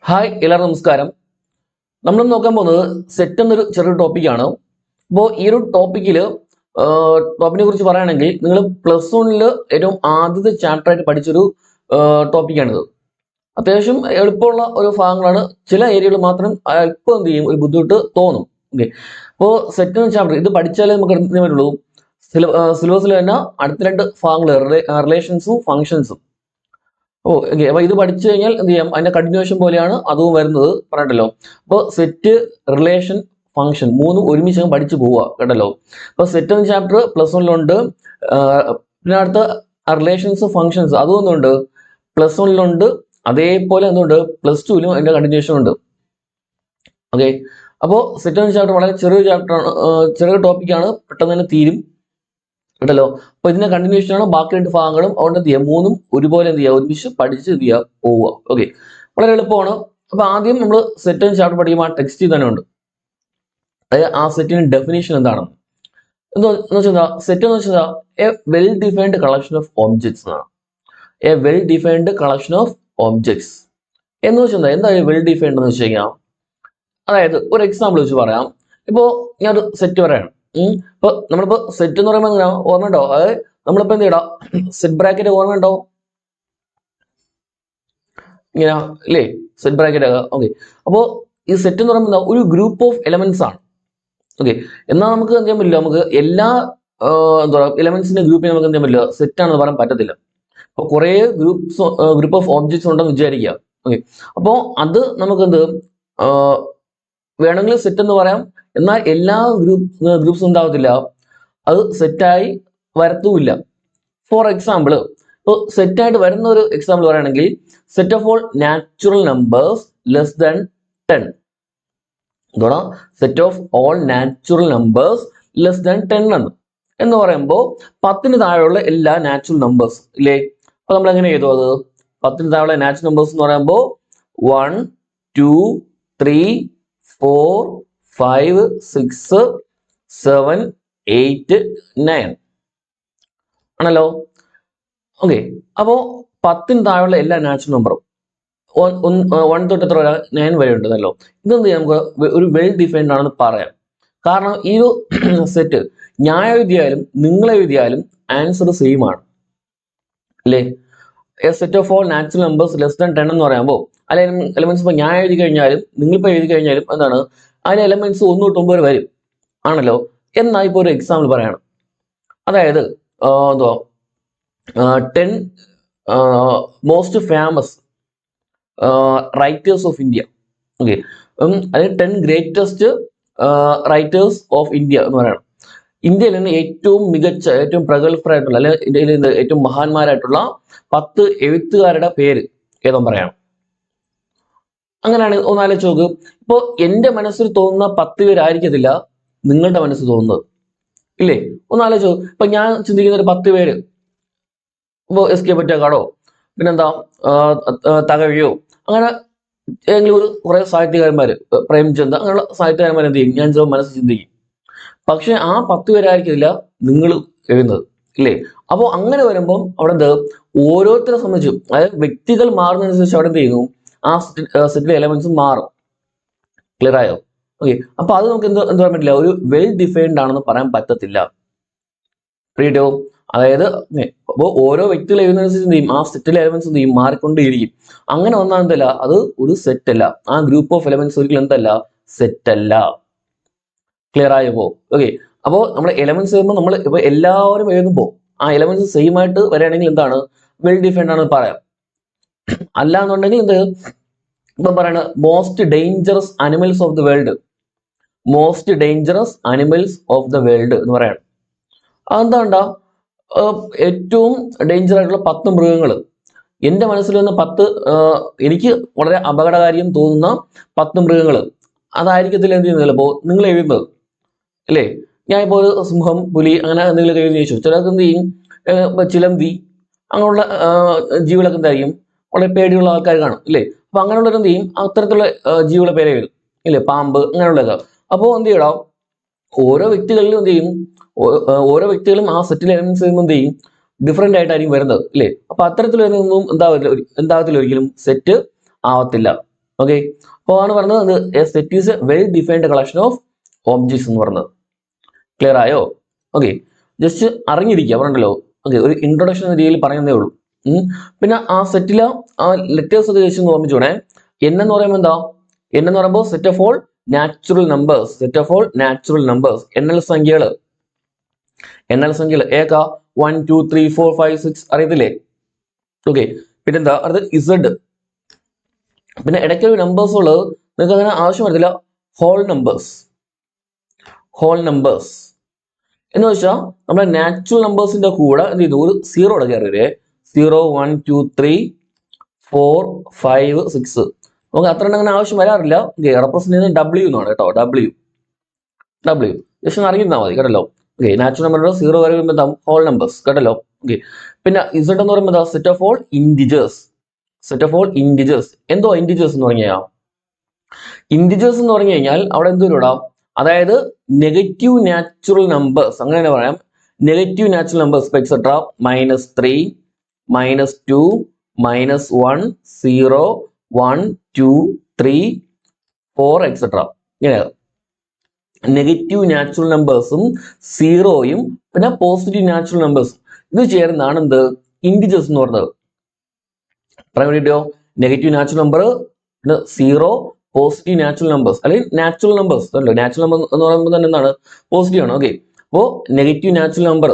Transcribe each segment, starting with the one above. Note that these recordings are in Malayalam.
ഹായ് എല്ലാവർക്കും നമസ്കാരം. നമ്മൾ നോക്കാൻ പോകുന്നത് സെറ്റ് എന്നൊരു ചെറിയൊരു ടോപ്പിക്കാണ്. അപ്പോൾ ഈ ഒരു ടോപ്പിനെ കുറിച്ച് പറയുകയാണെങ്കിൽ നിങ്ങൾ പ്ലസ് വണ്ണിൽ ഏറ്റവും ആദ്യത്തെ ചാപ്റ്റർ ആയിട്ട് പഠിച്ചൊരു ടോപ്പിക്കാണിത്. അത്യാവശ്യം എളുപ്പമുള്ള ഒരു ഭാഗങ്ങളാണ്. ചില ഏരിയകൾ മാത്രം ഇപ്പോൾ എന്ത് ചെയ്യും ഒരു ബുദ്ധിമുട്ട് തോന്നും. ഓക്കെ, അപ്പോൾ സെറ്റ് എന്ന ചാപ്റ്റർ ഇത് പഠിച്ചാലേ നമുക്ക് എന്ത് പറ്റുള്ളൂ, സിലബസിൽ തന്നെ അടുത്ത രണ്ട് ഭാഗങ്ങൾ റിലേഷൻസും ഫങ്ഷൻസും. ഓക്കെ, അപ്പൊ ഇത് പഠിച്ചു കഴിഞ്ഞാൽ എന്ത് ചെയ്യാം, അതിന്റെ കണ്ടിന്യൂഷൻ പോലെയാണ് അതും വരുന്നത് പറഞ്ഞിട്ടല്ലോ. അപ്പോൾ സെറ്റ്, റിലേഷൻ, ഫംഗ്ഷൻ മൂന്നും ഒരുമിച്ച് പഠിച്ചു പോവുക കേട്ടല്ലോ. അപ്പൊ സെറ്റ് എന്ന ചാപ്റ്റർ പ്ലസ് വണ്ണിലുണ്ട്. പിന്നെ അടുത്ത റിലേഷൻസ് ഫംഗ്ഷൻസ് അതും ഒന്നുണ്ട് പ്ലസ് വണ്ണിലുണ്ട്. അതേപോലെ എന്തുണ്ട് പ്ലസ് ടുവിലും അതിന്റെ കണ്ടിന്യൂഷൻ ഉണ്ട്. ഓക്കെ, അപ്പോൾ സെറ്റ് എന്ന ചാപ്റ്റർ വളരെ ചെറിയൊരു ചാപ്റ്ററാണ്, ചെറിയൊരു ടോപ്പിക്കാണ്, പെട്ടെന്ന് തന്നെ തീരും കേട്ടല്ലോ. അപ്പൊ ഇതിന്റെ കണ്ടിന്യൂഷൻ ആണ് ബാക്കി രണ്ട് ഭാഗങ്ങളും. അതുകൊണ്ട് എന്ത് ചെയ്യുക, മൂന്നും ഒരുപോലെ എന്ത് ചെയ്യുക, ഒരുമിച്ച് പഠിച്ച് എന്ത് ചെയ്യുക പോവുക. ഓക്കെ, വളരെ എളുപ്പമാണ്. അപ്പൊ ആദ്യം നമ്മൾ സെറ്റ് എന്ന ചാപ്റ്റർ പഠിക്കുമ്പോൾ ആ ടെക്സ്റ്റ് തന്നെ ഉണ്ട്. അതായത് ആ സെറ്റിന് ഡെഫിനേഷൻ എന്താണ് എന്ന് വെച്ചാൽ, സെറ്റ് എന്ന് വെച്ചാൽ a well defined collection of objects എന്നാണ്. A well defined collection of objects എന്ന് വെച്ചാൽ എന്താ വെൽ ഡിഫൈൻഡ് എന്ന് വെച്ച് കഴിഞ്ഞാൽ, അതായത് ഒരു എക്സാമ്പിൾ വെച്ച് പറയാം. ഇപ്പോ ഞാനൊരു സെറ്റ് പറയാണ്. ഇപ്പൊ നമ്മളിപ്പോ സെറ്റ് എന്ന് പറയുമ്പോൾ എങ്ങനെയാ ഓർമ്മയുണ്ടോ? അതായത് നമ്മളിപ്പോ എന്ത് ചെയ്യടാ, സെറ്റ് ബ്രാക്കറ്റ് ഓർമ്മയുണ്ടോ? ഇങ്ങനെ അല്ലേ, സെറ്റ് ബ്രാക്കറ്റ്. ഓക്കെ, അപ്പോ ഈ സെറ്റ് എന്ന് പറയുമ്പോൾ ഒരു ഗ്രൂപ്പ് ഓഫ് എലമെന്റ്സ് ആണ്. ഓക്കെ, എന്നാൽ നമുക്ക് എന്ത് ചെയ്യാൻ പറ്റില്ല, നമുക്ക് എല്ലാ എന്താ പറയുക എലമെന്റ്സിന്റെ ഗ്രൂപ്പിനെ നമുക്ക് എന്ത് ചെയ്യാൻ പറ്റില്ല, സെറ്റ് ആണെന്ന് പറയാൻ പറ്റത്തില്ല. അപ്പൊ കുറെ ഗ്രൂപ്പ് ഓഫ് ഓബ്ജക്ട്സ് ഉണ്ടെന്ന് വിചാരിക്കുക. ഓക്കെ, അപ്പോ അത് നമുക്ക് എന്ത് വേണമെങ്കിൽ സെറ്റ് എന്ന് പറയാം. എന്നാൽ എല്ലാ ഗ്രൂപ്പ്സ് ഉണ്ടാവത്തില്ല, അത് സെറ്റായി വരത്തുമില്ല. ഫോർ എക്സാമ്പിൾ, ഇപ്പോൾ സെറ്റായിട്ട് വരുന്ന ഒരു എക്സാമ്പിൾ പറയുകയാണെങ്കിൽ set of all natural numbers less than 10. എന്താണ് set of all natural numbers less than 10 എന്ന് പറയുമ്പോൾ 10 താഴെയുള്ള എല്ലാ നാച്ചുറൽ നമ്പേഴ്സ് ഇല്ലേ. അപ്പൊ നമ്മൾ എങ്ങനെ ചെയ്തു അത്? 10 താഴെയുള്ള നാച്ചുറൽ നമ്പേഴ്സ് എന്ന് പറയുമ്പോൾ 1, 2, 3, 4, 5, 6, 7, 8, 9 ആണല്ലോ. ഓക്കെ, അപ്പോ 10 താഴെയുള്ള എല്ലാ നാച്ചുറൽ നമ്പറും 1 തൊട്ട് എത്ര വരെ 9 വരെ ഉണ്ടല്ലോ. ഇതെന്ത് ചെയ്യാം, നമുക്ക് ഒരു വെൽ ഡിഫൈൻഡ് ആണെന്ന് പറയാം. കാരണം ഈ ഒരു സെറ്റ് ഞാൻ എഴുതിയാലും നിങ്ങൾ എഴുതിയാലും ആൻസർ സെയിം ആണ് അല്ലേ. A set of all natural numbers less than 10 എന്ന് പറയുമ്പോൾ അതിലെ എലമെന്റ്സ് ഇപ്പൊ ഞാൻ എഴുതി കഴിഞ്ഞാലും നിങ്ങളിപ്പോ എഴുതി കഴിഞ്ഞാലും എന്താണ് അതിലെ എലമെന്റ്സ് 1 തൊട്ട് 9 വരെ വരും ആണല്ലോ. എന്നാൽ ഇപ്പൊ ഒരു എക്സാമ്പിൾ പറയണം. അതായത് എന്തുവാ 10 most famous writers of India. Okay, അതായത് 10 ഗ്രേറ്റസ്റ്റ് റൈറ്റേഴ്സ് ഓഫ് ഇന്ത്യ എന്ന് പറയണം. ഇന്ത്യയിൽ നിന്ന് ഏറ്റവും മികച്ച, ഏറ്റവും പ്രഗത്ഭരായിട്ടുള്ള, അല്ലെങ്കിൽ ഇന്ത്യയിൽ നിന്ന് ഏറ്റവും മഹാന്മാരായിട്ടുള്ള 10 എഴുത്തുകാരുടെ പേര് ഏതോ പറയണം. അങ്ങനെയാണ് ഒന്ന് ആലോചിച്ച് നോക്ക്. ഇപ്പോ എന്റെ മനസ്സിൽ തോന്നുന്ന 10 പേരായിരിക്കത്തില്ല നിങ്ങളുടെ മനസ്സിൽ തോന്നുന്നത് ഇല്ലേ. ഒന്ന് ആലോചിച്ച് നോക്ക്. ഇപ്പൊ ഞാൻ ചിന്തിക്കുന്ന ഒരു 10 പേര്, ഇപ്പോ SK പൊറ്റക്കാടോ, പിന്നെന്താ തകഴിയോ, അങ്ങനെ ഏതെങ്കിലും ഒരു കുറെ സാഹിത്യകാരന്മാര്, പ്രേംചന്ദ്, അങ്ങനെയുള്ള സാഹിത്യകാരന്മാർ എന്ത് ചെയ്യും, ഞാൻ ചിലപ്പോൾ മനസ്സിൽ ചിന്തിക്കും. പക്ഷെ ആ 10 പേരായിരിക്കില്ല നിങ്ങൾ എഴുതുന്നത് ഇല്ലേ. അപ്പോൾ അങ്ങനെ വരുമ്പം അവിടെ എന്ത് ഓരോരുത്തരെ സംബന്ധിച്ചും, അതായത് വ്യക്തികൾ മാറുന്നതനുസരിച്ച് അവിടെ എന്ത് ചെയ്യുന്നു, ആ സെറ്റിലെ എലമെന്റ്സും മാറും. ക്ലിയർ ആയോ? ഓക്കെ, അപ്പൊ അത് നമുക്ക് എന്ത് പറയാൻ പറ്റില്ല, ഒരു വെൽ ഡിഫൈൻഡ് ആണെന്ന് പറയാൻ പറ്റത്തില്ല. റീഡോ, അതായത് അപ്പോൾ ഓരോ വ്യക്തികൾ എഴുതുന്നതനുസരിച്ച് എന്ത് ചെയ്യും, ആ സെറ്റിലെ എലമെന്റ്സ് എന്ത് ചെയ്യും, മാറിക്കൊണ്ടേയിരിക്കും. അങ്ങനെ വന്നാൽ എന്തല്ല, അത് ഒരു സെറ്റ് അല്ല. ആ ഗ്രൂപ്പ് ഓഫ് എലമെന്റ്സ് ഒരിക്കലും എന്തല്ല, സെറ്റ് അല്ല. ക്ലിയർ ആയപ്പോ? ഓക്കെ, അപ്പോൾ നമ്മുടെ എലമെന്റ്സ് എഴുതുമ്പോൾ നമ്മൾ ഇപ്പൊ എല്ലാവരും എഴുതുമ്പോൾ ആ എലമെന്റ്സ് സെയിം ആയിട്ട് വരികയാണെങ്കിൽ എന്താണ്, വെൽ ഡിഫൈൻഡ് ആണെന്ന് പറയാം. അല്ല എന്നുണ്ടെങ്കിൽ എന്ത് ഇപ്പൊ പറയണ most dangerous animals of the world, most dangerous animals of the world എന്ന് പറയണം. അതെന്താ, ഏറ്റവും ഡേഞ്ചർ ആയിട്ടുള്ള 10 മൃഗങ്ങൾ, എന്റെ മനസ്സിൽ വന്ന 10 എനിക്ക് വളരെ അപകടകാരിയും തോന്നുന്ന 10 മൃഗങ്ങൾ അതായിരിക്കത്തില്ല എന്ത് ചെയ്യുന്നത് ചിലപ്പോ നിങ്ങൾ എഴുതുന്നത് അല്ലേ. ഞാൻ ഇപ്പോൾ ഒരു സിംഹം, പുലി അങ്ങനെ എന്തെങ്കിലും എഴുതി ചോദിച്ചു, ചിലർക്ക് എന്ത് ചെയ്യും, ചിലന്തി അങ്ങനെയുള്ള ജീവികളൊക്കെ എന്തായിരിക്കും, വളരെ പേടിയുള്ള ആൾക്കാർ കാണും ഇല്ലേ. അപ്പൊ അങ്ങനെയുള്ളവർ എന്ത് ചെയ്യും, അത്തരത്തിലുള്ള ജീവികളെ പേരെ എഴുതും ഇല്ലേ, പാമ്പ് അങ്ങനെയുള്ളതൊക്കെ. അപ്പോൾ എന്ത് ചെയ്യണം, ഓരോ വ്യക്തികളിലും എന്ത് ചെയ്യും, ഓരോ വ്യക്തികളും ആ സെറ്റിൽ എലമെന്റ്സ് ചെയ്യുമ്പോൾ എന്ത് ചെയ്യും, ഡിഫറെന്റ് ആയിട്ടായിരിക്കും വരുന്നത് ഇല്ലേ. അപ്പൊ അത്തരത്തിൽ വരുന്നൊന്നും എന്താകത്തില്ല ഒരിക്കലും സെറ്റ് ആവത്തില്ല. ഓക്കെ, അപ്പോൾ ആണ് പറഞ്ഞത് A set is A well defined collection of objects എന്ന് പറഞ്ഞത്. ക്ലിയർ ആയോ? ഓക്കെ, ജസ്റ്റ് അറിഞ്ഞിരിക്കുക പറഞ്ഞല്ലോ. ഓക്കെ, ഒരു ഇൻട്രൊഡക്ഷൻ എന്ന രീതിയിൽ പറയുന്നേ ഉള്ളൂ. പിന്നെ ആ സെറ്റിലെ ആ ലെറ്റേഴ്സ് ഒക്കെ ജസ്റ്റ് ഓർമ്മിച്ചോണേ. എൻ എന്ന് പറയുമ്പോൾ എന്താ? എൻ എന്ന് പറയുമ്പോൾ set of all natural numbers, set of all natural numbers. എണ്ണൽ സംഖ്യകള് ഏക്കാ 1 2 3 4 5 6 അറിയത്തില്ലേ? ഓക്കെ, പിന്നെന്താ അത് ഇസഡ്. പിന്നെ ഇടയ്ക്കൊരു നമ്പേഴ്സുകള് നിങ്ങൾക്ക് അങ്ങനെ ആവശ്യം വരത്തില്ല. ഹോൾ നമ്പേഴ്സ് എന്ന് വെച്ചാൽ നമ്മുടെ നാച്ചുറൽ നമ്പേഴ്സിന്റെ കൂടെ എന്ത് ചെയ്തു, ഒരു സീറോടെ കയറിയേ. 0 1 2 3 4 5 6. നമുക്ക് അത്ര അങ്ങനെ ആവശ്യം വരാറില്ല. റെപ്രസെന്റ് ചെയ്യുന്നത് ഡബ്ല്യു എന്നാണ് കേട്ടോ. ഡബ്ല്യു ജസ്റ്റ് ഒന്ന് അറിഞ്ഞിരുന്നാൽ മതി കേട്ടല്ലോ. ഓക്കെ, നാച്ചുറൽ നമ്പറുടെ 0 വരെ വരുമ്പോൾ ഹോൾ നമ്പേഴ്സ് കേട്ടല്ലോ. ഓക്കെ, പിന്നെ ഇസഡ് എന്ന് പറയുമ്പോൾ സെറ്റ് ഓഫ് ഓൾ ഇൻഡിജേഴ്സ്. എന്തോ ഇൻഡിജേഴ്സ് എന്ന് പറഞ്ഞു കഴിഞ്ഞാൽ, ഇൻഡിജേഴ്സ് എന്ന് പറഞ്ഞു കഴിഞ്ഞാൽ അവിടെ എന്തോ ഇടാം, അതായത് നെഗറ്റീവ് നാച്ചുറൽ നമ്പേഴ്സ്, അങ്ങനെ തന്നെ പറയാം. Negative natural numbers etcetera -3 -2 -1 0 1 2 3 4 etcetera. ഇങ്ങനെ നെഗറ്റീവ് നാച്ചുറൽ നമ്പേഴ്സും സീറോയും പിന്നെ പോസിറ്റീവ് നാച്ചുറൽ നമ്പേഴ്സും ഇത് ചേർന്നാണ് എന്ത് ഇൻഡിജേഴ്സ് എന്ന് പറഞ്ഞത്. പറയാൻ വേണ്ടിട്ടോ, നെഗറ്റീവ് നാച്ചുറൽ നമ്പർ പിന്നെ സീറോ പോസിറ്റീവ് നാച്ചുറൽ നമ്പേഴ്സ് അല്ലെങ്കിൽ നാച്ചുറൽ നമ്പേഴ്സ് അല്ലോ. നാച്ചുറൽ നമ്പർ എന്ന് പറയുമ്പോൾ തന്നെ എന്താണ്? പോസിറ്റീവ് ആണ്. ഓക്കെ, അപ്പോൾ നെഗറ്റീവ് നാച്ചുറൽ നമ്പർ,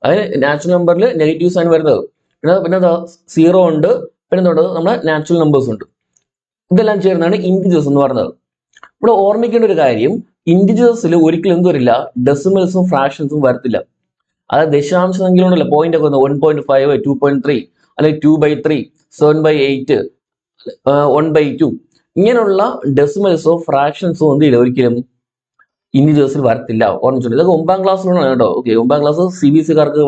അതായത് നാച്ചുറൽ നമ്പറിൽ നെഗറ്റീവ് സൈൻ വരുന്നത്. പിന്നെ സീറോ ഉണ്ട്, പിന്നെ എന്തുണ്ട്, നമ്മുടെ നാച്ചുറൽ നമ്പേഴ്സ് ഉണ്ട്. ഇതെല്ലാം ചേർന്നാണ് ഇൻഡിജേഴ്സ് എന്ന് പറയുന്നത്. ഇവിടെ ഓർമ്മിക്കേണ്ട ഒരു കാര്യം, ഇൻഡിജേഴ്സിൽ ഒരിക്കലും എന്ത് വരില്ല, ഡെസിമൽസും ഫ്രാക്ഷൻസും വരത്തില്ല. അതായത് ദശാംശ സംഖ്യകളുണ്ടല്ലോ, പോയിന്റ് ഒക്കെ 1.5 2.3 അല്ലെങ്കിൽ 2/3 7/8 1/2 ഇങ്ങനെയുള്ള ഡെസിമൽസോ ഫ്രാക്ഷൻസോ എന്ത് ചെയ്യില്ല, ഒരിക്കലും ഇൻഡിജേഴ്സിൽ വരത്തില്ല. ഓർമ്മിച്ചിട്ടുണ്ട്. ഇതൊക്കെ 9ാം ക്ലാസ്സിലാണ് കേട്ടോ. ഓക്കെ, 9ാം ക്ലാസ് CBSE-കാർക്ക്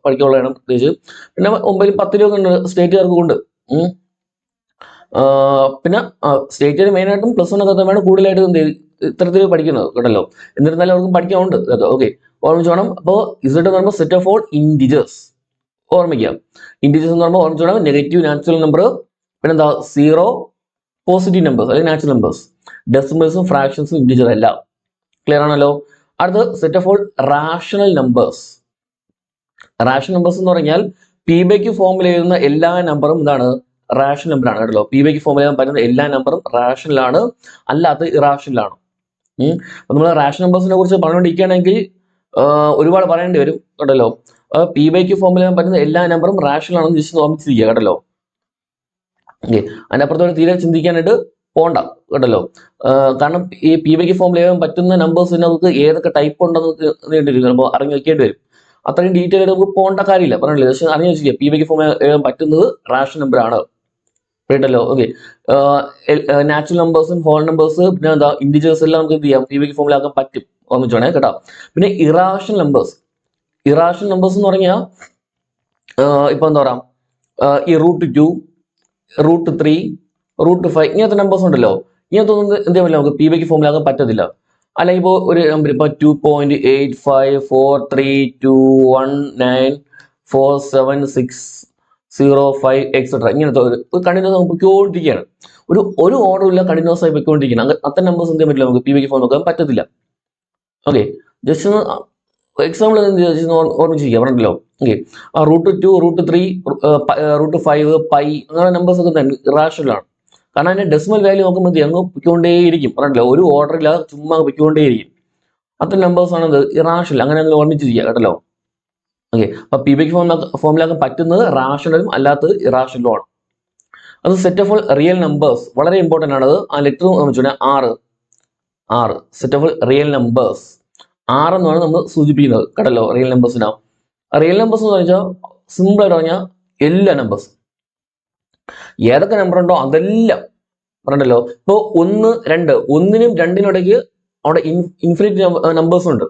പഠിക്കാനുള്ളതാണ് പ്രത്യേകിച്ച്. പിന്നെ 9 10 ഒക്കെ ഉണ്ട്, സ്റ്റേറ്റുകാർക്കും ഉണ്ട്. പിന്നെ സ്റ്റേറ്റിൽ മെയിനായിട്ടും +1 ഒക്കെ തന്നെയാണ് കൂടുതലായിട്ട് എന്ത് ഇത്തരത്തിൽ പഠിക്കുന്നത് കേട്ടല്ലോ. എന്നിരുന്നാലും അവർക്കും പഠിക്കാനുണ്ട് കേട്ടോ. ഓക്കെ, ഓർമ്മിച്ചോണം. അപ്പോൾ ഇസഡ് എന്ന് പറയുമ്പോൾ സെറ്റ് ഓഫ് ഓൾ ഇൻഡിജേഴ്സ് ഓർമ്മിക്കാം. ഇൻഡിജേഴ്സ് എന്ന് പറയുമ്പോൾ ഓർമ്മിച്ചോണം, നെഗറ്റീവ് നാച്ചുറൽ നമ്പർ, പിന്നെ എന്താ സീറോ പോസിറ്റീവ് നമ്പേഴ്സ് അല്ലെങ്കിൽ നാച്ചുറൽ നമ്പേഴ്സ്. ഡെസിമൽസും ഫ്രാക്ഷൻസും ഇൻഡിജർ അല്ല. ക്ലിയർ ആണല്ലോ. അടുത്തത് set of all rational numbers. Rational numbers എന്ന് പറഞ്ഞാൽ p/q ഫോമിൽ എഴുതുന്ന എല്ലാ നമ്പറും എന്താണ്, റാഷണൽ നമ്പർ ആണ് കേട്ടോ. p/q ഫോമിൽ എഴുതാൻ പറ്റുന്ന എല്ലാ നമ്പറും റാഷണൽ ആണ്, അല്ലാത്ത ഇറാഷണൽ ആണ്. അപ്പൊ നമ്മൾ റാഷണൽ നമ്പേഴ്സിനെ കുറിച്ച് പറഞ്ഞുകൊണ്ടിരിക്കുകയാണെങ്കിൽ ഒരുപാട് പറയേണ്ടി വരും കേട്ടല്ലോ. p/q ഫോമിൽ എഴുതാൻ പറ്റുന്ന എല്ലാ നമ്പറും റാഷണൽ ആണെന്ന് ജസ്റ്റ് ഓർമ്മിച്ചിരിക്കുക കേട്ടല്ലോ. ഓക്കെ, അതിനപ്പുറത്തോടെ തീരെ ചിന്തിക്കാനായിട്ട് പോണ്ട കേട്ടല്ലോ. കാരണം ഈ p/q ഫോമിൽ എഴുതാൻ പറ്റുന്ന നമ്പേഴ്സിന് നമുക്ക് ഏതൊക്കെ ടൈപ്പ് ഉണ്ടെന്ന് നീണ്ടിരിക്കും, അപ്പോൾ അറിഞ്ഞു വെക്കേണ്ടി വരും. അത്രയും ഡീറ്റെയിൽ ആയിട്ട് നമുക്ക് പോകേണ്ട കാര്യമില്ല, പറഞ്ഞില്ലേ. പക്ഷെ അറിഞ്ഞു വെച്ചിരിക്കുക, p/q ഫോമിൽ എഴുതാൻ പറ്റുന്നത് റാഷണൽ നമ്പർ ആണ് കേട്ടല്ലോ. ഓക്കെ, നാച്ചുറൽ നമ്പേഴ്സും ഹോൾ നമ്പേഴ്സ് പിന്നെ എന്താ ഇൻഡിജേഴ്സ് എല്ലാം നമുക്ക് എന്ത് ചെയ്യാം, p/q ഫോമിലാക്കാൻ പറ്റും. ഓർമ്മിച്ചോണേ കേട്ടോ. പിന്നെ ഇറാഷണൽ നമ്പേഴ്സ് എന്ന് പറഞ്ഞാൽ ഇപ്പൊ എന്താ പറയാ, ഈ √2 √3 √5 ഇങ്ങനത്തെ നമ്പേഴ്സ് ഉണ്ടല്ലോ. ഇങ്ങനത്തെ ഒന്നും എന്ത് ചെയ്യാൻ നമുക്ക് p/q ഫോമിലാക്കാൻ പറ്റത്തില്ല. അല്ലെങ്കിൽ ഇപ്പോൾ ഒരു നമ്പർ ഇപ്പൊ 2.854321947605 എക്സെട്ര ഇങ്ങനത്തെ ഒരു കണ്ടിന്യൂസ് നമുക്ക് പൊയ്ക്കൊണ്ടിരിക്കുകയാണ്. ഒരു ഓർഡർ ഇല്ല, കണ്ടിന്യൂസ് ആയി പൊയ്ക്കൊണ്ടിരിക്കുകയാണ്. അത്ര നമ്പേഴ്സ് എന്ത് ചെയ്യാൻ പറ്റില്ല, നമുക്ക് p/q ഫോം നോക്കാൻ പറ്റത്തില്ല. ഓക്കെ, ജസ്റ്റ് എക്സാമ്പിൾ ഓർമ്മിച്ചിരിക്കുക പറഞ്ഞല്ലോ. ഓക്കെ, √2 √3 √5 പൈ അങ്ങനെ നമ്പേഴ്സ് ഒക്കെ തന്നെ ഇറാഷണൽ ആണ്. കാരണം അതിന്റെ ഡെസിമൽ വാല്യൂ നോക്കുമ്പോൾ അങ്ങ് പൊയ്ക്കൊണ്ടേയിരിക്കും. പറഞ്ഞല്ലോ, ഒരു ഓർഡർ ഇല്ലാതെ ചുമ്മാ പൊയ്ക്കൊണ്ടേയിരിക്കും. അത്ര നമ്പേഴ്സ് ആണ് ഇറാഷണൽ. അങ്ങനെ ഓർമ്മിച്ചിരിക്കുക കേട്ടല്ലോ. ഓക്കെ, അപ്പൊ p/q ഫോമിലാക്കാൻ പറ്റുന്നത് റാഷണലും അല്ലാത്തത് ഇറാഷണലും ആണ്. അത് set of all real numbers വളരെ ഇമ്പോർട്ടന്റ് ആണ്. അത് ആ ലെറ്റർ വെച്ചാൽ 6 set of all real numbers 6 എന്നാണ് നമ്മൾ സൂചിപ്പിക്കുന്നത് കേട്ടല്ലോ. റിയൽ നമ്പേഴ്സിനാ റിയൽ നമ്പേഴ്സ് എന്ന് പറഞ്ഞാൽ സിമ്പിൾ ആയിട്ട് പറഞ്ഞാൽ എല്ലാ നമ്പേഴ്സും ഏതൊക്കെ നമ്പർ ഉണ്ടോ അതെല്ലാം പറഞ്ഞല്ലോ. ഇപ്പൊ 1 2 1നും 2നും ഇടയ്ക്ക് അവിടെ ഇൻഫിനിറ്റ് നമ്പേഴ്സ് ഉണ്ട്.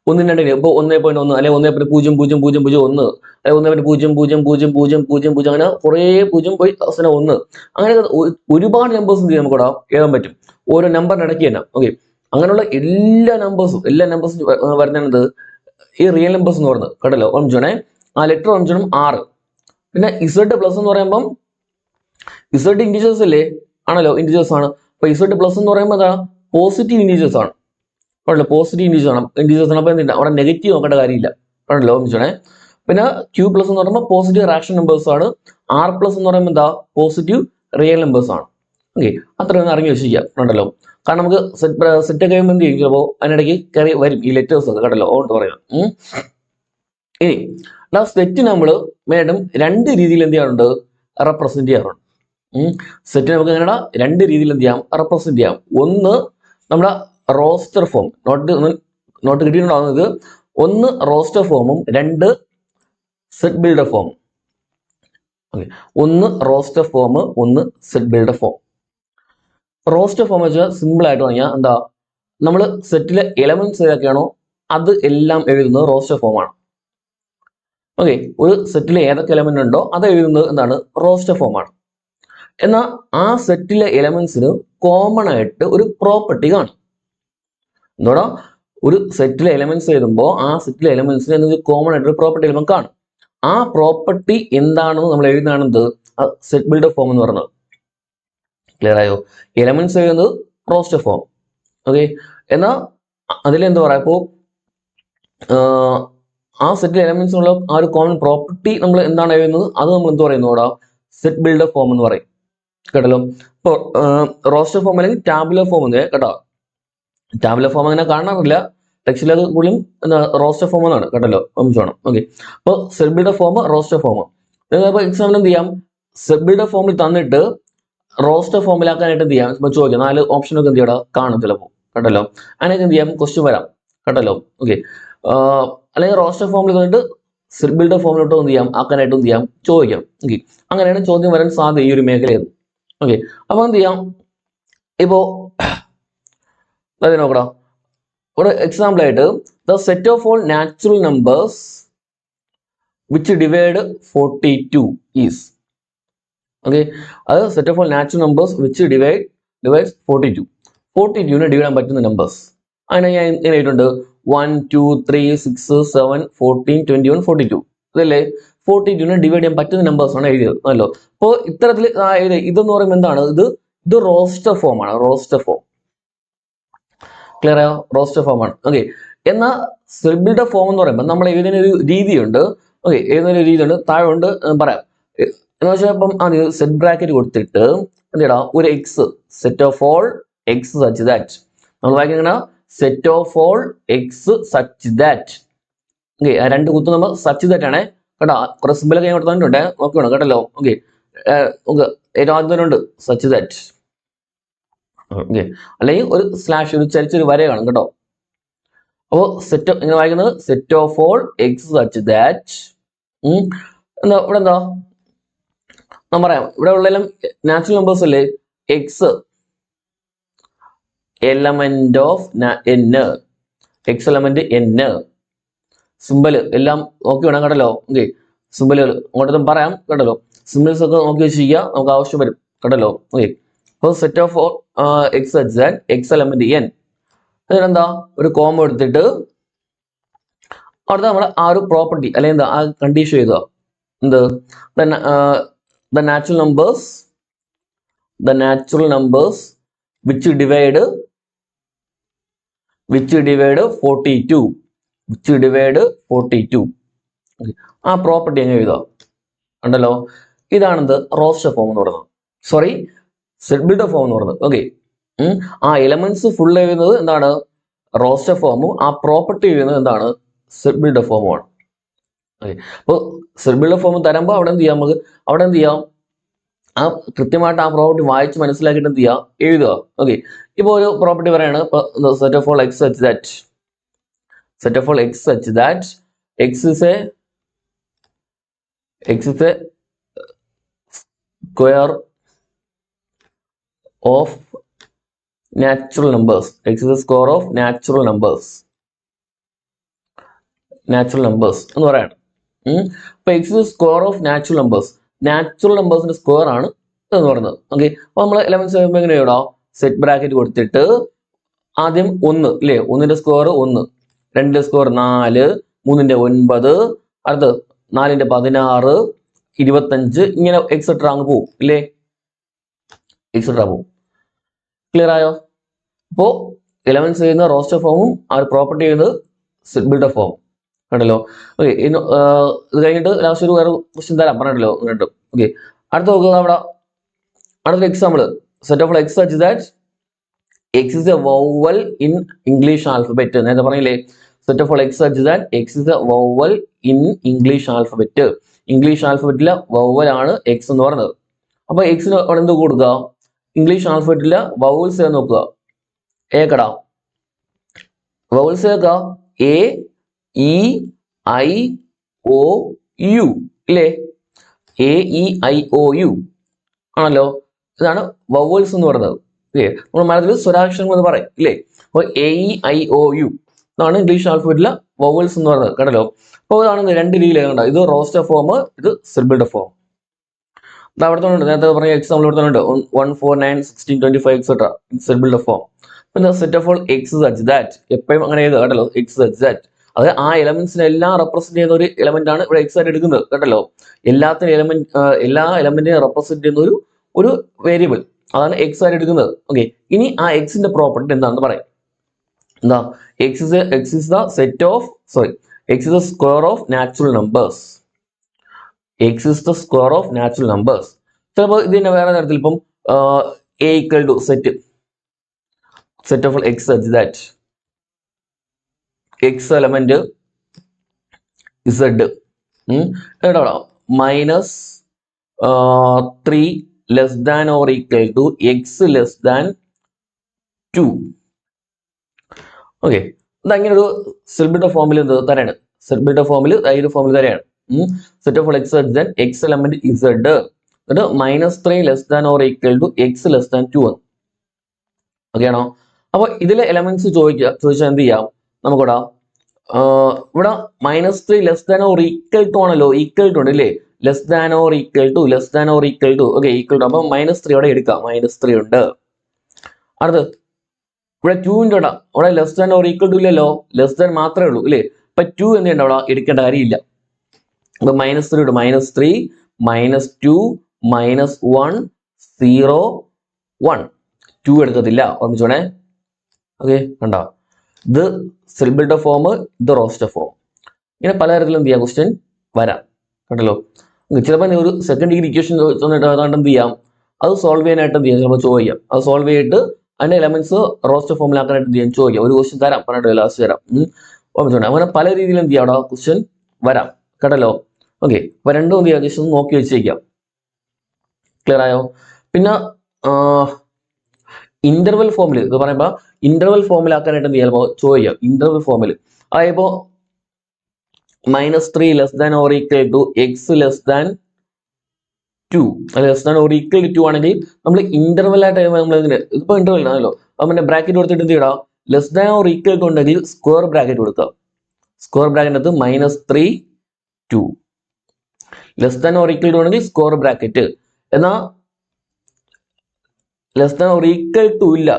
1നും 2നും ഇപ്പൊ 1.1 അല്ലെങ്കിൽ 1.000001 അല്ലെങ്കിൽ 1.000000 അങ്ങനെ കുറെ 0 പോയി അവസാനം 1 അങ്ങനെ ഒരുപാട് നമ്പേഴ്സ് എന്ത് ചെയ്യാൻ നമുക്ക് എഴുതാൻ പറ്റും ഓരോ നമ്പറിന് ഇടയ്ക്ക് തന്നെ. ഓക്കെ, അങ്ങനെയുള്ള എല്ലാ നമ്പേഴ്സും വരുന്നത് ഈ റിയൽ നമ്പേഴ്സ് എന്ന് പറയുന്നത് കേട്ടല്ലോ. ഓർമ്മിച്ചോണേ, ആ ലെറ്റർ ഓർമ്മിച്ചോണം 6. പിന്നെ ഇസഡ് പ്ലസ് എന്ന് പറയുമ്പം ഇസഡ് ഇൻഡിജേഴ്സ് അല്ലേ, ആണല്ലോ, ഇന്റീജേഴ്സ് ആണ്. അപ്പൊ ഇസഡ് പ്ലസ് എന്ന് പറയുമ്പോൾ എന്താ, പോസിറ്റീവ് ഇന്റീജേഴ്സ് ആണ്. ആണല്ലോ, പോസിറ്റീവ് ഇന്റീജേഴ്സ് ആണ്. അപ്പൊ എന്തിനാ അവിടെ നെഗറ്റീവ് നോക്കേണ്ട കാര്യമില്ല. ആണല്ലോ, മിച്ചണേ. പിന്നെ ക്യൂ പ്ലസ് എന്ന് പറയുമ്പോൾ പോസിറ്റീവ് റാഷണൽ നമ്പേഴ്സ് ആണ്. ആർ പ്ലസ് എന്ന് പറയുമ്പോൾ എന്താ, പോസിറ്റീവ് റിയൽ നമ്പേഴ്സ് ആണ്. ഓക്കെ, അത്രയൊന്ന് അറിഞ്ഞു വെച്ചിരിക്കാം. കണ്ടല്ലോ, കാരണം നമുക്ക് സെറ്റ് കഴിയുമ്പോൾ എന്ത് ചെയ്യും, ചിലപ്പോൾ അതിനിടയ്ക്ക് കയറി വരും ഈ ലെറ്റേഴ്സ് ഒക്കെ. കണ്ടല്ലോ, ഓട്ട് പറയാം. ഇനി സെറ്റ് നമ്മൾ മേഡം രണ്ട് രീതിയിൽ എന്ത് ചെയ്യാറുണ്ട്, റെപ്രസെന്റ് ചെയ്യാറുണ്ട്. സെറ്റ് നമുക്ക് എങ്ങനെയാണ് രണ്ട് രീതിയിൽ എന്ത് ചെയ്യാം, റെപ്രസെന്റ് ചെയ്യാം. ഒന്ന് നമ്മുടെ റോസ്റ്റർ ഫോം, നോട്ട് കിട്ടിയിട്ടുണ്ടാകുന്നത്, ഒന്ന് റോസ്റ്റർ ഫോമും രണ്ട് സെറ്റ് ബിൽഡർ ഫോം. ഓക്കെ, ഒന്ന് റോസ്റ്റർ ഫോം, ഒന്ന് set builder form. Roster form വെച്ചാൽ സിമ്പിൾ ആയിട്ട് പറഞ്ഞാൽ എന്താ, നമ്മൾ സെറ്റിലെ എലമെന്റ്സ് ഏതൊക്കെയാണോ അത് എല്ലാം എഴുതുന്നത് റോസ്റ്റർ ഫോം ആണ്. ഓക്കെ, ഒരു സെറ്റിലെ ഏതൊക്കെ എലമെന്റ് ഉണ്ടോ അത് എഴുതുന്നത് എന്താണ്, റോസ്റ്റർ ഫോം ആണ്. എന്നാൽ ആ സെറ്റിലെ എലമെന്റ്സിന് കോമൺ ആയിട്ട് ഒരു പ്രോപ്പർട്ടി കാണും. എന്തോടാ, ഒരു സെറ്റിലെ എലമെന്റ്സ് എഴുതുമ്പോൾ ആ സെറ്റിലെ എലമെന്റ്സിന് കോമൺ ആയിട്ട് ഒരു പ്രോപ്പർട്ടി എലമെന്റ് കാണും. ആ പ്രോപ്പർട്ടി എന്താണെന്ന് നമ്മൾ എഴുതുന്നതാണെന്ത്, സെറ്റ് ബിൽഡർ ഫോം എന്ന് പറയുന്നത്. ക്ലിയർ ആയോ? എലമെന്റ്സ് എഴുതുന്നത് റോസ്റ്റർ ഫോം. ഓക്കെ, എന്നാൽ അതിലെന്താ പറയാ, ഇപ്പോൾ ആ സെറ്റിൽ എലമെന്റ്സിനുള്ള ആ ഒരു കോമൺ പ്രോപ്പർട്ടി നമ്മൾ എന്താണ് എഴുതുന്നത്, അത് നമ്മൾ എന്ത് പറയുന്നു അവിടെ, സെറ്റ് ബിൽഡർ ഫോം എന്ന് പറയും. കേട്ടല്ലോ, ഇപ്പോൾ റോസ്റ്റർ ഫോം അല്ലെങ്കിൽ ടാബുലർ ഫോം എന്ന് കേട്ടോ. ടാബുലർ ഫോം അങ്ങനെ കാണാറില്ല ടെക്സ്റ്റിൽ, അത് കൂടുതലും എന്താ റോസ്റ്റർ ഫോം എന്നാണ്. കേട്ടല്ലോ, വേണം. ഓക്കെ, അപ്പോൾ set builder form, roster form. ഇപ്പോൾ എക്സാമ്പിൾ എന്ത് ചെയ്യാം, സെറ്റ് ബിൽഡർ ഫോമിൽ തന്നിട്ട് റോസ്റ്റർ ഫോമിലാക്കാനായിട്ട് എന്ത് ചെയ്യാം, ഇപ്പൊ ചോദിക്കാം, 4 ഓപ്ഷനൊക്കെ എന്ത് ചെയ്യണം കാണും ചിലപ്പോൾ. കേട്ടല്ലോ, അങ്ങനെയൊക്കെ എന്ത് ചെയ്യാം, ക്വസ്റ്റ്യൻ വരാം. കേട്ടല്ലോ, ഓക്കെ. അല്ലെങ്കിൽ റോസ്റ്റർ ഫോമിൽ തന്നിട്ട് സെറ്റ് ബിൽഡർ ഫോമിലോട്ട് എന്ത് ചെയ്യാം, ആക്കാനായിട്ട് എന്ത് ചെയ്യാം, ചോദിക്കാം. ഓക്കെ, അങ്ങനെയാണ് ചോദ്യം വരാൻ സാധ്യത ഈ ഒരു മേഖലയിൽ. ഓക്കെ, അപ്പൊ എന്ത് ചെയ്യാം, ഇപ്പോ നോക്കണം, ഒരു എക്സാമ്പിൾ ആയിട്ട് the set of all natural numbers which divide 42 is. Okay, അത് set of all natural numbers which divides 42. 42നെ ഡിവൈഡ് ചെയ്യാൻ പറ്റുന്ന നമ്പേഴ്സ് അങ്ങനെ ഞാൻ എങ്ങനെ ആയിട്ടുണ്ട്, 1 2 3 6 7 14 21 42. ഇതല്ലേ 42നെ ഡിവൈഡ് ചെയ്യാൻ പറ്റുന്ന നമ്പേഴ്സ് ആണ് എഴുതിയത്. അല്ലോ, അപ്പോൾ ഇത്തരത്തിൽ ഇതെന്ന് പറയുമ്പോൾ എന്താണ്, ഇത് റോസ്റ്റർ ഫോം ആണ്. റോസ്റ്റർ ഫോം ക്ലിയർ ആയോ, റോസ്റ്റർ ഫോം ആണ്. ഓക്കെ, എന്നാൽ സെറ്റ് ബിൽഡർ ഫോം എന്ന് പറയുമ്പോൾ നമ്മൾ എഴുതുന്ന ഒരു രീതിയുണ്ട്. ഓക്കെ, എഴുതുന്ന ഒരു രീതിയുണ്ട്, താഴെ ഉണ്ട് പറയാം. എന്ന് വെച്ചാൽ ഇപ്പം സെറ്റ് ബ്രാക്കറ്റ് കൊടുത്തിട്ട് എന്താ, ഒരു X, set of all x such that, നമ്മൾ വായിക്കുന്ന set of all x such that. Okay, രണ്ട് കുത്ത് നമ്മൾ സച്ച് ദാറ്റ് ആണ് കേട്ടോ. കുറെ സിമ്പിളൊക്കെ ഞാൻ കൊടുത്തിട്ടുണ്ട്, നോക്കണം കേട്ടല്ലോ. ഓക്കെ, ഏറ്റവും ആദ്യം തന്നെ ഉണ്ട് സച്ച് ദാറ്റ്. ഓക്കെ, അല്ലെങ്കിൽ ഒരു സ്ലാഷ്, ഒരു ചരിച്ചൊരു വര കാണും കേട്ടോ. അപ്പോൾ സെറ്റ് ഇങ്ങനെ വായിക്കുന്നത് set of all x such that. എന്താ ഇവിടെ എന്താ ഞാൻ പറയാം, ഇവിടെ ഉള്ളതെല്ലാം നാച്ചുറൽ നമ്പേഴ്സ് അല്ലേ. X element of N, X element N, simple എല്ലാം നോക്കി വേണം കേട്ടല്ലോ. ഓക്കെ, സിമ്പിളുകൾ അങ്ങോട്ടൊന്നും പറയാം കേട്ടല്ലോ. സിമ്പിൾസ് ഒക്കെ നോക്കി വെച്ചിരിക്കുക, നമുക്ക് ആവശ്യം വരും കേട്ടല്ലോ. ഓക്കെ, അപ്പോൾ set of X such that X element N, അതിനെന്താ ഒരു കോമ എടുത്തിട്ട് അവിടുത്തെ നമ്മൾ ആ ഒരു പ്രോപ്പർട്ടി അല്ലെങ്കിൽ എന്താ ആ കണ്ടീഷൻ എഴുതുക, എന്ത് the natural numbers which divide 42, ആ പ്രോപ്പർട്ടി എങ്ങനെ എഴുതുക ഉണ്ടല്ലോ. ഇതാണെന്ത് റോസ്റ്റർ ഫോം എന്ന് പറയുന്നത്, സോറി സെറ്റ് ബിൽഡർ ഫോം എന്ന് പറയുന്നത്. ഓക്കെ, ആ എലമെന്റ്സ് ഫുൾ എഴുതുന്നത് എന്താണ്, റോസ്റ്റർ ഫോമും ആ പ്രോപ്പർട്ടി എഴുതുന്നത് എന്താണ്, സെറ്റ് ബിൽഡർ ഫോമുമാണ്. ഓക്കെ, അപ്പോൾ സെറ്റ് ബിൽഡർ ഫോം തരുമ്പോൾ അവിടെ എന്ത് ചെയ്യാം, നമുക്ക് അവിടെ എന്ത് ചെയ്യാം, ആ കൃത്യമായിട്ട് ആ പ്രോപ്പർട്ടി വായിച്ച് മനസ്സിലാക്കിയിട്ട് എന്ത് ചെയ്യുക, എഴുതുക. ഓക്കെ, ഇപ്പോൾ ഒരു പ്രോപ്പർട്ടി പറയാണ്, set of all x such that, set of all x such that x is a square of natural numbers, X is a square of natural numbers എന്ന് പറയാണ്. അപ്പൊ എക്സ് സ്ക്വയർ ഓഫ് നാച്ചുറൽ നമ്പേഴ്സിന്റെ സ്ക്വയർ ആണ് എന്ന് പറയുന്നത്. ഓക്കെ, അപ്പൊ നമ്മൾ എലമെന്റ്സ് എങ്ങനെ എഴുതാം, സെറ്റ് ബ്രാക്കറ്റ് കൊടുത്തിട്ട് ആദ്യം 1 ഇല്ലേ, 1ന്റെ സ്ക്വയർ 1, 2ന്റെ സ്ക്വയർ 4, 3ന്റെ 9, അടുത്ത് 4ന്റെ 16, 25, ഇങ്ങനെ എക്സെട്ര അങ്ങ് പോവും ഇല്ലേ. എക്സെട്രാ പോകും. ക്ലിയർ ആയോ? അപ്പോൾ എലമെന്റ്സ് ചെയ്യുന്ന റോസ്റ്റർ ഫോമും ആ ഒരു പ്രോപ്പർട്ടി ചെയ്യുന്നത് സെറ്റ് ബിൽഡർ ഫോം കണ്ടല്ലോ. ഓക്കെ, ഇത് കഴിഞ്ഞിട്ട് ലാസ്റ്റ് ഒരു വേറെ ക്വസ്റ്റ്യൻ തരാം പറഞ്ഞല്ലോ കണ്ടു. ഓക്കെ, അടുത്ത നോക്കുക അവിടെ അടുത്തൊരു example set of X such that x is a vowel in English alphabet. നേരത്തെ പറഞ്ഞില്ലേ set of X such that x is a vowel in English alphabet. English ആൽഫബറ്റിലെ വൗവൽ ആണ് എക്സ് എന്ന് പറയുന്നത്. അപ്പൊ എക്സിന് എന്ത് കൊടുക്കുക? ഇംഗ്ലീഷ് ആൽഫബറ്റിലെ വൗവൽസ് നോക്കുക. എ കടാ വൗവൽസ് ഏതാ? A E I O U ഇല്ലേ? A E I O U ആണല്ലോ. ഇതാണ് വൗവൽസ് എന്ന് പറയുന്നത്. ഓക്കെ, നമ്മൾ മലയാളത്തിൽ സ്വരാക്ഷരങ്ങൾ എന്ന് പറയും ഇല്ലേ? അപ്പൊ A E I O U ഇതാണ് ഇംഗ്ലീഷ് ആൽഫബറ്റിലെ വൗവൽസ് എന്ന് പറയുന്നത് കണ്ടല്ലോ. അപ്പോൾ ഇതാണ് രണ്ട് രീതിയിലാണ് കണ്ടോ. ഇത് റോസ്റ്റർ ഫോം, ഇത് സെറ്റ് ബിൽഡർ ഫോം. അവിടുത്തെ നേരത്തെ പറഞ്ഞ എക്സാമ്പിൾ ഇവിടുത്തെ 1, 4, 9, 16, 25 എക്സെട്ര സെറ്റ് ബിൽഡർ ഫോം. പിന്നെ set of all x such that എപ്പോഴും അങ്ങനെ ചെയ്ത് കേട്ടല്ലോ. എക്സ് സച്ച് ദാറ്റ് അത് ആ എലമെന്റ്സിനെ എല്ലാം റെപ്രസെന്റ് ചെയ്യുന്ന ഒരു എലമെന്റ് ആണ് ഇവിടെ എക്സ് ആയിട്ട് എടുക്കുന്നത് കേട്ടല്ലോ. എല്ലാ എലമെന്റിനെ റെപ്രസെന്റ് ചെയ്യുന്ന ഒരു വേരിയബിൾ അതാണ് എക്സ് ആയിട്ട് എടുക്കുന്നത്. ഓക്കെ, ഇനി ആ എക്സിന്റെ പ്രോപ്പർട്ടി എന്താണെന്ന് പറയാം. എന്താ? X is the set of X is the square of natural numbers. X is the square of natural numbers. ചിലപ്പോൾ ഇതിന്റെ വേറെ തരത്തിൽ ഇപ്പം A equal to set of X such that X element Z minus 3 less than or equal to X less than 2. Okay, അതങ്ങനെ ഒരു സെറ്റ് ബിൽഡർ ഫോമിൽ തരാണ്. സെറ്റ് ബിൽഡർ ഫോമിൽ ഈ ഫോമിൽ തരാണ്. Set of X such that X element Z -3 less than or equal to X less than 2. Okay ആണോ? അപ്പൊ ഇതിലെ എലമെന്റ്സ് ചോദിച്ചാൽ എന്ത് ചെയ്യാം? നമുക്കിവിടെ ഇവിടെ -3 less than or equal to ആണല്ലോ. ഈക്വൽ ടു ഉണ്ട് ഇല്ലേ? Less than or equal to okay equal to. അപ്പൊ -3 ഇവിടെ എടുക്കാം. -3 ഉണ്ട്. അടുത്ത് ഇവിടെ 2 ഇവിടെ less than or equal to ഇല്ലല്ലോ. ലെസ് ദാൻ മാത്രമേ ഉള്ളൂ ഇല്ലേ? അപ്പൊ 2 എന്ത് ചെയ്യണ്ട അവിടെ എടുക്കേണ്ട കാര്യമില്ല. അപ്പൊ -3 ഉണ്ട്. -3 -2 -1 0 1 2 എടുക്കത്തില്ല. ഓർമ്മിച്ചോണേ. ഓക്കെ, കണ്ടോ? ഇത് സെറ്റ് ബിൽഡർ ഫോം, ഇത് റോസ്റ്റർ ഫോം. ഇങ്ങനെ പലതരത്തിലും എന്ത് ചെയ്യാം ക്വസ്റ്റ്യൻ വരാം കണ്ടല്ലോ. ചിലപ്പോൾ ഒരു സെക്കൻഡ് ഡിഗ്രി ഇക്വേഷൻ തന്നിട്ട് അതാണ്ട് എന്ത് ചെയ്യാം, അത് സോൾവ് ചെയ്യാനായിട്ട് എന്ത് ചെയ്യാം ചിലപ്പോൾ ചോദിക്കാം. അത് സോൾവ് ചെയ്തിട്ട് അതിന്റെ എലമെന്റ്സ് റോസ്റ്റർ ഫോമിലാക്കാനായിട്ട് എന്ത് ചെയ്യാം ചോദിക്കാം. ഒരു ക്വസ്റ്റ്യൻ തരാം പറഞ്ഞിട്ട് ലാസ്റ്റ് തരാം. ഓർമ്മിച്ചോണേ. അങ്ങനെ പല രീതിയിലും എന്ത് ചെയ്യാം അവിടെ ക്വസ്റ്റ്യൻ വരാം കേട്ടല്ലോ. ഓക്കെ, അപ്പൊ രണ്ടും എന്ത് ചെയ്യാം ജസ്റ്റ് നോക്കി വെച്ചേക്കാം. ക്ലിയർ ആയോ? പിന്നെ ഇന്റർവെൽ ഫോമിൽ ഇത് പറയുമ്പോ ഇന്റർവെൽ ഫോമിലാക്കാനായിട്ട് എന്ത് ചെയ്യാം ചോദിക്കാം. ഇന്റർവെൽ ഫോമിൽ അതായപ്പോ -3 less than or equal to X less than 2 less than or equal to 2 ആണെങ്കിൽ നമ്മൾ ഇന്റർവെൽ ആയിട്ട് നമ്മൾ ഇതിപ്പോ ഇന്റർവെൽ ആണല്ലോ. അപ്പൊ പിന്നെ ബ്രാക്കറ്റ് കൊടുത്തിട്ട് എന്ത് ചെയ്യണം? Less than or equal to ഉണ്ടെങ്കിൽ സ്ക്വയർ ബ്രാക്കറ്റ് കൊടുക്കാം. സ്ക്വയർ ബ്രാക്കറ്റിനകത്ത് -3 2 less than or equal to ഉണ്ടെങ്കിൽ സ്ക്വയർ ബ്രാക്കറ്റ്. എന്നാ less than or equal to ഇല്ല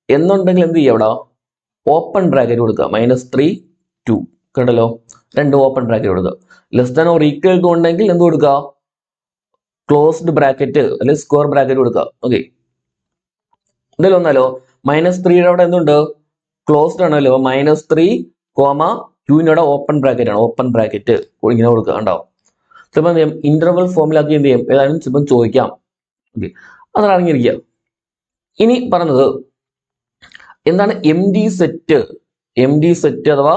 എന്നുണ്ടെങ്കിൽ എന്ത് ചെയ്യാം? അവിടെ ഓപ്പൺ ബ്രാക്കറ്റ് കൊടുക്കുക. -3 2 കണ്ടല്ലോ. രണ്ട് ഓപ്പൺ ബ്രാക്കറ്റ് കൊടുക്കുക. Less than or equal to ഉണ്ടെങ്കിൽ എന്ത് കൊടുക്കുക? ക്ലോസ്ഡ് ബ്രാക്കറ്റ് അല്ലെങ്കിൽ സ്ക്വയർ ബ്രാക്കറ്റ് കൊടുക്കുക. ഓക്കെ, എന്തായാലും ഒന്നാലോ -3 അവിടെ എന്തുണ്ട്? ക്ലോസ്ഡ് ആണല്ലോ. -3 2 ഓപ്പൺ ബ്രാക്കറ്റ് ആണ്. ഓപ്പൺ ബ്രാക്കറ്റ് ഇങ്ങനെ കൊടുക്കുക. ഉണ്ടാവും. ചിലപ്പോൾ എന്ത് ചെയ്യും? ഇന്റർവെൽ ഫോമിലാക്കി എന്ത് ചെയ്യും? ഏതായാലും ചിലപ്പോൾ ചോദിക്കാം. ഓക്കെ, അതാണ് അറിഞ്ഞിരിക്കുക. ഇനി പറഞ്ഞത് എന്താണ് എം ഡി സെറ്റ് അഥവാ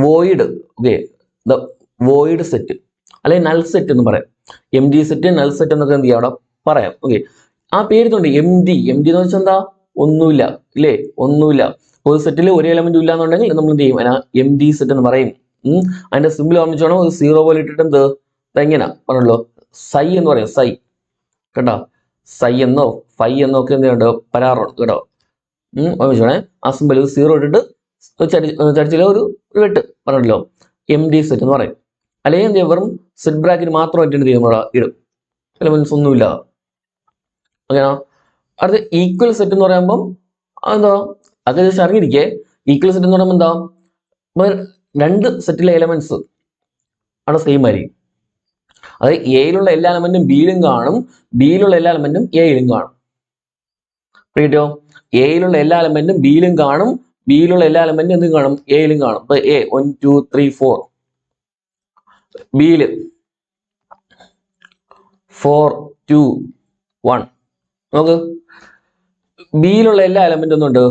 വോയിഡ്. ഓക്കെ, വോയിഡ് സെറ്റ് അല്ലെങ്കിൽ നൾ സെറ്റ് എന്ന് പറയാം. M D set, null set എന്നൊക്കെ എന്ത് ചെയ്യാം അവിടെ പറയാം. ഓക്കെ, ആ പേരുണ്ട് എം ഡി എന്ന് വെച്ചാൽ എന്താ? ഒന്നുമില്ല ഇല്ലേ? ഒന്നുമില്ല. ഒരു സെറ്റിൽ ഒരു എലമെന്റ് ഇല്ല എന്നുണ്ടെങ്കിൽ നമ്മൾ എന്ത് ചെയ്യും? എം ഡി സെറ്റ് എന്ന് പറയും. അതിന്റെ സിമ്പിൾ ഓർമ്മിച്ചോണം. ഒരു 0 പോലെ ഇട്ടിട്ട് എന്ത് എങ്ങനെ പറഞ്ഞല്ലോ സൈ എന്ന് പറയാം. സൈ കേട്ടോ. സൈ എന്നോ ഫൈ എന്നോ ഒക്കെ എന്തുണ്ട് പരാറുണ്ട് കേട്ടോ. ഓർമ്മിച്ചോണേ. ആ സിമ്പിൾ 0 ഇട്ടിട്ട് ചരിച്ചില്ല ഒരു വെട്ട് പറഞ്ഞല്ലോ എം ഡി സെറ്റ് എന്ന് പറയും. അല്ലെങ്കിൽ എന്ത് വെറും സെറ്റ് ബ്രാക്കറ്റ് മാത്രമായിട്ട് എന്ത് ചെയ്യും? ഇടും. എലമെന്റ്സ് ഒന്നുമില്ല. ഓക്കെയാണോ? അടുത്ത ഈക്വൽ സെറ്റ് എന്ന് പറയുമ്പം എന്താ അത് ജസ്റ്റ് അറിഞ്ഞിരിക്കേ. ഈക്വൽ സെറ്റ് എന്ന് പറയുമ്പോൾ എന്താ? രണ്ട് സെറ്റിലെ എലമെന്റ്സ് ആണ് സെയിം ആയിരിക്കും. അത് എയിലുള്ള എല്ലാ എലമെന്റും ബിയിലും കാണും, ബിയിലുള്ള എല്ലാ എലമെന്റും എയിലും കാണും. കിട്ടിയോ? എയിലുള്ള എല്ലാ എലമെന്റും ബിയിലും കാണും, ബിയിലുള്ള എല്ലാ എലമെന്റും എന്തും കാണും, എയിലും കാണും. അപ്പൊ എ 1 2 3 4, ബിയില് 4 2 1. നോക്ക്, ബിയിലുള്ള എല്ലാ എലമെന്റും ഒന്നുണ്ട്,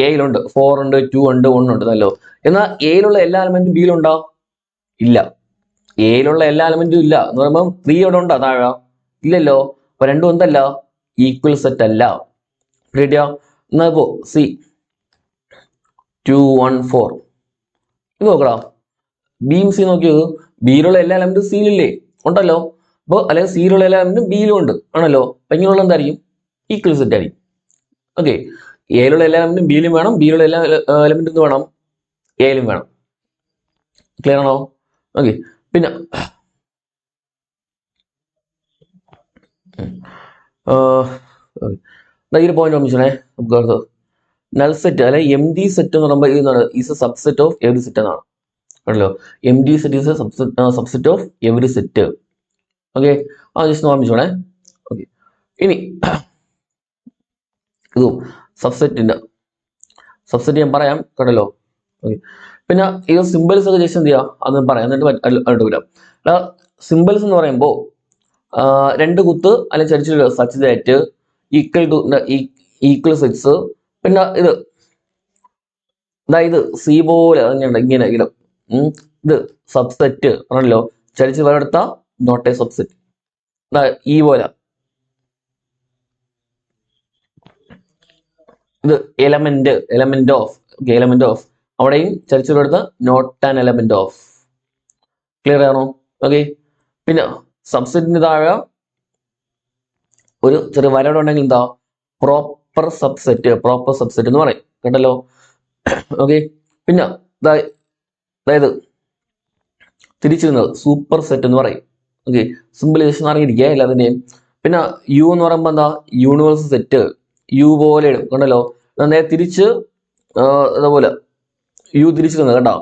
എയിലുണ്ട്. 4 ഉണ്ട്, 2 ഉണ്ട്, 1 ഉണ്ട്. നല്ലോ. എന്നാൽ എയിലുള്ള എല്ലാ എലമെന്റും ബിയിലുണ്ടോ? ഇല്ല. എയിലുള്ള എല്ലാ എലമെന്റും ഇല്ല എന്ന് പറയുമ്പോൾ 3 അവിടെ ഉണ്ടോ താഴെ? ഇല്ലല്ലോ. അപ്പൊ രണ്ടും എന്തല്ല, ഈക്വൽ സെറ്റ് അല്ല. കിട്ടിയോ? എന്നാ ഇപ്പോ സി 2 1 4 ഇത് നോക്കടാ, ബിയും സി നോക്കിയത്, ബിയിലുള്ള എല്ലാ എലമെന്റും സിയിലില്ലേ? ഉണ്ടല്ലോ. അപ്പോൾ അല്ലെങ്കിൽ സിയിലുള്ള എല്ലാ എലമെന്റും ബിയിലും ഉണ്ട് ആണല്ലോ. അപ്പൊ ഇങ്ങനെയുള്ള എന്തായിരിക്കും, ഈക്വൽ സെറ്റ് ആയിരിക്കും. ഓക്കെ, എയിലുള്ള എല്ലാ എലമെന്റും ബിയിലും വേണം, ബിയിലുള്ള എല്ലാ എലമെന്റും എന്ത് വേണം, എയിലും വേണം. ക്ലിയർ ആണോ? ഓക്കെ, പിന്നെ ഈ ഒരു പോയിന്റ് ഓർമ്മിച്ചേ നമുക്ക്. നൾ സെറ്റ് അല്ലെ എം ഡി സെറ്റ് എന്ന് പറയുമ്പോൾ ഇതാണ് is A subset of every set എന്നാണ്. ആണല്ലോ, M D set is A subset of every set. Okay, ആ ജസ്റ്റ് ഓർമ്മിച്ചോണേ. ഓക്കെ, ഇനി ഇതും സബ്സെറ്റ് ഞാൻ പറയാം കേട്ടല്ലോ. ഓക്കെ, പിന്നെ ഇത് സിമ്പിൾസ് ഒക്കെ ജസ്റ്റ് എന്ത് ചെയ്യാം അത് പറയാം, എന്നിട്ട് വരാം. സിമ്പിൾസ് എന്ന് പറയുമ്പോൾ രണ്ട് കുത്ത് അല്ലെങ്കിൽ ചരിച്ചു such that equal to equal sets. പിന്നെ ഇത് അതായത് സി പോലെ തന്നെയുണ്ട് ഇങ്ങനെ ഇടും. ഇത് സബ്സെറ്റ് ആണല്ലോ, ചരിച്ച് വരെടുത്ത നോട്ട് എ സബ്സെറ്റ്. ഈ പോലെ ഇത് എലമെന്റ് ഓഫ് അവിടെയും ചരിച്ച് വരെടുത്ത not an element of. Clear ആണോ? ഓക്കെ, പിന്നെ സബ്സെറ്റിന് താഴെ ഒരു ചെറിയ വരവിടെ ഉണ്ടെങ്കിൽ എന്താ, പ്രോപ്പർ സബ്സെറ്റ് എന്ന് പറയും കേട്ടല്ലോ. ഓക്കെ, പിന്നെ അതായത് തിരിച്ചിരുന്നത് സൂപ്പർ സെറ്റ് എന്ന് പറയും. ഓക്കെ, സിമ്പിളൈസേഷൻ അറിഞ്ഞിരിക്കുക എല്ലാത്തിന്റെയും. പിന്നെ യു എന്ന് പറയുമ്പോൾ എന്താ, യൂണിവേഴ്സ് സെറ്റ്, യു പോലെ ഇടും കണ്ടല്ലോ. നേരെ തിരിച്ച് അതുപോലെ യു തിരിച്ചിരുന്നത് കണ്ടോ,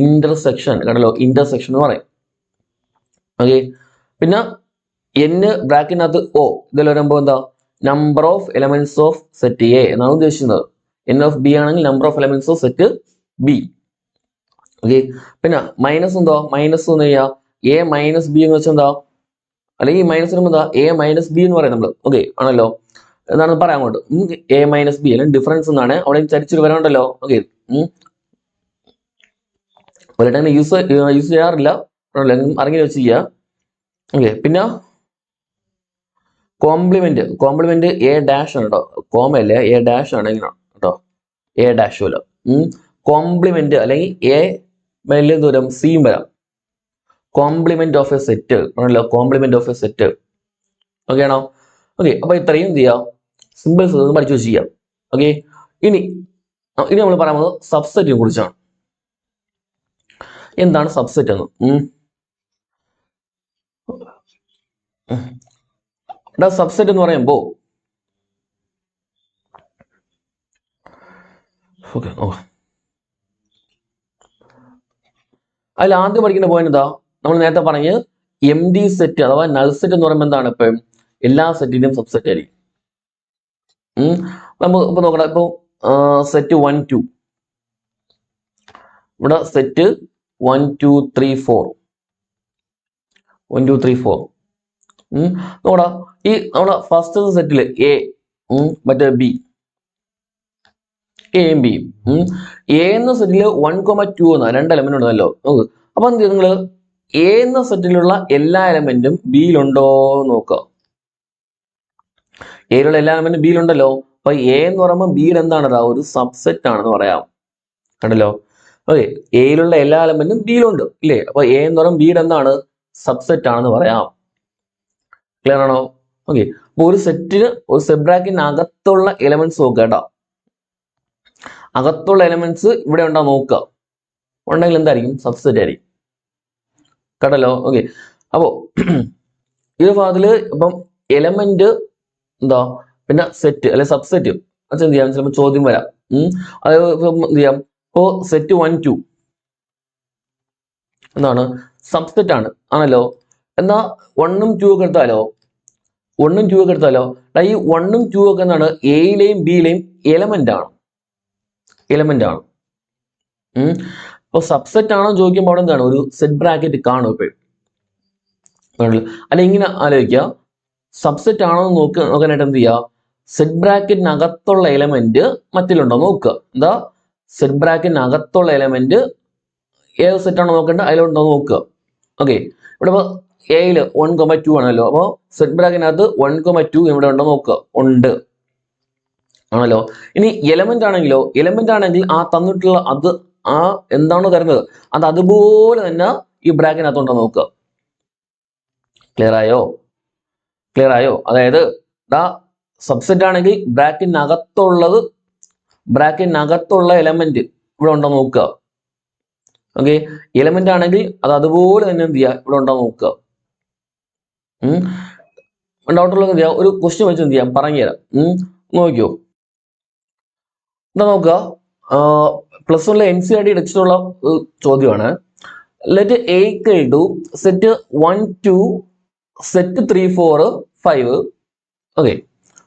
ഇന്റർസെക്ഷൻ കണ്ടല്ലോ, ഇന്റർസെക്ഷൻ എന്ന് പറയും. ഓക്കെ, പിന്നെ n ബ്രാക്കറ്റിനകത്ത് ഓ ഇതിൽ വരുമ്പോൾ എന്താ, number of elements of set A എന്നാണ് ഉദ്ദേശിക്കുന്നത്. n ഓഫ് ബി ആണെങ്കിൽ number of elements of set B. Okay, പിന്നെ മൈനസ് എന്തോ, മൈനസ് എന്ന് ചെയ്യാ എ മൈനസ് ബി എന്ന് വെച്ചാൽ എന്താ, അല്ലെങ്കിൽ മൈനസ് വരുമ്പോൾ എന്താ എ മൈനസ് ബി എന്ന് പറയും നമ്മൾ. ഓക്കെ ആണല്ലോ, എന്താണ് പറയാൻ അങ്ങോട്ട് എ മൈനസ് ബി അല്ലെങ്കിൽ ഡിഫറൻസ് എന്നാണ് അവിടെ ചരിച്ചൊരു വരാനുണ്ടല്ലോ. ഓക്കെ, അതുപോലെ തന്നെ യൂസ് ചെയ്യാറില്ല, അറിഞ്ഞു വെച്ച് ചെയ്യുക. ഓക്കെ, പിന്നെ കോംപ്ലിമെന്റ് എ ഡാഷ് ആണ് കേട്ടോ, കോമ അല്ലേ, എ ഡാഷ് ആണ് ഇങ്ങനെ കേട്ടോ, എ ഡാഷ് പോലെ. കോംപ്ലിമെന്റ് അല്ലെങ്കിൽ എ വലിയ ദൂരം സിയും വരാം. കോംപ്ലിമെന്റ് ഓഫ് എ സെറ്റ് ആണല്ലോ, complement of a set. Okay ആണോ? ഓക്കെ, അപ്പൊ ഇത്രയും എന്ത് ചെയ്യാം, സിമ്പിൾസ് പഠിച്ചു വെച്ച് ചെയ്യാം. ഓക്കെ, ഇനി നമ്മൾ പറയുന്നത് സബ്സെറ്റിനെ കുറിച്ചാണ്. എന്താണ് സബ്സെറ്റ് എന്ന്? സബ്സെറ്റ് എന്ന് പറയുമ്പോ അതിൽ ആദ്യം പഠിക്കുന്ന പോയിന്റ് എന്താ, നമ്മൾ നേരത്തെ പറഞ്ഞ് എം ഡി സെറ്റ് അഥവാ നൾ സെറ്റ് എന്ന് പറയുമ്പോൾ എന്താണ്, ഇപ്പം എല്ലാ സെറ്റിന്റെയും സബ്സെറ്റ് ആയിരിക്കും. നമുക്ക് ഇപ്പൊ നോക്കണം, ഇപ്പൊ സെറ്റ് 1 2 ഇവിടെ സെറ്റ് 1 2 3 4 1 2 3 4 നോക്കടാ, ഈ നമ്മുടെ ഫസ്റ്റ് സെറ്റില് എ മറ്റേ ബി, എയും ബിയും. എ എന്ന സെറ്റില് 1,2 എന്ന രണ്ട് എലമെന്റ് ഉണ്ടല്ലോ. നോക്ക്, അപ്പൊ എന്ത് ചെയ്യും നിങ്ങള്, എ എന്ന സെറ്റിലുള്ള എല്ലാ എലമെന്റും ബിയിലുണ്ടോ നോക്കുക. എയിലുള്ള എല്ലാ എലമെന്റും ബിയിലുണ്ടല്ലോ. അപ്പൊ എ എന്ന് പറയുമ്പോൾ ബിയുടെ എന്താണ്, ഒരു സബ്സെറ്റ് ആണെന്ന് പറയാം. കണ്ടല്ലോ. ഓക്കെ, എയിലുള്ള എല്ലാ എലമെന്റും ബിയിലുണ്ട് ഇല്ലേ? അപ്പൊ എ എന്ന് പറയുമ്പോൾ ബിയുടെ എന്താണ്, സബ്സെറ്റ് ആണെന്ന് പറയാം. ക്ലിയർ ആണോ? ഓക്കെ, അപ്പൊ ഒരു സെറ്റിന് ഒരു സബ് ബ്രാക്കറ്റിനകത്തുള്ള എലമെന്റ്സ് നോക്കുക കേട്ടോ. അകത്തുള്ള എലമെന്റ്സ് ഇവിടെ ഉണ്ടോ നോക്കുക, ഉണ്ടെങ്കിൽ എന്തായിരിക്കും, സബ്സെറ്റ് ആയിരിക്കും. കേട്ടല്ലോ. ഓക്കെ, അപ്പോ ഈ ഭാഗത്തില് ഇപ്പം എലമെന്റ് എന്താ, പിന്നെ സെറ്റ് അല്ലെ സബ്സെറ്റ് അത് എന്ത് ചെയ്യാം, ചിലപ്പോൾ ചോദ്യം വരാം. അത് എന്ത് ചെയ്യാം, ഇപ്പോ സെറ്റ് 1 2 എന്താണ്, സബ്സെറ്റ് ആണല്ലോ. എന്നാ 1 ഉം 2 ഒക്കെ എടുത്താലോ, 1ഉം 2 ഒക്കെ എടുത്താലോ, ഈ 1ഉം 2 ഒക്കെ എന്താണ്, എയിലെയും ബിയിലെയും എലമെന്റ് ആണ്. അപ്പൊ സബ്സെറ്റ് ആണോ ചോദിക്കുമ്പോൾ അവിടെ എന്താണ്, ഒരു സെറ്റ് ബ്രാക്കറ്റ് കാണും എപ്പോഴും. അല്ല ഇങ്ങനെ ആലോചിക്കുക, സബ്സെറ്റ് ആണോ എന്ന് നോക്കാനായിട്ട് എന്ത് ചെയ്യുക, സെറ്റ് ബ്രാക്കറ്റിനകത്തുള്ള എലമെന്റ് മറ്റിലുണ്ടോ നോക്കുക. എന്താ, സെറ്റ് ബ്രാക്കറ്റിനകത്തുള്ള എലമെന്റ് ഏത് സെറ്റ് ആണോ നോക്കേണ്ടത് അതിലുണ്ടോ നോക്കുക. ഓക്കെ, ഇവിടെ ഇപ്പോൾ എയില് 1,2 ആണല്ലോ, അപ്പോൾ സെറ്റ് ബ്രാക്കറ്റിനകത്ത് 1,2 ഇവിടെ ഉണ്ടോ നോക്കുക. ഉണ്ട് ആണല്ലോ. ഇനി എലമെന്റ് ആണെങ്കിൽ ആ തന്നിട്ടുള്ള അത് ആ എന്താണോ തരുന്നത് അത് അതുപോലെ തന്നെ ഈ ബ്രാക്കറ്റിനകത്തുണ്ടോ നോക്കുക. ക്ലിയർ ആയോ? അതായത് സബ്സെറ്റ് ആണെങ്കിൽ ബ്രാക്കറ്റിനകത്തുള്ള എലമെന്റ് ഇവിടെ ഉണ്ടോ നോക്കുക. ഓക്കെ, എലമെന്റ് ആണെങ്കിൽ അത് അതുപോലെ തന്നെ എന്ത് ചെയ്യുക, ഇവിടെ ഉണ്ടോ നോക്കുക. ഡൗട്ടുള്ളത് എന്ത് ചെയ്യാം, ഒരു ക്വസ്റ്റ്യൻ വെച്ച് എന്ത് ചെയ്യാം പറഞ്ഞുതരാം. നോക്കിയോ, എന്താ നോക്കുക, +1 NCERT ടെക്സ്റ്റിലുള്ള ചോദ്യമാണ്. Let A equal to set 1 2 set 3 4 5. Okay,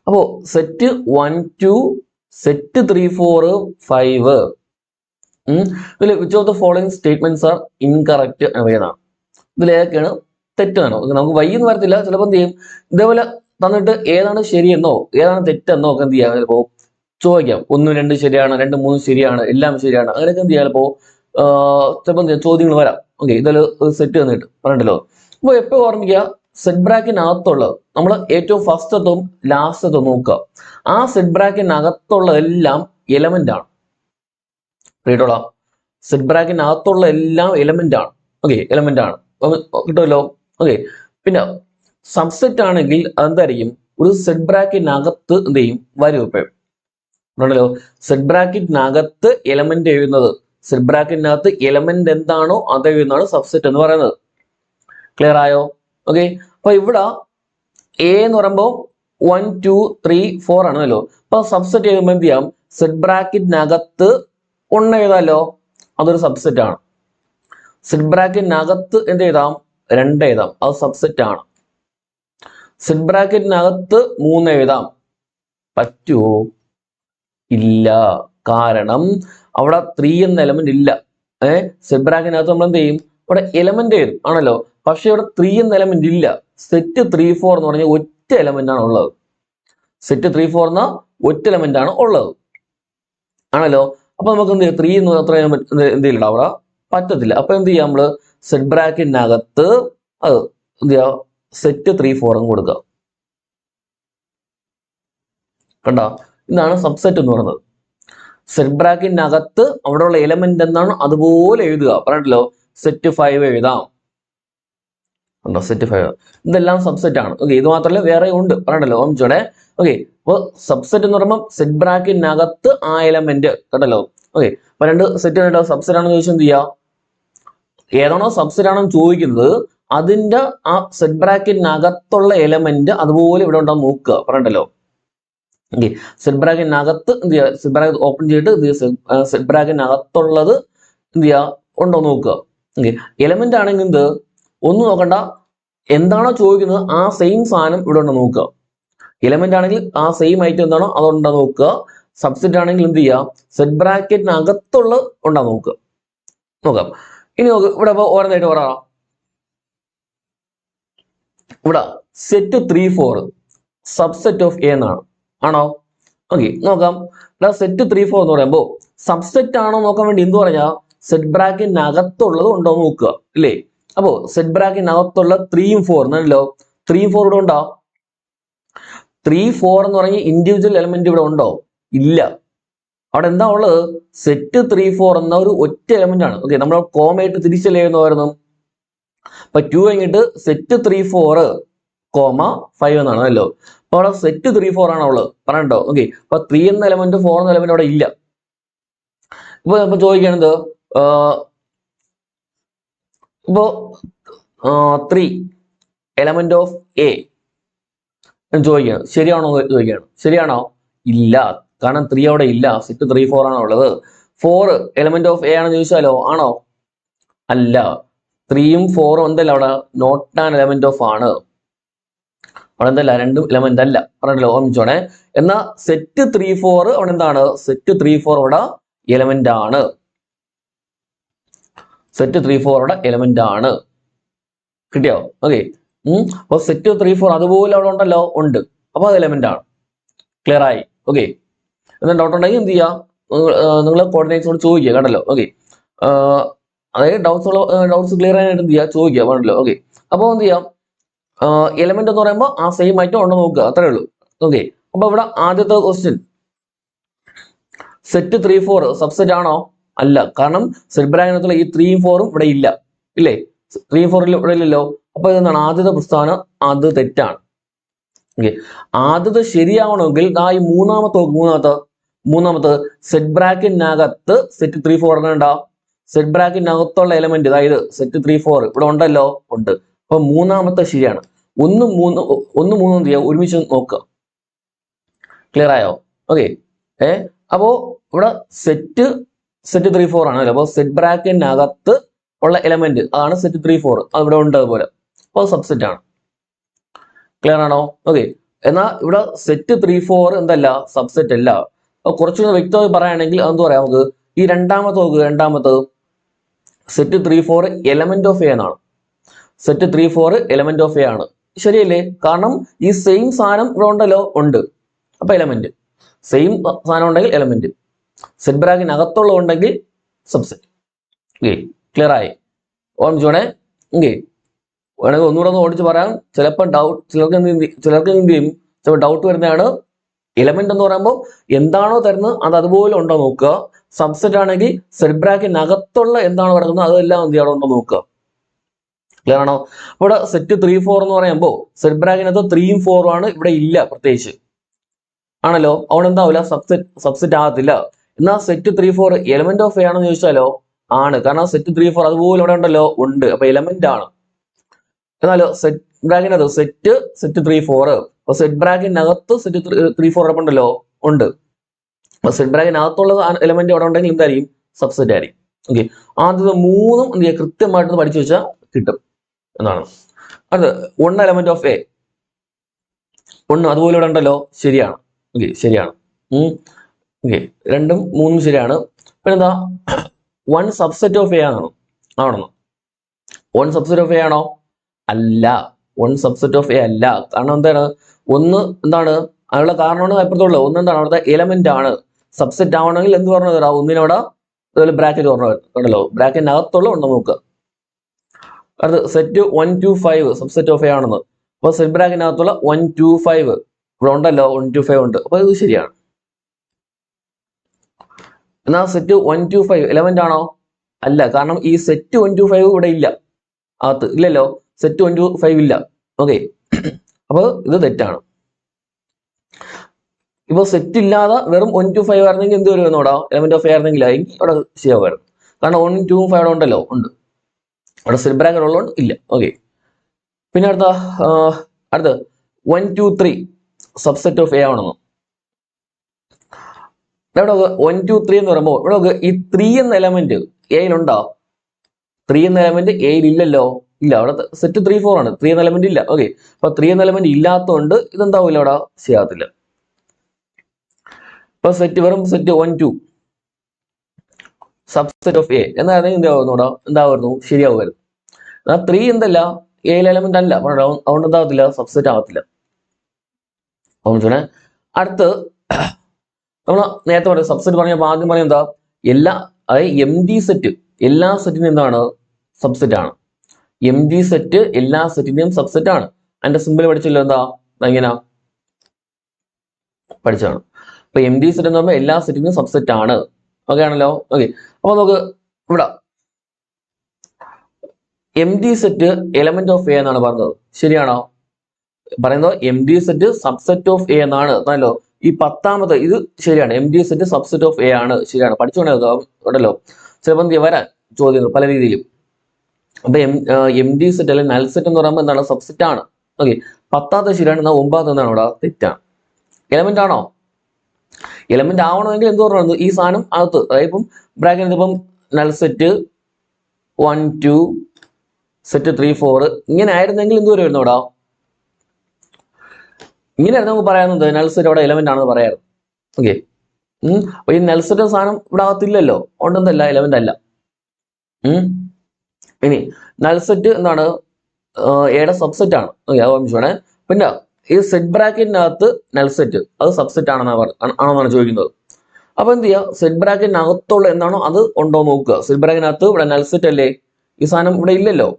അപ്പോ സെറ്റ് 1 2 സെറ്റ് 3 4 5 ഇതിൽ which of the following statements are incorrect എന്നാണ്. ഇതിൽ ഏതൊക്കെയാണ് തെറ്റാണോ? നമുക്ക് വൈ എന്ന് വരത്തില്ല, ചിലപ്പോൾ എന്ത് ചെയ്യും, ഇതേപോലെ തന്നിട്ട് ഏതാണ് ശരിയെന്നോ ഏതാണ് തെറ്റെന്നോ ഒക്കെ എന്ത് ചെയ്യാം ചിലപ്പോ ചോദിക്കാം. 1 2 ശരിയാണ്, 2 3 ശരിയാണ്, എല്ലാം ശരിയാണ്, അങ്ങനെയൊക്കെ എന്ത് ചെയ്യാം ചിലപ്പോ ചിലപ്പോൾ ചോദ്യങ്ങൾ വരാം. ഓക്കെ, ഇതിൽ സെറ്റ് തന്നിട്ട് പറഞ്ഞിട്ടല്ലോ. അപ്പോൾ എപ്പോഴും ഓർമ്മിക്കുക, സെറ്റ് ബ്രാക്കറ്റിനകത്തുള്ളത് നമ്മൾ ഏറ്റവും ഫസ്റ്റത്തും ലാസ്റ്റത്തും നോക്കുക. ആ സെറ്റ് ബ്രാക്കറ്റിനകത്തുള്ള എല്ലാം എലമെന്റ് ആണ്. കേട്ടോളാം, സെറ്റ് ബ്രാക്കറ്റിനകത്തുള്ള എല്ലാം എലമെന്റ് ആണ്. ഓക്കെ, എലമെന്റ് ആണ്, കിട്ടുമല്ലോ. ഓക്കെ, പിന്നെ സബ്സെറ്റ് ആണെങ്കിൽ അതെന്തായിരിക്കും, ഒരു സെറ്റ് ബ്രാക്കറ്റിനകത്ത് എന്ത് ചെയ്യും വരും എപ്പോഴും. ആണല്ലോ, സെറ്റ് ബ്രാക്കറ്റിനകത്ത് എലമെന്റ് എഴുതുന്നത്, സെറ്റ് ബ്രാക്കറ്റിനകത്ത് എലമെന്റ് എന്താണോ അത് എഴുതുന്നതാണ് സബ്സെറ്റ് എന്ന് പറയുന്നത്. ക്ലിയർ ആയോ? ഓക്കെ, അപ്പൊ ഇവിടെ എ എന്ന് പറയുമ്പോൾ 1 2 3 4 ആണല്ലോ. അപ്പൊ സബ്സെറ്റ് എഴുതുമ്പോൾ എന്ത് ചെയ്യാം, സെറ്റ് ബ്രാക്കറ്റിനകത്ത് 1 എഴുതാമല്ലോ, അതൊരു സബ്സെറ്റ് ആണ്. സെറ്റ് ബ്രാക്കറ്റിനകത്ത് എന്ത് എഴുതാം, 2 എഴുതാം, അത് സബ്സെറ്റ് ആണ്. സെറ്റ് ബ്രാക്കറ്റിനകത്ത് 3 എഴുതാം, പറ്റുമോ? ഇല്ല, കാരണം അവിടെ 3 എന്ന എലമെന്റ് ഇല്ല. സെറ്റ് ബ്രാക്കറ്റിനകത്ത് നമ്മൾ എന്ത് ചെയ്യും, ഇവിടെ എലമെന്റ് എഴുതും ആണല്ലോ, പക്ഷെ ഇവിടെ 3 എന്ന എലമെന്റ് ഇല്ല. സെറ്റ് 3 4 എന്ന് പറഞ്ഞാൽ ഒറ്റ എലമെന്റ് ആണ് ഉള്ളത്. സെറ്റ് 3 4 എന്ന ഒറ്റ എലമെന്റ് ആണ് ഉള്ളത് ആണല്ലോ. അപ്പൊ നമുക്ക് എന്ത് ചെയ്യാം, 3 എന്ന് അത്ര എന്തെങ്കിലും അവിടെ പറ്റത്തില്ല. അപ്പൊ എന്ത് ചെയ്യാം, നമ്മള് സെറ്റ് ബ്രാക്കറ്റിനകത്ത് അത് എന്ത് ചെയ്യാ, സെറ്റ് 3 4 കൊടുക്കുക. കണ്ട, ഇതാണ് സബ്സെറ്റ് എന്ന് പറയുന്നത്. സെറ്റ് ബ്രാക്കറ്റിനകത്ത് അവിടെയുള്ള എലമെന്റ് എന്താണ് അതുപോലെ എഴുതുക. പറഞ്ഞിട്ടല്ലോ, സെറ്റ് 5 എഴുതാം, ഉണ്ടോ, സെറ്റ് 5. ഇതെല്ലാം സബ്സെറ്റ് ആണ്. ഓക്കെ, ഇത് മാത്രമല്ല വേറെ ഉണ്ട്, പറഞ്ഞിട്ടല്ലോ ഓമിച്ചോടെ. ഓക്കെ, അപ്പൊ സബ്സെറ്റ് എന്ന് പറയുമ്പോൾ സെറ്റ് ബ്രാക്കറ്റിനകത്ത് ആ എലമെന്റ് കേട്ടല്ലോ. ഓക്കെ, അപ്പൊ 2 സെറ്റ് സബ്സെറ്റ് ആണെന്ന് ചോദിച്ചാൽ എന്ത് ചെയ്യാം, ഏതാണോ സബ്സെറ്റ് ആണെന്ന് ചോദിക്കുന്നത് അതിന്റെ ആ സെറ്റ് ബ്രാക്കറ്റിനകത്തുള്ള എലമെന്റ് അതുപോലെ ഇവിടെ ഉണ്ടോ നോക്കുക. പറഞ്ഞിട്ടല്ലോ, ഓക്കെ, സെറ്റ് ബ്രാക്കറ്റിനകത്ത് എന്ത് ചെയ്യുക, സെറ്റ് ബ്രാക്കറ്റ് ഓപ്പൺ ചെയ്തിട്ട് സെറ്റ് ബ്രാക്കറ്റിനകത്തുള്ളത് എന്ത് ചെയ്യുക ഉണ്ടോ നോക്കുക. ഓക്കെ, എലമെന്റ് ആണെങ്കിൽ എന്ത് ഒന്നും നോക്കണ്ട, എന്താണോ ചോദിക്കുന്നത് ആ സെയിം സാധനം ഇവിടെ ഉണ്ടോ നോക്കുക. എലമെന്റ് ആണെങ്കിൽ ആ സെയിം ഐറ്റം എന്താണോ അതുണ്ടോ നോക്കുക. സബ്സെറ്റ് ആണെങ്കിൽ എന്ത് ചെയ്യുക, സെറ്റ് ബ്രാക്കറ്റിനകത്തുള്ള ഉണ്ടോ നോക്കുക. നോക്കാം, ഇനി നോക്ക്, ഇവിടെ ഓരോന്നായിട്ട് പറയാം. ഇവിടെ സെറ്റ് 3 4 സബ്സെറ്റ് ഓഫ് എ എന്നാണ്, ആണോ? ഓക്കെ, നോക്കാം. സെറ്റ് 3 4 എന്ന് പറയുമ്പോൾ സബ്സെറ്റ് ആണോ നോക്കാൻ വേണ്ടി എന്ത് പറഞ്ഞാൽ സെറ്റ് ബ്രാക്കറ്റിനകത്തുള്ളത് ഉണ്ടോ നോക്കുക, ഇല്ലേ? അപ്പോ സെറ്റ് ബ്രാക്കറ്റിനകത്തുള്ള 3 4 എന്നല്ലോ, 3 4 ഇവിടെ ഉണ്ടോ? 3 4 എന്ന് പറഞ്ഞ ഇൻഡിവിജ്വൽ എലമെന്റ് ഇവിടെ ഉണ്ടോ? ഇല്ല. അവിടെ എന്താ ഉള്ളത്, സെറ്റ് 3 4 എന്ന ഒരു ഒറ്റ എലമെന്റ് ആണ്. ഓക്കെ, നമ്മൾ കോമയായിട്ട് തിരിച്ചല്ലേന്ന്. അപ്പൊ 2 കഴിഞ്ഞിട്ട് സെറ്റ് 3 4 5 എന്നാണല്ലോ. അപ്പൊ അവിടെ സെറ്റ് 3 4 ആണ് ഉള്ളത്, പറഞ്ഞോ. ഓക്കെ, അപ്പൊ 3 എന്ന എലമെന്റ് 4 എന്ന എലമെന്റ് അവിടെ ഇല്ല. ഇപ്പൊ ചോദിക്കണത് ഇപ്പോ 3 എലമെന്റ് ഓഫ് എ ചോദിക്കുകയാണ്, ശരിയാണോ ചോദിക്കുകയാണ്. ശരിയാണോ? ഇല്ല, കാരണം 3 അവിടെ ഇല്ല, സെറ്റ് 3 4 ആണ് ഉള്ളത്. 4 എലമെന്റ് ഓഫ് എ ആണെന്ന് ചോദിച്ചാലോ, ആണോ? അല്ല, 3 ഉം 4 ഉം എന്തല്ല അവിടെ, നോട്ട് ആൻ എലമെന്റ് ഓഫ് ആണ്. അവിടെ എന്തല്ല, രണ്ടും എലമെന്റ് അല്ല, പറഞ്ഞല്ലോ, ഓർമ്മിച്ചോണേ. എന്നാ സെറ്റ് 3-4 അവിടെ എന്താണ്, സെറ്റ് 3-4 അവിടെ എലമെന്റ് ആണ്. സെറ്റ് 3-4 അവിടെ എലമെന്റ് ആണ്. കിട്ടിയോ? ഓക്കെ. അപ്പൊ സെറ്റ് 3-4 അതുപോലെ അവിടെ ഉണ്ടല്ലോ, ഉണ്ട്. അപ്പൊ അത് എലമെന്റ് ആണ്. ക്ലിയർ ആയി? ഓക്കെ. എന്നാൽ ഡൗട്ട് ഉണ്ടെങ്കിൽ എന്ത് ചെയ്യാം, നിങ്ങൾ കോർഡിനേറ്റ്സോട് ചോദിക്കുക, കണ്ടല്ലോ. ഓക്കെ. അതായത് ഡൗട്ട്സ് ക്ലിയർ ആയിട്ട് എന്ത് ചെയ്യുക, ചോദിക്കുക, പറഞ്ഞല്ലോ. ഓക്കെ. അപ്പോൾ എന്ത് ചെയ്യാം, എലമെന്റ് എന്ന് പറയുമ്പോൾ ആ സെയിം ആയിട്ട് ഉണ്ടോ നോക്കുക, അത്രേ ഉള്ളൂ. ഓക്കെ. അപ്പൊ ഇവിടെ ആദ്യത്തെ ക്വസ്റ്റ്യൻ, സെറ്റ് 3-4 സബ്സെറ്റ് ആണോ? അല്ല. കാരണം സെറ്റ് ബ്രാക്കറ്റിനകത്തുള്ള ഈ 3 4 ഇവിടെ ഇല്ല, ഇല്ലേ? 3 4 ഇവിടെ ഇല്ലല്ലോ. അപ്പൊ ഇതെന്താണ്, ആദ്യത്തെ പ്രസ്താവന അത് തെറ്റാണ്. ഓക്കെ. ആദ്യത്തെ ശരിയാവണമെങ്കിൽ ഈ മൂന്നാമത്തെ സെറ്റ് ബ്രാക്കറ്റിനകത്ത് സെറ്റ് 3-4 ഉണ്ടാവും. സെറ്റ് ബ്രാക്കറ്റിനകത്തുള്ള എലമെന്റ്, അതായത് സെറ്റ് 3-4 ഇവിടെ ഉണ്ടല്ലോ, ഉണ്ട്. അപ്പൊ മൂന്നാമത്തെ ശരിയാണ്. 1 3 എന്ത് ചെയ്യാം, ഒരുമിച്ച് നോക്കുക. ക്ലിയർ ആയോ? ഓക്കെ. അപ്പോ ഇവിടെ സെറ്റ് 3-4 ആണ്. അപ്പൊ സെറ്റ് ബ്രാക്കറ്റിനകത്ത് ഉള്ള എലമെന്റ് അതാണ് സെറ്റ് 3-4, അത് ഇവിടെ ഉണ്ട് അതുപോലെ. അപ്പൊ സബ്സെറ്റ് ആണ്. ക്ലിയർ ആണോ? ഓക്കെ. എന്നാൽ ഇവിടെ സെറ്റ് 3-4 എന്തല്ല, സബ്സെറ്റ് അല്ല. കുറച്ചുകൂടെ വ്യക്തമായി പറയുകയാണെങ്കിൽ അതെന്ത് പറയാം നമുക്ക്, ഈ രണ്ടാമത്തത് സെറ്റ് 3-4 എലമെന്റ് ഓഫ് എ എന്നാണ്. സെറ്റ് 3-4 എലമെന്റ് ഓഫ് എ ആണ്. ശരിയല്ലേ? കാരണം ഈ സെയിം സാധനം ഇവിടെ ഉണ്ടല്ലോ, ഉണ്ട്. അപ്പൊ എലമെന്റ്, സെയിം സാധനം ഉണ്ടെങ്കിൽ എലമെന്റ്, സെറ്റ് ബ്രാക്കറ്റിനകത്തുള്ള ഉണ്ടെങ്കിൽ സബ്സെറ്റ്. ഓക്കെ. ക്ലിയർ ആയി? ഓർമ്മിച്ചോണേ. ഓക്കെ. വേണമെങ്കിൽ ഒന്നുകൂടെ ഒന്ന് ഓടിച്ച് പറയാം. ചിലപ്പോൾ ചിലർക്ക് എന്ത് ചെയ്യും, ചിലപ്പോൾ ഡൗട്ട് വരുന്നതാണ്. എലമെന്റ് എന്ന് പറയുമ്പോൾ എന്താണോ തരുന്നത് അത് അതുപോലെ ഉണ്ടോ നോക്കുക. സബ്സെറ്റ് ആണെങ്കിൽ സെറ്റ് ബ്രാക്കറ്റിനകത്തുള്ള എന്താണോ കിടക്കുന്നത് അതെല്ലാം എന്ത് ചെയ്യണം, ഉണ്ടോ നോക്കുക. ക്ലിയർ ആണോ? ഇവിടെ സെറ്റ് 3-4 എന്ന് പറയുമ്പോൾ സെറ്റ് ബ്രാക്കറ്റിനകത്ത് 3 4 ആണ്, ഇവിടെ ഇല്ല പ്രത്യേകിച്ച്, ആണല്ലോ. അവിടെ എന്താവില്ല, സബ്സെറ്റ് ആകത്തില്ല. എന്നാൽ സെറ്റ് 3-4 എലമെന്റ് ഓഫ് എ ആണെന്ന് ചോദിച്ചാലോ, ആണ്. കാരണം സെറ്റ് 3-4 അതുപോലെ ഇവിടെ ഉണ്ടല്ലോ, ഉണ്ട്. അപ്പൊ എലമെന്റ് ആണ്. എന്നാലോ സെറ്റ് ബ്രാക്കറ്റിനകത്ത് സെറ്റ് 3-4, അപ്പൊ സെറ്റ് ബ്രാക്കറ്റിനകത്ത് സെറ്റ് 3-4 ഉണ്ടല്ലോ, ഉണ്ട്. അപ്പൊ സെറ്റ് ബ്രാക്കറ്റിനകത്തുള്ള എലമെന്റ് അവിടെ ഉണ്ടെങ്കിൽ എന്തായിരിക്കും, സബ്സെറ്റ് ആയിരിക്കും. ഓക്കെ. ആദ്യത്തെ മൂന്നും എന്ത് ചെയ്യുക, കൃത്യമായിട്ട് പഠിച്ചു വെച്ചാൽ കിട്ടും എന്നാണ്. അടുത്ത 1 എലമെന്റ് ഓഫ് എ, 1 അതുപോലെ ഇവിടെ ഉണ്ടല്ലോ, ശരിയാണ്. ഓക്കെ, ശരിയാണ്. ഓക്കെ, 2ഉം 3ഉം ശരിയാണ്. പിന്നെന്താ, 1 സബ്സെറ്റ് ഓഫ് എ ആണെന്നോ? 1 സബ്സെറ്റ് ഓഫ് എ ആണോ? അല്ല. 1 സബ്സെറ്റ് ഓഫ് എ അല്ല. കാരണം എന്താണ്, 1 എന്താണ്, അതിനുള്ള കാരണമാണ് അപ്പുറത്തുള്ളത്. 1 എന്താണ്, അവിടുത്തെ എലമെന്റ് ആണ്. സബ്സെറ്റ് ആവണമെങ്കിൽ എന്ത് പറഞ്ഞു തരാം, 1-അവിടെ അതുപോലെ ബ്രാക്കറ്റ് പറഞ്ഞു കണ്ടല്ലോ, ബ്രാക്കറ്റിനകത്തുള്ള ഉണ്ട് നോക്കുക. അടുത്ത് സെറ്റ് 1 2 5 സബ്സെറ്റ് ഓഫ് എ ആണെന്ന്. അപ്പൊ സെറ്റ് ബ്രാക്കറ്റിനകത്തുള്ള 1 2 5 ഇവിടെ ഉണ്ടല്ലോ, 1 2 5 ഉണ്ട്. അപ്പൊ ഇത് ശരിയാണ്. എന്നാൽ സെറ്റ് 1 2 5 എലമെന്റ് ആണോ? അല്ല. കാരണം ഈ സെറ്റ് 1 2 5 ഇവിടെ ഇല്ല, അകത്ത് ഇല്ലല്ലോ. സെറ്റ് 1 2 5 ഇല്ല. ഓക്കെ. അപ്പൊ ഇത് തെറ്റാണ്. ഇപ്പൊ സെറ്റ് ഇല്ലാതെ വെറും 1 2 5 ആയിരുന്നെങ്കിൽ എന്ത് വരുമെന്ന് അവിടെ, എലമെന്റ് ഓഫ് എ ആയിരുന്നെങ്കിൽ അവിടെ ശരിയാവുമായിരുന്നു. കാരണം 1 2 5 അവിടെ ഉണ്ടല്ലോ, ഉണ്ട്. അവിടെ സെറ്റ് ബ്രാക്കറ്റ് ഉള്ളതുകൊണ്ട് ഇല്ല. ഓക്കെ. പിന്നെ അടുത്ത 1 2 3 സബ്സെറ്റ് ഓഫ് എ ആണെന്നോ? ഇവിടെ 1 2 3 എന്ന് പറയുമ്പോൾ ഇവിടെ ഈ 3 എന്ന എലമെന്റ് എയിലുണ്ടോ? 3 എന്ന എലമെന്റ് എയിൽ ഇല്ലല്ലോ, ഇല്ല. അവിടെ സെറ്റ് 3-4 ആണ്, 3 എന്ന എലമെന്റ് ഇല്ല. ഓക്കെ. അപ്പൊ 3 എന്ന എലമെന്റ് ഇല്ലാത്തതുകൊണ്ട് ഇതെന്താവില്ല, അവിടെ ചെയ്യാത്തില്ല. ഇപ്പൊ വെറും സെറ്റ് 1 2 സബ്സെറ്റ് ഓഫ് എ എന്നായിരുന്നെങ്കിൽ എന്താവുന്നു, ശരിയാവുമായിരുന്നു. 3 എന്തല്ല, എയിൽ എലമെന്റ് അല്ല, അതുകൊണ്ട് എന്താകത്തില്ല, സബ്സെറ്റ് ആകത്തില്ല. അടുത്ത് നമ്മൾ നേരത്തെ പറയാം, സബ്സെറ്റ് പറഞ്ഞപ്പോൾ ആദ്യം പറയാം എന്താ, അതായത് MD സെറ്റ് എല്ലാ സെറ്റിനും എന്താണ്, സബ്സെറ്റ് ആണ്. MD സെറ്റ് എല്ലാ സെറ്റിന്റെയും സബ്സെറ്റ് ആണ്. അതിന്റെ സിമ്പിൾ പഠിച്ചല്ലോ, എന്താ, ഇങ്ങനെ പഠിച്ചതാണ്. അപ്പൊ MD സെറ്റ് എന്ന് പറയുമ്പോൾ എല്ലാ സെറ്റിനും സബ്സെറ്റ് ആണ്. ഓക്കെ ആണല്ലോ. ഓക്കെ. അപ്പൊ നമുക്ക് ഇവിടെ MD set element of A എന്നാണ് പറഞ്ഞത്, ശരിയാണോ? പറയുന്നത് MD set subset of A എന്നാണ്, എന്നല്ലോ. ഈ 10ാമത്തെ ഇത് ശരിയാണ്, MD set subset of A ആണ്, ശരിയാണ്. പഠിച്ചോണ്ടല്ലോ, ചിലപ്പോൾ വരാൻ ചോദ്യങ്ങൾ പല രീതിയിലും. അപ്പൊ MD സെറ്റ് അല്ലെങ്കിൽ നൾ സെറ്റ് എന്ന് പറയുമ്പോൾ എന്താണ്, സബ്സെറ്റ് ആണ്. ഓക്കെ. 10ാമത്തെ ശരിയാണ്. എന്നാൽ 9ാമത്തെ എന്താണ്, ഇവിടെ തെറ്റാണ്. എലമെന്റ് ആണോ? എലമെന്റ് ആവണമെങ്കിൽ എന്ത് പറഞ്ഞു, ഈ സാധനം അകത്ത്, അതായത് ഇപ്പം ബ്രാക്കറ്റ് ഇപ്പം നൾ സെറ്റ് 1 2 സെറ്റ് 3 4 ഇങ്ങനെ ആയിരുന്നെങ്കിൽ എന്ത് വരുമായിരുന്നു, ഇവിടെ ഇങ്ങനെയായിരുന്നു നമുക്ക് പറയാവുന്നത് നൾ സെറ്റ് അവിടെ എലമെന്റ് ആണെന്ന് പറയാറ്. ഓക്കെ. അപ്പൊ ഈ നൾ സെറ്റ് സാധനം ഇവിടെ അകത്തില്ലല്ലോ, ഉണ്ടെന്നല്ല, എലമെന്റ് അല്ല. ഇനി നൾ സെറ്റ് എന്താണ്? എയുടെ സബ്സെറ്റ് ആണ്. ഓക്കെ. പിന്നെ ഈ സെറ്റ് ബ്രാക്കറ്റിനകത്ത് നൾ സെറ്റ് അത് സബ്സെറ്റ് ആണെന്നാണ് ചോദിക്കുന്നത്. അപ്പൊ എന്ത് ചെയ്യുക? സെറ്റ് ബ്രാക്കറ്റിനകത്തുള്ള എന്താണോ അത് ഉണ്ടോ നോക്കുക. സെറ്റ് ബ്രാക്കറ്റിനകത്ത് ഇവിടെ നൾ സെറ്റ് അല്ലേ, ഈ സാധനം ഇവിടെ ഇല്ലല്ലോ.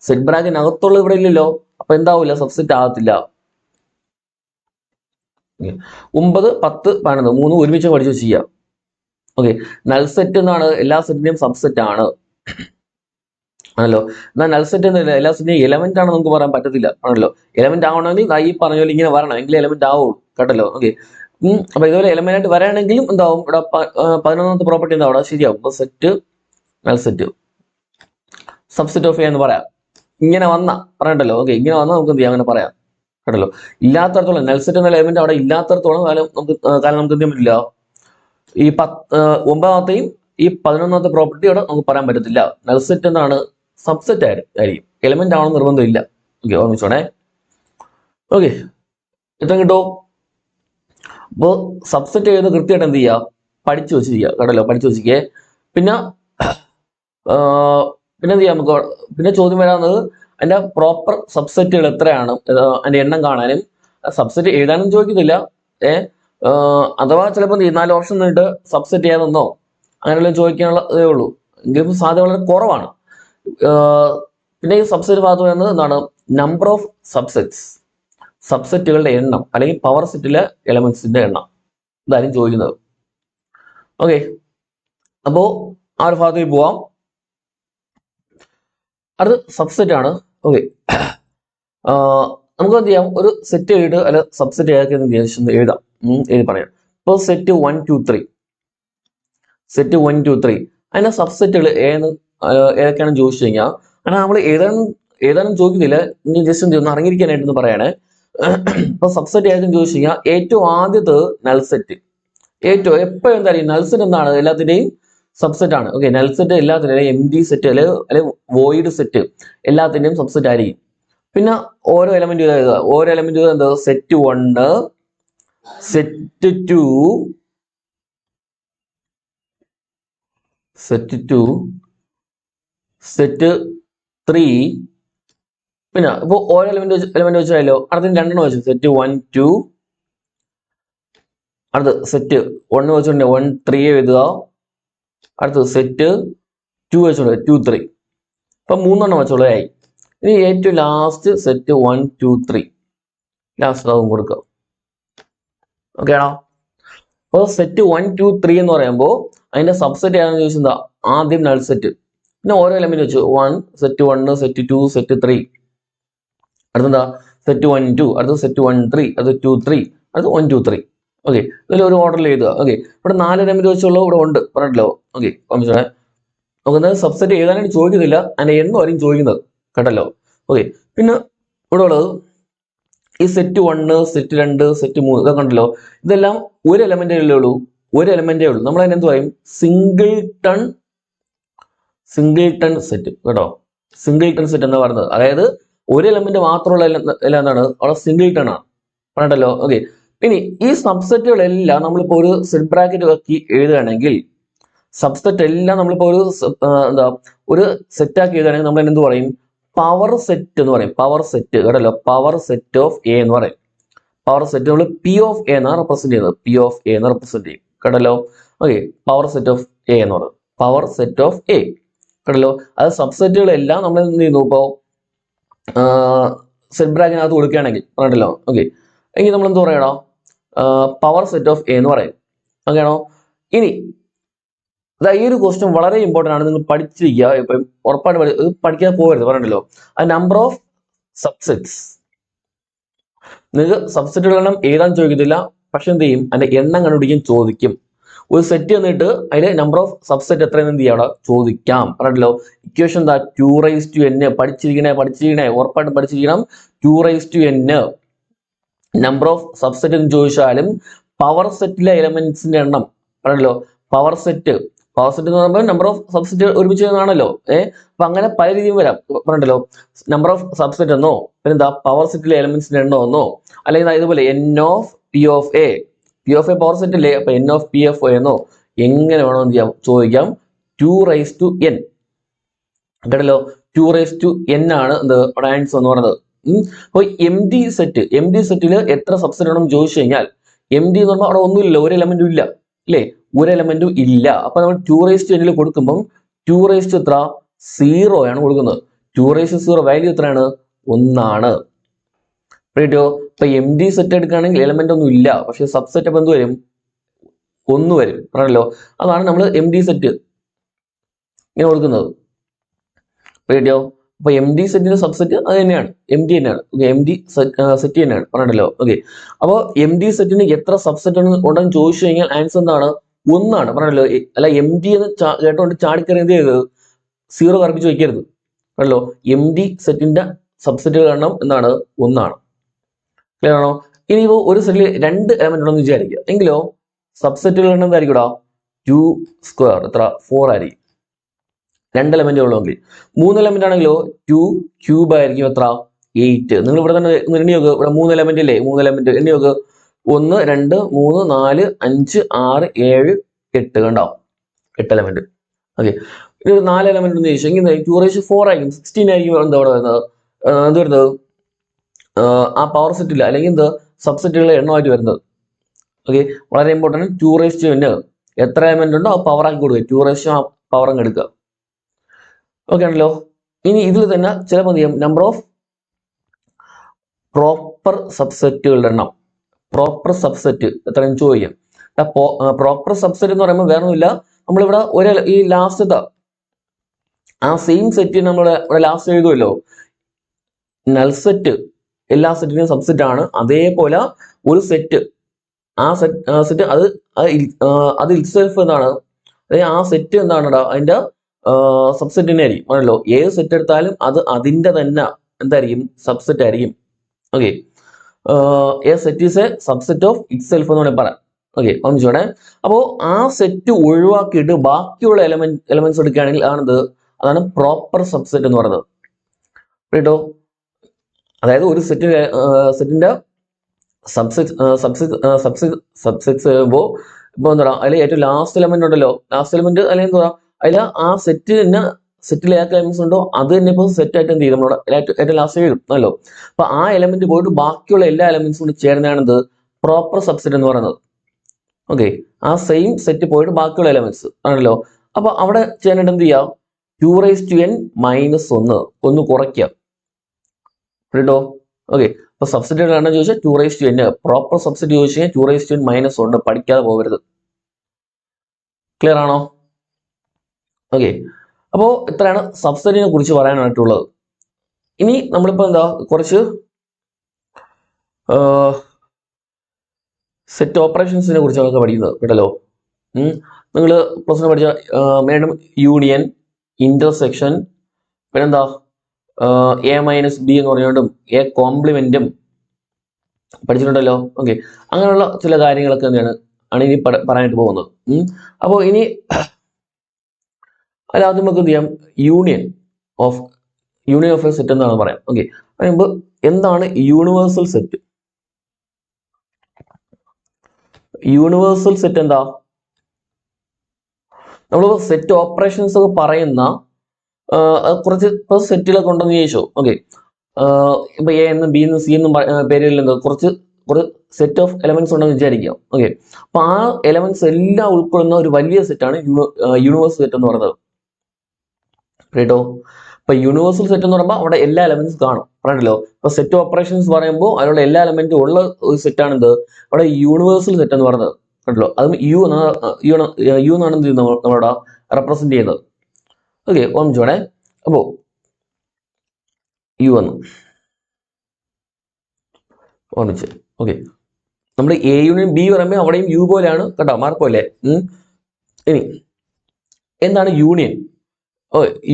സെറ്റ് ബ്രാക്കറ്റിനകത്തുള്ള ഇവിടെ ഇല്ലല്ലോ, അപ്പൊ എന്താവില്ല? സബ്സെറ്റ് ആകത്തില്ല. 9, 10, 11 മൂന്ന് ഒരുമിച്ച് പഠിച്ചു ചെയ്യാം. ഓക്കെ. നൾ സെറ്റ് എന്നാണ് എല്ലാ സെറ്റിന്റെയും സബ്സെറ്റ് ആണ് ആണല്ലോ. എന്നാൽ നൾ സെറ്റ് എന്നല്ല എല്ലാ സെറ്റിന്റെയും എലമെന്റ് ആണ് നമുക്ക് പറയാൻ പറ്റത്തില്ല ആണല്ലോ. എലമെന്റ് ആവണമെങ്കിൽ ഈ പറഞ്ഞ പോലെ ഇങ്ങനെ വരണം, എങ്കിലും എലമെന്റ് ആവുള്ളൂ കേട്ടല്ലോ. ഓക്കെ. അപ്പൊ ഇതുപോലെ എലമെന്റ് ആയിട്ട് വരാണെങ്കിലും എന്താവും? ഇവിടെ 11ാമത്തെ പ്രോപ്പർട്ടി എന്താ അവിടെ ശരിയാവും. Set null set subset of A എന്ന് പറയാം. ഇങ്ങനെ വന്ന പറയണ്ടല്ലോ. ഓക്കെ. ഇങ്ങനെ വന്നാൽ നമുക്ക് എന്ത് ചെയ്യാം? അങ്ങനെ പറയാം കേട്ടല്ലോ. ഇല്ലാത്തടത്തോളം നൾ സെറ്റ് എന്ന എലമെന്റ് അവിടെ ഇല്ലാത്തടത്തോളം കാലം നമുക്ക് എന്ത് ചെയ്യാൻ പറ്റില്ല? ഈ 9ാമത്തെയും ഈ 11ാമത്തെ പ്രോപ്പർട്ടി അവിടെ നമുക്ക് പറയാൻ പറ്റത്തില്ല. നൾ സെറ്റ് എന്താണ്? സബ്സെറ്റ് ആയിരിക്കും, എലമെന്റ് ആണെന്ന് നിർബന്ധമില്ല. ഓക്കെ, ഓർമ്മിച്ചോണേ. ഓക്കെ, എത്ര കിട്ടോ? അപ്പോ സബ്സെറ്റ് ചെയ്ത് കൃത്യമായിട്ട് എന്ത് ചെയ്യുക? പഠിച്ചു വെച്ച് ചെയ്യുക കേട്ടല്ലോ. പഠിച്ചു വെച്ചിരിക്കേ. പിന്നെ എന്ത് ചെയ്യാം നമുക്ക്? പിന്നെ ചോദ്യം വരാവുന്നത് അതിന്റെ പ്രോപ്പർ സബ്സെറ്റുകൾ എത്രയാണ്, അതിന്റെ എണ്ണം കാണാനും സബ്സെറ്റ് എഴുതാനും ചോദിക്കുന്നില്ല. അഥവാ ചിലപ്പോൾ 4 ഓപ്ഷൻ നിന്നിട്ട് സബ്സെറ്റ് ചെയ്യാതെന്നോ അങ്ങനെയുള്ള ചോദിക്കാനുള്ളതേ ഉള്ളൂ. എങ്കിലും സാധ്യത വളരെ കുറവാണ്. പിന്നെ ഈ സബ്സെറ്റ് ഭാഗത്ത് വരുന്നത് എന്താണ്? നമ്പർ ഓഫ് സബ്സെറ്റ്സ്, സബ്സെറ്റുകളുടെ എണ്ണം അല്ലെങ്കിൽ പവർ സെറ്റിലെ എലമെന്റ്സിന്റെ എണ്ണം, ഇതായിരിക്കും ചോദിക്കുന്നത്. ഓക്കെ, അപ്പോ ആ ഒരു ഭാഗത്തേക്ക് പോവാം. അത് സബ്സെറ്റ് ആണ്. ഓക്കെ, നമുക്ക് എന്ത് ചെയ്യാം? ഒരു സെറ്റ് എഴുതി അല്ല സബ്സെറ്റ് ഏതൊക്കെ എഴുതാം, എഴുതി പറയാം. ഇപ്പോൾ സെറ്റ് 1, 2, 3, സെറ്റ് 1, 2, 3 അതിന്റെ സബ്സെറ്റുകൾ ഏതൊക്കെയാണെന്ന് ചോദിച്ചു കഴിഞ്ഞാൽ അങ്ങനെ നമ്മൾ ഏതാനും ചോദിക്കുന്നില്ല. ഇനി ജസ്റ്റ് ഒന്ന് അറിഞ്ഞിരിക്കാനായിട്ടൊന്ന് പറയണേ. ഇപ്പൊ സബ്സെറ്റ് ഏതൊക്കെ ചോദിച്ചു കഴിഞ്ഞാൽ ഏറ്റവും ആദ്യത്തെ നൾ സെറ്റ്. ഏറ്റവും എപ്പോഴും എന്തായാലും നൾ സെറ്റ് എന്താണ്? എല്ലാത്തിന്റെയും സബ്സെറ്റ് ആണ്. ഓക്കെ, നൾ സെറ്റ് എല്ലാത്തിനും എം ഡി സെറ്റ് അല്ലെങ്കിൽ വോയിഡ് സെറ്റ് എല്ലാത്തിന്റെയും സബ്സെറ്റ് ആയിരിക്കും. പിന്നെ ഓരോ എലമെന്റ് എഴുതുക. ഓരോ എലമെന്റ് എന്താ? Set 1, set 2, set 2, set 3. പിന്നെ ഇപ്പൊ ഓരോ എലമെന്റ് വെച്ചാലോ അടുത്ത 2 വെച്ചു. സെറ്റ് 1, 2, അടുത്ത് സെറ്റ് 1 വെച്ചിട്ടുണ്ട് 1, 3 എഴുതുക. അടുത്ത് സെറ്റ് 2 വെച്ചോളൂ 2, 3. ഇപ്പൊ 3 വെച്ചോളൂ ആയി. ഇനി ഏറ്റവും ലാസ്റ്റ് സെറ്റ് 1, 2, 3 ലാസ്റ്റ് അതും കൊടുക്കുക. ഓക്കെ ആണോ? അപ്പോൾ സെറ്റ് 1, 2, 3 എന്ന് പറയുമ്പോൾ അതിന്റെ സബ്സെറ്റ് ഏതാണെന്ന് ചോദിച്ചാൽ ആദ്യം നൾ സെറ്റ്. പിന്നെ ഓരോ എലമെന്റ് വെച്ചു 1, സെറ്റ് 1, സെറ്റ് 2, സെറ്റ് 3. അടുത്തെന്താ? സെറ്റ് 1, 2, അടുത്ത സെറ്റ് 1, 3, അടുത്ത 2, 3, അടുത്ത 1, 2, 3. ഓക്കെ, ഇതിൽ ഒരു ഓർഡറിൽ എഴുതുക. ഓക്കെ, ഇവിടെ 4 എലമെന്റ് വെച്ചുള്ള ഇവിടെ ഉണ്ട് പറഞ്ഞല്ലോ. ഓക്കെ, നമുക്ക് സബ്സെറ്റ് എഴുതാനായിട്ട് ചോദിക്കുന്നില്ല, അതിന്റെ എണ്ണം ആയിരിക്കും ചോദിക്കുന്നത് കേട്ടല്ലോ. ഓക്കെ, പിന്നെ ഇവിടെ ഉള്ളത് ഈ സെറ്റ് 1, സെറ്റ് 2, സെറ്റ് 3 ഇതൊക്കെ ഉണ്ടല്ലോ. ഇതെല്ലാം ഒരു എലമെന്റേ ഉള്ളൂ. നമ്മൾ അതിനെ എന്ത് പറയും? സിംഗിൾട്ടൺ സെറ്റ് കേട്ടോ. സിംഗിൾട്ടൺ സെറ്റ് എന്ന് പറയുന്നത് അതായത് ഒരു എലമെന്റ് മാത്രമുള്ള എല്ലാം എന്താണ്? അവിടെ സിംഗിൾട്ടൺ ആണ് പറഞ്ഞല്ലോ. ഓക്കെ, ഇനി ഈ സബ്സെറ്റുകളെല്ലാം നമ്മളിപ്പോ ഒരു സെറ്റ് ബ്രാക്കറ്റ് വെക്കി എഴുതുകയാണെങ്കിൽ സബ്സെറ്റ് എല്ലാം നമ്മളിപ്പോ ഒരു സെറ്റ് ആക്കി എഴുതുകയാണെങ്കിൽ നമ്മൾ എന്ത് പറയും? പവർ സെറ്റ് എന്ന് പറയും. പവർ സെറ്റ് കേട്ടല്ലോ. പവർ സെറ്റ് ഓഫ് എ എന്ന് പറയും. പവർ സെറ്റ് നമ്മൾ പി ഓഫ് എ എന്നാണ് റെപ്രസെന്റ് ചെയ്യുന്നത്. പി ഓഫ് എ എന്ന് റെപ്രസെന്റ് ചെയ്യും കേട്ടല്ലോ. Okay, power set of A എന്ന് പറയും. പവർ സെറ്റ് ഓഫ് എ കേട്ടല്ലോ. അത് സബ്സെറ്റുകളെല്ലാം നമ്മൾ എന്ത് ചെയ്യുന്നു? ഇപ്പോ സെറ്റ് ബ്രാക്കറ്റിനകത്ത് കൊടുക്കുകയാണെങ്കിൽ പറഞ്ഞല്ലോ. ഓക്കെ, എങ്കിൽ നമ്മൾ എന്ത് പറയണോ? പവർ സെറ്റ് ഓഫ് എ എന്ന് പറയും. ഓക്കെ ആണോ? ഇനി ഈ ഒരു ക്വസ്റ്റ്യൻ വളരെ ഇമ്പോർട്ടൻ്റ് ആണ്. നിങ്ങൾ പഠിച്ചിരിക്കുക. ഇപ്പം ഉറപ്പായിട്ട് പഠിക്കാൻ പോകരുത് പറഞ്ഞല്ലോ. ആ നമ്പർ ഓഫ് സബ്സെറ്റ്സ് നിങ്ങൾക്ക് സബ്സെറ്റുകളുടെ എണ്ണം എഴുതാൻ ചോദിക്കത്തില്ല. പക്ഷെ എന്ത് ചെയ്യും? അതിന്റെ എണ്ണം കണ്ടുപിടിക്കാൻ ചോദിക്കും. ഒരു സെറ്റ് എന്നിട്ട് അതിന്റെ നമ്പർ ഓഫ് സബ്സെറ്റ് എത്രയെന്ന് എന്ത് ചെയ്യാം? അവിടെ ചോദിക്കാം പറഞ്ഞല്ലോ. ഇക്വേഷൻ എന്താ? 2n. പഠിച്ചിരിക്കണേ ഉറപ്പായിട്ടും പഠിച്ചിരിക്കണം. 2n. നമ്പർ ഓഫ് സബ്സെറ്റ് എന്ന് ചോദിച്ചാലും പവർ സെറ്റിലെ എലമെന്റ്സിന്റെ എണ്ണം പറഞ്ഞല്ലോ. പവർ സെറ്റ് പവർ സെറ്റ് എന്ന് പറയുമ്പോൾ നമ്പർ ഓഫ് സബ്സെറ്റ് ഒരുമിച്ച് ആണല്ലോ. അപ്പൊ അങ്ങനെ പല രീതിയും വരാം. പറഞ്ഞല്ലോ നമ്പർ ഓഫ് സബ്സെറ്റ് എന്നോ, പിന്നെന്താ പവർ സെറ്റിലെ എലമെന്റ്സിന്റെ എണ്ണോ എന്നോ, അല്ലെങ്കിൽ ഇതുപോലെ N of P of A. P of A power set അല്ലേ, അപ്പൊ എൻ ഓഫ് പി എഫ് എന്നോ എങ്ങനെ വേണോ എന്ത് ചെയ്യാം ചോദിക്കാം. 2n കേട്ടല്ലോ. 2n ആണ് എന്ത് അവിടെ ആൻസർ എന്ന് പറയുന്നത്. അപ്പോൾ എം ഡി സെറ്റിൽ എത്ര സബ്സെറ്റ് വേണം ചോദിച്ചു കഴിഞ്ഞാൽ എം ഡി എന്ന് പറഞ്ഞാൽ അവിടെ ഒന്നുമില്ല, ഒരു എലമെന്റും ഇല്ല അല്ലേ, ഒരു എലമെന്റും ഇല്ല. അപ്പൊ നമ്മൾ 2n കൊടുക്കുമ്പോൾ 2 എത്ര 0 ആണ് കൊടുക്കുന്നത്. 2 വാല്യൂ എത്രയാണ് 1 ആണ്. കേട്ടോ. ഇപ്പൊ എം ഡി സെറ്റ് എടുക്കുകയാണെങ്കിൽ എലമെന്റ് ഒന്നും ഇല്ല, പക്ഷെ സബ്സെറ്റ് അപ്പൊ എന്ത് വരും 1 വരും. പറഞ്ഞല്ലോ അതാണ് നമ്മൾ എം ഡി സെറ്റ് ഇങ്ങനെ കൊടുക്കുന്നത്. കേട്ടോ. അപ്പൊ എം ഡി സെറ്റിന്റെ സബ്സെറ്റ് അത് തന്നെയാണ്, എം ഡി തന്നെയാണ്. എം ഡി സെറ്റ് തന്നെയാണ് പറഞ്ഞല്ലോ. ഓക്കെ. അപ്പോൾ എം ഡി സെറ്റിന് എത്ര സബ്സെറ്റ് ഉണ്ടെന്ന് ചോദിച്ചു കഴിഞ്ഞാൽ ആൻസർ എന്താണ് 1 ആണ്. പറഞ്ഞല്ലോ. അല്ല എം ഡി എന്ന് കേട്ടോണ്ട് ചാടിക്കറി എന്ത് ചെയ്തത് 0 കറപ്പിച്ച് വയ്ക്കരുത്. പറഞ്ഞല്ലോ എം ഡി സെറ്റിന്റെ സബ്സെറ്റുകൾ എണ്ണം എന്താണ് 1 ആണ്. ക്ലിയർ ആണോ? ഇനി ഒരു സെറ്റിൽ 2 എലമെന്റ് ഉണ്ടെന്ന് വിചാരിക്കുക, എങ്കിലോ സബ്സെറ്റുകൾ എണ്ണം എന്തായിരിക്കും 2² എത്ര 4 ആയിരിക്കും. 2 എലമെന്റ് ഉള്ളെങ്കിൽ. 3 എലമെന്റ് ആണെങ്കിലോ 2³ ആയിരിക്കും എത്ര 8. നിങ്ങൾ ഇവിടെ തന്നെ എണ്ണി നോക്ക്. ഇവിടെ 3 എലമെന്റ് അല്ലേ, 3 എലമെന്റ് എണ്ണി നോക്ക്. 1 2 3 4 5 6 7 8 കണ്ടോ 8 എലമെന്റ്. ഓക്കെ. ഇത് 4 എലമെന്റ് എന്ന് ചോദിച്ചാൽ 2/4 ആയിരിക്കും, 16 ആയിരിക്കും എന്താ അവിടെ വരുന്നത്. എന്ത് വരുന്നത് ആ പവർ സെറ്റില്ല അല്ലെങ്കിൽ എന്ത് സബ്സെറ്റുകളുടെ എണ്ണമായിട്ട് വരുന്നത്. ഓക്കെ. വളരെ ഇമ്പോർട്ടൻറ്റ്. 2n എത്ര എലമെന്റ് ഉണ്ടോ ആ പവർ ആക്കി കൊടുക്കുക. 2 ആ പവർ അങ്ങ് എടുക്കുക. ഓക്കെ ആണല്ലോ. ഇനി ഇതിൽ തന്നെ ചിലപ്പോൾ എന്ത് ചെയ്യും നമ്പർ ഓഫ് പ്രോപ്പർ സബ്സെറ്റുകളുടെ എണ്ണം. പ്രോപ്പർ സബ്സെറ്റ് എത്രയും ചോദിക്കാം. പ്രോപ്പർ സബ്സെറ്റ് എന്ന് പറയുമ്പോൾ വേറെ ഒന്നുമില്ല, നമ്മളിവിടെ ഈ ലാസ്റ്റത്തെ ആ സെയിം സെറ്റ് നമ്മൾ ഇവിടെ ലാസ്റ്റ് എഴുതുമല്ലോ, നൾ സെറ്റ് എല്ലാ സെറ്റിനും സബ്സെറ്റ് ആണ്. അതേപോലെ ഒരു സെറ്റ് ആ സെറ്റ് അത് ഇറ്റ്സെൽഫ് എന്താണ്, അതായത് ആ സെറ്റ് എന്താണ് അതിന്റെ സബ്സെറ്റിനെ ആയിരിക്കും. ആണല്ലോ ഏത് സെറ്റ് എടുത്താലും അത് അതിന്റെ തന്നെ എന്തായിരിക്കും സബ്സെറ്റ് ആയിരിക്കും. Okay. A set is A subset of itself എന്ന് വേണമെങ്കിൽ പറയാം. ഓക്കെ. ഒന്നിച്ചോടെ. അപ്പോൾ ആ സെറ്റ് ഒഴിവാക്കിയിട്ട് ബാക്കിയുള്ള എലമെന്റ്സ് എടുക്കുകയാണെങ്കിൽ അതാണ് പ്രോപ്പർ സബ്സെറ്റ് എന്ന് പറയുന്നത്. കേട്ടോ. അതായത് ഒരു സെറ്റിന്റെ സബ്സെറ്റ്സ് വരുമ്പോൾ ഇപ്പൊ എന്താ അതിൽ ഏറ്റവും ലാസ്റ്റ് എലമെന്റ് ഉണ്ടല്ലോ, ലാസ്റ്റ് എലമെന്റ് അല്ലെങ്കിൽ എന്താ അതിൽ ആ സെറ്റിൽ ഏതൊക്കെ എലമെന്റ്സ് ഉണ്ടോ അത് തന്നെ ഇപ്പൊ സെറ്റ് ആയിട്ട് എന്ത് ചെയ്യും നമ്മുടെ ഏറ്റവും ലാസ്റ്റ് എഴുതും അല്ലോ. അപ്പൊ ആ എലമെന്റ് പോയിട്ട് ബാക്കിയുള്ള എല്ലാ എലമെന്റ്സും കൂടി ചേർന്നതാണ് പ്രോപ്പർ സബ്സെറ്റ് എന്ന് പറയുന്നത്. ഓക്കെ. ആ സെയിം സെറ്റ് പോയിട്ട് ബാക്കിയുള്ള എലമെന്റ്സ് ആണല്ലോ. അപ്പൊ അവിടെ ചെയ്യാനായിട്ട് എന്ത് ചെയ്യാം 2n - 1 കുറയ്ക്കുക. കേട്ടോ. ഓക്കെ. അപ്പൊ സബ്സെറ്റ് കാണാൻ ചോദിച്ചാൽ 2n, പ്രോപ്പർ സബ്സെറ്റ് ചോദിച്ചു കഴിഞ്ഞാൽ 2n - 1. പഠിക്കാതെ പോകരുത്. ക്ലിയർ ആണോ? ഓക്കെ. അപ്പോ ഇത്രയാണ് സബ്സെറ്റിനെ കുറിച്ച് പറയാനായിട്ടുള്ളത്. ഇനി നമ്മളിപ്പോ കുറച്ച് സെറ്റ് ഓപ്പറേഷൻസിനെ കുറിച്ചൊക്കെ പഠിക്കുന്നത് കേട്ടല്ലോ. നിങ്ങൾ പ്ലസ് പഠിച്ച മേഡം യൂണിയൻ, ഇന്റർസെക്ഷൻ, പിന്നെന്താ A - B എന്ന് പറഞ്ഞുകൊണ്ടും A കോംപ്ലിമെന്റും പഠിച്ചിട്ടുണ്ടല്ലോ. ഓക്കെ. അങ്ങനെയുള്ള ചില കാര്യങ്ങളൊക്കെ ആണ് ഇനി പറയാനായിട്ട് പോകുന്നത്. അപ്പോൾ ഇനി അതിലാദ്യം നമുക്ക് എന്ത് ചെയ്യാം യൂണിയൻ ഓഫ് എ സെറ്റ് എന്നാണ് പറയാം. ഓക്കെ. പറയുമ്പോൾ എന്താണ് യൂണിവേഴ്സൽ സെറ്റ്? യൂണിവേഴ്സൽ സെറ്റ് എന്താ? നമ്മൾ സെറ്റ് ഓപ്പറേഷൻസ് ഒക്കെ പറയുന്ന കുറച്ച് ഇപ്പൊ സെറ്റുകളൊക്കെ ഉണ്ടെന്ന് ചോദിച്ചോ. ഓക്കെ. ഇപ്പൊ എ എന്നും ബി എന്നും സി എന്നും പേരിൽ കുറച്ച് സെറ്റ് ഓഫ് എലമെന്റ്സ് ഉണ്ടെന്ന് വിചാരിക്കാം. ഓക്കെ. അപ്പൊ ആ എലമെന്റ്സ് എല്ലാം ഉൾക്കൊള്ളുന്ന ഒരു വലിയ സെറ്റാണ് യൂണിവേഴ്സൽ സെറ്റ് എന്ന് പറയുന്നത്. കേട്ടോ. ഇപ്പൊ യൂണിവേഴ്സൽ സെറ്റ് എന്ന് പറയുമ്പോൾ അവിടെ എല്ലാ എലമെന്റ്സ് കാണും. പറഞ്ഞല്ലോ. ഇപ്പൊ സെറ്റ് ഓപ്പറേഷൻസ് പറയുമ്പോൾ അതിലുള്ള എല്ലാ എലമെന്റും ഉള്ള ഒരു സെറ്റാണ് അവിടെ യൂണിവേഴ്സൽ സെറ്റ് എന്ന് പറയുന്നത്. കണ്ടല്ലോ. അതും യു എന്നാണ് നമ്മളവിടെ റെപ്രസെന്റ് ചെയ്യുന്നത്. ഓക്കെ. ഓർമ്മിച്ചോടെ. അപ്പോ യു എന്ന് ഓർമ്മിച്ച്. ഓക്കെ. നമ്മൾ എ യൂണിയൻ ബി പറയുമ്പോൾ അവിടെയും യു പോലെയാണ് കേട്ടോ, മാർക്കല്ലേ. ഇനി എന്താണ് യൂണിയൻ?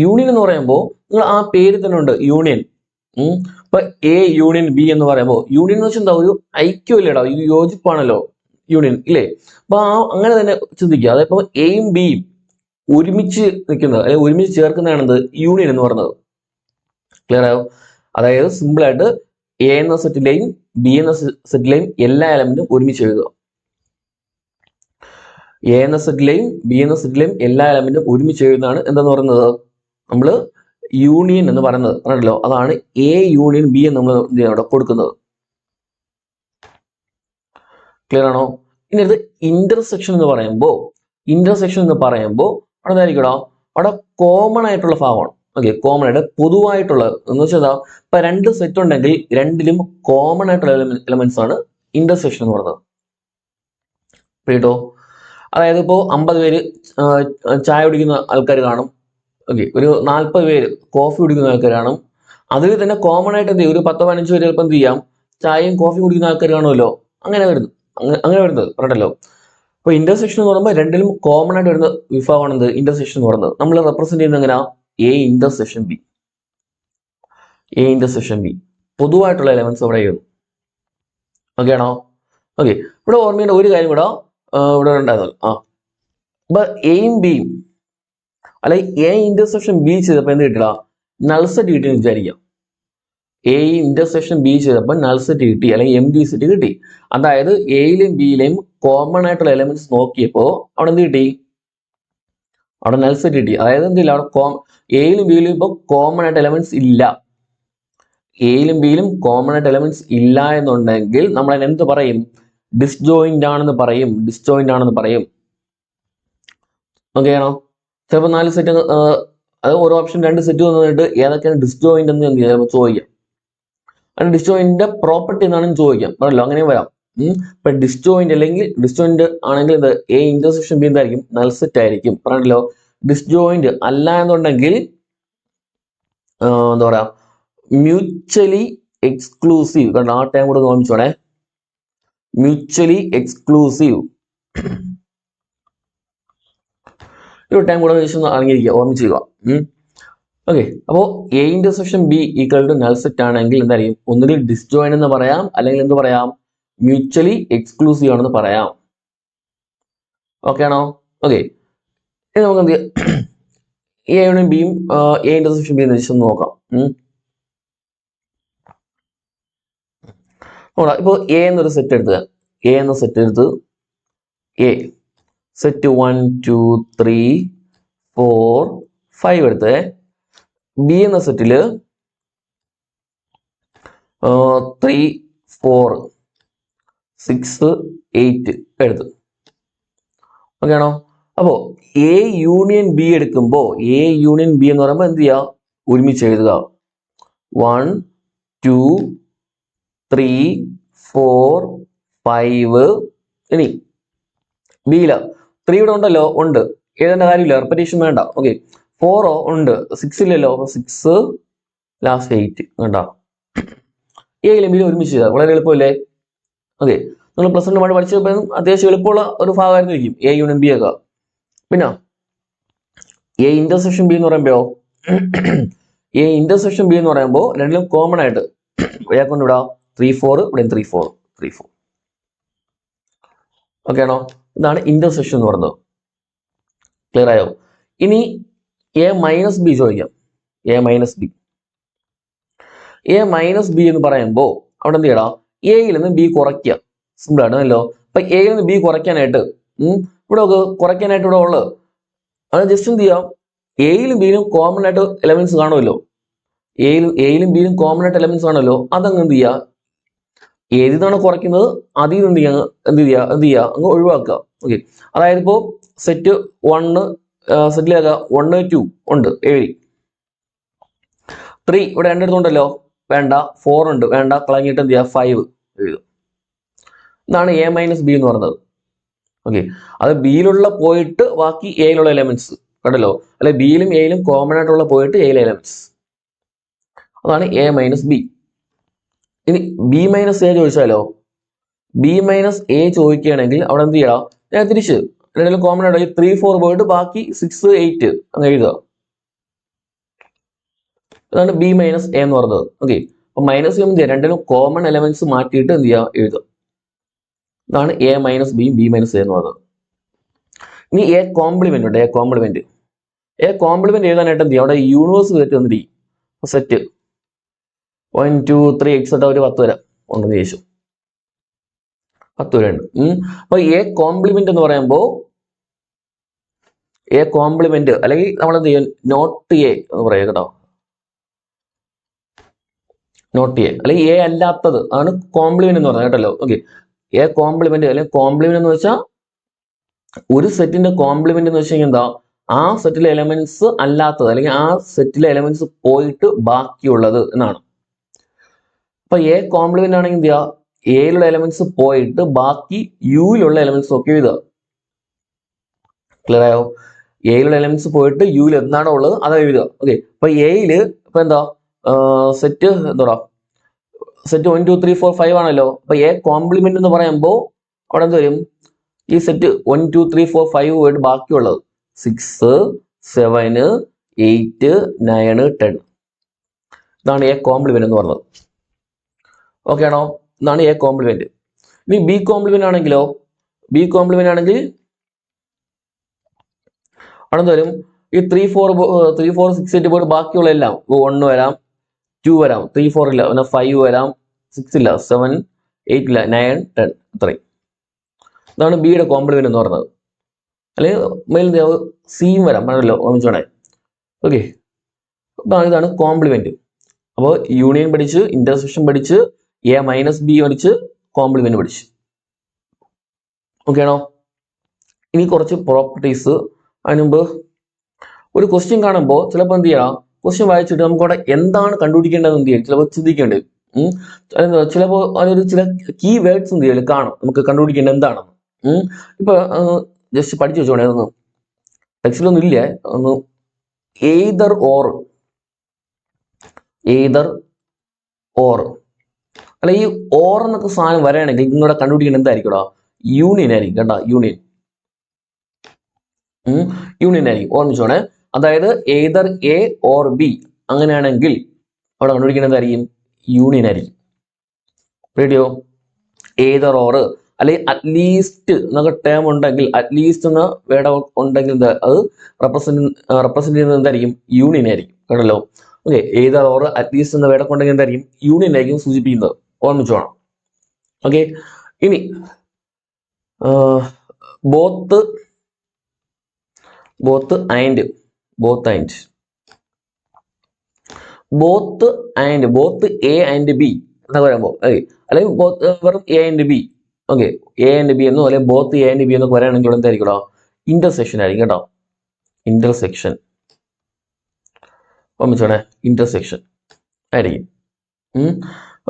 യൂണിയൻ എന്ന് പറയുമ്പോൾ നിങ്ങൾ ആ പേര് തന്നെ ഉണ്ട് യൂണിയൻ. ഇപ്പൊ എ യൂണിയൻ ബി എന്ന് പറയുമ്പോൾ യൂണിയൻ എന്ന് വെച്ചാൽ എന്താ ഒരു ഐക്യമല്ലേടാ, ഒരു യോജിപ്പാണല്ലോ യൂണിയൻ ഇല്ലേ. അപ്പൊ അങ്ങനെ തന്നെ ചിന്തിക്കുക. അതായത് എയും ബിയും ഒരുമിച്ച് നിൽക്കുന്നത് അല്ലെങ്കിൽ ഒരുമിച്ച് ചേർക്കുന്നതാണ് എന്ത് യൂണിയൻ എന്ന് പറയുന്നത്. ക്ലിയർ ആയോ? അതായത് സിമ്പിൾ ആയിട്ട് എ എന്ന സെറ്റിലെയും ബി എന്ന സെറ്റിലെയും എല്ലാ എലമെന്റും ഒരുമിച്ച് എഴുതുക. എ എന്ന സെറ്റിലെയും ബി എന്ന സെറ്റിലെയും എല്ലാ എലമെന്റും ഒരുമിച്ച് എഴുതുന്നതാണ് എന്താന്ന് പറയുന്നത് നമ്മൾ യൂണിയൻ എന്ന് പറയുന്നത്. പറഞ്ഞല്ലോ, അതാണ് എ യൂണിയൻ ബി എന്ന് നമ്മൾ അവിടെ കൊടുക്കുന്നത്. ക്ലിയർ ആണോ? ഇനി ഇത് ഇന്റർസെക്ഷൻ എന്ന് പറയുമ്പോൾ അവിടെ എന്തായിരിക്കണോ, അവിടെ കോമൺ ആയിട്ടുള്ള ഭാഗമാണ്. ഓക്കെ, കോമൺ ആയിട്ട് പൊതുവായിട്ടുള്ള എന്ന് വെച്ചാൽ ഇപ്പൊ രണ്ട് സെറ്റ് ഉണ്ടെങ്കിൽ രണ്ടിലും കോമൺ ആയിട്ടുള്ള എലമെന്റ്സ് ആണ് ഇന്റർസെക്ഷൻ എന്ന് പറയുന്നത്. കേട്ടോ, അതായത് ഇപ്പോൾ 50 പേര് ചായ കുടിക്കുന്ന ആൾക്കാർ കാണും. ഓക്കെ, ഒരു 40 പേര് കോഫി കുടിക്കുന്ന ആൾക്കാർ കാണും. അതിൽ തന്നെ കോമൺ ആയിട്ട് എന്ത് ചെയ്യും, ഒരു 10-15 പേര് ചിലപ്പോൾ എന്ത് ചെയ്യാം, ചായയും കോഫിയും കുടിക്കുന്ന ആൾക്കാർ കാണുമല്ലോ. അങ്ങനെ വരുന്നത് പറഞ്ഞല്ലോ. അപ്പൊ ഇന്റർസെക്ഷൻ എന്ന് പറയുമ്പോൾ രണ്ടിലും കോമൺ ആയിട്ട് വരുന്ന വിഭാഗമാണ് എന്ത് ഇന്റർസെക്ഷൻ എന്ന് പറയുന്നത്. നമ്മൾ റെപ്രസെന്റ് ചെയ്യുന്നത് എങ്ങനെയാ, എ ഇന്റർസെക്ഷൻ ബി. പൊതുവായിട്ടുള്ള എലമെന്റ്സ് അവിടെ എഴുതും. ഓക്കെ ആണോ? ഓക്കെ, ഇവിടെ ഓർമ്മയുടെ ഒരു കാര്യം കൂടെ ഇവിടെ ഉണ്ടായിരുന്നു. അപ്പൊ എയും ബിയും അല്ലെങ്കിൽ എ ഇന്റർസെക്ഷൻ ബി ചെയ്തപ്പോ എന്ത് കിട്ടില്ല, നൾ സെറ്റ് കിട്ടി എന്ന് വിചാരിക്കാം. എ ഇന്റർസെക്ഷൻ ബി ചെയ്തപ്പോൾ നൾ സെറ്റ് കിട്ടി, അല്ലെങ്കിൽ എം ഡി സെറ്റ് കിട്ടി. അതായത് എയിലെയും ബിയിലെയും കോമൺ ആയിട്ടുള്ള എലമെന്റ്സ് നോക്കിയപ്പോ അവിടെ എന്ത് കിട്ടി, അവിടെ നൾ സെറ്റ് കിട്ടി. അതായത് എന്തില്ല, അവിടെ എയിലും ബിയിലും ഇപ്പൊ കോമൺ ആയിട്ട് എലമെന്റ്സ് ഇല്ല. എയിലും ബിയിലും കോമൺ ആയിട്ട് എലമെന്റ്സ് ഇല്ല എന്നുണ്ടെങ്കിൽ നമ്മൾ അതിന് എന്ത് പറയും, ഡിസ്ജോയിന്റ് ആണെന്ന് പറയും. ഓക്കെ ആണോ? ചിലപ്പോൾ 4 സെറ്റ് അത് ഓരോ ഓപ്ഷൻ 2 സെറ്റ് വന്നിട്ട് ഏതൊക്കെയാണ് ഡിസ്ജോയിന്റ് എന്ന് ചോദിക്കാം. അതിന് ഡിസ്ജോയിന്റിന്റെ പ്രോപ്പർട്ടി എന്നാണ് ചോദിക്കാം. പറഞ്ഞല്ലോ, അങ്ങനെ വരാം. ഇപ്പൊ ഡിസ്ജോയിന്റ് ആണെങ്കിൽ എന്ത് എ ഇന്റർസെക്ഷൻ ബി എന്തായിരിക്കും, നൾ സെറ്റ് ആയിരിക്കും. പറഞ്ഞല്ലോ, ഡിസ്ജോയിന്റ് അല്ല എന്നുണ്ടെങ്കിൽ എന്താ പറയാ, മ്യൂച്വലി എക്സ്ക്ലൂസീവ്. കാരണം ആ ടൈം കൂടെ ഓർമ്മിച്ചോണേ, മ്യൂച്വലി എക്സ്ക്ലൂസീവ്. ഒരു ടൈം കൂടെ അറിഞ്ഞിരിക്കുക, ഓർമ്മിച്ചിരിക്കുക. ഓക്കെ, അപ്പോൾ A intersection B equal to null set ആണെങ്കിൽ എന്തായിരിക്കും, ഒന്നുകിൽ ഡിസ്ജോയിന്റ് എന്ന് പറയാം, അല്ലെങ്കിൽ എന്ത് പറയാം, മ്യൂച്വലി എക്സ്ക്ലൂസീവ് ആണെന്ന് പറയാം. ഓക്കെ ആണോ? ഓക്കെ, ഇനി നമുക്ക് എന്ത് ചെയ്യാം, എയും ബിയും എ ഇന്റർസെക്ഷൻ ബി എന്ന് വെച്ച് നോക്കാം. ഇപ്പൊ എ എന്നൊരു സെറ്റ് എടുത്ത് എ സെറ്റ് 1 2 3 4 5 എടുത്ത് ബി എന്ന സെറ്റില് 3 4 6 8 എടുത്തു. ഓക്കെ ആണോ? അപ്പോ എ യൂണിയൻ ബി എടുക്കുമ്പോ എ യൂണിയൻ ബി എന്ന് പറയുമ്പോൾ എന്ത് ചെയ്യുക, ഒരുമിച്ച് എഴുതുക. 1 2 3 4 5. ഇനി ബിയില 3 ഇവിടെ ഉണ്ടല്ലോ, ഉണ്ട്, എഴുതേണ്ട കാര്യമില്ല, റിപ്പറ്റീഷൻ വേണ്ട. ഓക്കെ, 4 ഉണ്ട്, 6 ഇല്ലല്ലോ, 6 ലാസ്റ്റ് 8 കണ്ട. എയിലും ബിയിലും ഒരുമിച്ച് ചെയ്താൽ വളരെ എളുപ്പമല്ലേ? ഓക്കെ, നിങ്ങൾ പ്ലസ് 1 പഠിച്ചപ്പോൾ അത്യാവശ്യം എളുപ്പമുള്ള ഒരു ഭാഗമായിരുന്നിരിക്കും എ യൂണിയൻ ബി ഒക്കെ. പിന്നെ എ ഇന്റർസെക്ഷൻ ബി എന്ന് പറയുമ്പോ രണ്ടിലും കോമൺ ആയിട്ട് കൊണ്ട് വിടാം 3 4, ഇവിടെ 3 4 3 4. ഓക്കെ ആണോ? ഇതാണ് ഇന്റർസെക്ഷൻ എന്ന് പറയുന്നത്. ക്ലിയർ ആയോ? ഇനി എ മൈനസ് ബി ചോദിക്കാം. എ മൈനസ് ബി എന്ന് പറയുമ്പോ അവിടെ എന്ത് ചെയ്യടാ, എയിൽ നിന്ന് ബി കുറയ്ക്കുക. സിമ്പിൾ ആണല്ലോ. അപ്പൊ എയിൽ നിന്ന് ബി കുറയ്ക്കാനായിട്ട് ഇവിടെ ഉള്ളത് അത് ജസ്റ്റ് എന്ത് ചെയ്യാം, എയിലും ബിയിലും കോമൺ ആയിട്ട് എലമെന്റ്സ് കാണുമല്ലോ. എയിലും ബിയിലും കോമൺ ആയിട്ട് എലമെന്റ്സ് കാണുമല്ലോ. അതങ്ങ് എന്ത് ചെയ്യുക, ഏതാണ് കുറയ്ക്കുന്നത് അതിൽ നിന്ന് എന്ത് ചെയ്യുക അങ്ങ് ഒഴിവാക്കുക. ഓക്കെ, അതായത് ഇപ്പോ സെറ്റ് 1 സെറ്റിലേക്ക് 1 2 ഉണ്ട്, 7 3 ഇവിടെ 2 എടുത്തുണ്ടല്ലോ, വേണ്ട. 4 ഉണ്ട്, വേണ്ട, കളഞ്ഞിട്ട് എന്ത് ചെയ്യുക, 5 എഴുതും. ഇതാണ് എ മൈനസ് ബി എന്ന് പറയുന്നത്. ഓക്കെ, അത് ബിയിലുള്ള പോയിട്ട് ബാക്കി എയിലുള്ള എലമെന്റ്സ് കണ്ടല്ലോ, അല്ലെ ബിയിലും എയിലും കോമൺ ആയിട്ടുള്ള പോയിട്ട് എയിലെ എലമെന്റ്സ്, അതാണ് എ മൈനസ് ബി. ഇനി ബി മൈനസ് എ ചോദിച്ചാലോ, ബി മൈനസ് എ ചോദിക്കുകയാണെങ്കിൽ അവിടെ എന്ത് ചെയ്യണം, ഞാൻ തിരിച്ച് രണ്ടിലും കോമൺ ആയിട്ട് 3 4 പോയിട്ട് ബാക്കി 6 8 അങ്ങ് എഴുതുക. അതാണ് ബി മൈനസ് എ എന്ന് പറയുന്നത്. ഓക്കെ, അപ്പൊ മൈനസ് ചെയ്യുമ്പോൾ രണ്ടിലും കോമൺ എലമെന്റ്സ് മാറ്റിയിട്ട് എന്ത് ചെയ്യുക, എഴുതുക. ഇതാണ് എ മൈനസ് ബിയും ബി മൈനസ് എ എന്ന് പറയുന്നത്. ഇനി എ കോംപ്ലിമെന്റ് ഉണ്ട്. എ കോംപ്ലിമെന്റ് എഴുതാനായിട്ട് എന്ത് ചെയ്യും? അവിടെ യൂണിവേഴ്സ് സെറ്റ് വന്നിരിക്കും. സെറ്റ് 1 2 3 എക്സെട്ര ഒരു 10 വരെ ഉണ്ടെന്ന് ചോദിച്ചു. 10 വരെ ഉണ്ട്. അപ്പൊ എ കോംപ്ലിമെന്റ് എന്ന് പറയുമ്പോൾ എ കോംപ്ലിമെന്റ് അല്ലെങ്കിൽ നമ്മൾ എന്ത് ചെയ്യും? നോട്ട് എ എന്ന് പറയാം കേട്ടോ. നോട്ട് എ അല്ലെങ്കിൽ എ അല്ലാത്തത് ആണ് കോംപ്ലിമെന്റ് എന്ന് പറഞ്ഞത് കേട്ടല്ലോ. ഓക്കെ, എ കോംപ്ലിമെന്റ് അല്ലെങ്കിൽ കോംപ്ലിമെന്റ് എന്ന് വെച്ചാൽ ഒരു സെറ്റിന്റെ കോംപ്ലിമെന്റ് എന്ന് വെച്ച് കഴിഞ്ഞാൽ എന്താ? ആ സെറ്റിലെ എലമെന്റ്സ് അല്ലാത്തത് അല്ലെങ്കിൽ ആ സെറ്റിലെ എലമെന്റ്സ് പോയിട്ട് ബാക്കിയുള്ളത് എന്നാണ്. അപ്പൊ എ കോംപ്ലിമെന്റ് ആണെങ്കിൽ എന്ത് ചെയ്യുക? എയിലുള്ള എലമെന്റ്സ് പോയിട്ട് ബാക്കി യുയിലുള്ള എലമെന്റ്സ് ഒക്കെ എഴുതുക. ക്ലിയർ ആയോ? എയിലുള്ള എലമെന്റ്സ് പോയിട്ട് യുയിൽ എന്താണോ ഉള്ളത് അത് എഴുതുക. ഓക്കെ, അപ്പൊ എയില് ഇപ്പൊ എന്താ സെറ്റ് എന്താ സെറ്റ് 1 2 3 4 5 ആണല്ലോ. അപ്പൊ എ കോംപ്ലിമെന്റ് എന്ന് പറയുമ്പോൾ അവിടെ എന്ത് വരും? ഈ സെറ്റ് 1 2 3 4 5 പോയിട്ട് ബാക്കിയുള്ളത് 6 7 8 9 10. ഇതാണ് എ കോംപ്ലിമെന്റ് എന്ന് പറഞ്ഞത്. ഓക്കെ ആണോ? ഇതാണ് എ കോംപ്ലിമെന്റ്. ഇനി ബി കോംപ്ലിമെന്റ് ആണെങ്കിലോ? ബി കോംപ്ലിമെന്റ് ആണെങ്കിൽ അവിടെ എന്ത് വരും? ഈ 3 4 6 8 പോയിട്ട് ബാക്കിയുള്ള എല്ലാം 1 വരാം, 2 വരാം, 3 4 ഇല്ല, പിന്നെ 5 വരാം, 6 ഇല്ല, 7 8 ഇല്ല, 9 10 അത്രയും. ഇതാണ് ബിയുടെ കോംപ്ലിമെന്റ് എന്ന് പറയുന്നത്. അല്ലെങ്കിൽ സിയും വരാം, വേണമല്ലോ ഓമിച്ചോണേ. ഓക്കെ, ഇതാണ് കോംപ്ലിമെന്റ്. അപ്പോൾ യൂണിയൻ പഠിച്ച്, ഇന്റർസെക്ഷൻ പഠിച്ച്, എ മൈനസ് ബി പഠിച്ച്, കോംപ്ലിമെന്റ് പഠിച്ച്. ഓക്കെ ആണോ? ഇനി കുറച്ച് പ്രോപ്പർട്ടീസ്. അതിന് മുമ്പ് ഒരു ക്വസ്റ്റ്യൻ കാണുമ്പോൾ ചിലപ്പോൾ എന്ത് ചെയ്യണം? ക്വസ്റ്റ്യൻ വായിച്ചിട്ട് നമുക്ക് അവിടെ എന്താണ് കണ്ടുപിടിക്കേണ്ടതെന്ന് എന്ത് ചെയ്യും? ചിലപ്പോൾ ചിന്തിക്കേണ്ടത്. ചിലപ്പോൾ അതൊരു ചില കീ വേർഡ്സ് എന്ത് ചെയ്യും കാണും നമുക്ക് കണ്ടുപിടിക്കേണ്ടത് എന്താണെന്ന്. ഇപ്പൊ ജസ്റ്റ് പഠിച്ചു വെച്ചോണേ. ഒന്ന് ടെക്സ്റ്റിലൊന്നും ഇല്ല, ഒന്ന് എയ്തർ ഓർ അല്ല, ഈ ഓർ എന്നൊക്കെ സാധനം വരാണെങ്കിൽ നിങ്ങളുടെ കണ്ടുപിടിക്കേണ്ടത് എന്തായിരിക്കും? യൂണിയൻ ആയിരിക്കും കേട്ടോ. യൂണിയൻ ആയിരിക്കും, ഓർമ്മിച്ചോണേ. അതായത് എയ്തർ എ ഓർ ബി അങ്ങനെയാണെങ്കിൽ അവിടെ കണ്ടുപിടിക്കേണ്ടത് എന്തായിരിക്കും? യൂണിയൻ ആയിരിക്കും. റെഡിയോ? എയ്തർ ഓർ അല്ലെങ്കിൽ അറ്റ്ലീസ്റ്റ് എന്നൊക്കെ ടേം ഉണ്ടെങ്കിൽ, അറ്റ്ലീസ്റ്റ് എന്ന വേർഡ് ഉണ്ടെങ്കിൽ അത് റെപ്രസെന്റ് ചെയ്യുന്നത് എന്തായിരിക്കും? യൂണിയൻ ആയിരിക്കും കേട്ടല്ലോ. ഓക്കെ, എയ്തർ ഓർ അറ്റ്ലീസ്റ്റ് എന്ന വേർഡ് ഉണ്ടെങ്കിൽ എന്തായിരിക്കും? യൂണിയൻ ആയിരിക്കും സൂചിപ്പിക്കുന്നത്. ഓർമ്മിച്ചോണം. ഓക്കെ, ഇനി both and A and B എന്നൊക്കെ പറയുമ്പോൾ അല്ലെങ്കിൽ വെറും A and B. Okay, A and B എന്നോ അല്ലെങ്കിൽ ബോത്ത് എ ആൻഡ് ബി എന്നൊക്കെ പറയുകയാണെങ്കിൽ ഇവിടെ എന്തായിരിക്കും? ഇന്റർസെക്ഷൻ ആയിരിക്കും കേട്ടോ. ഇന്റർസെക്ഷൻ ഓർമ്മിച്ചോണേ, ഇന്റർസെക്ഷൻ ആയിരിക്കും.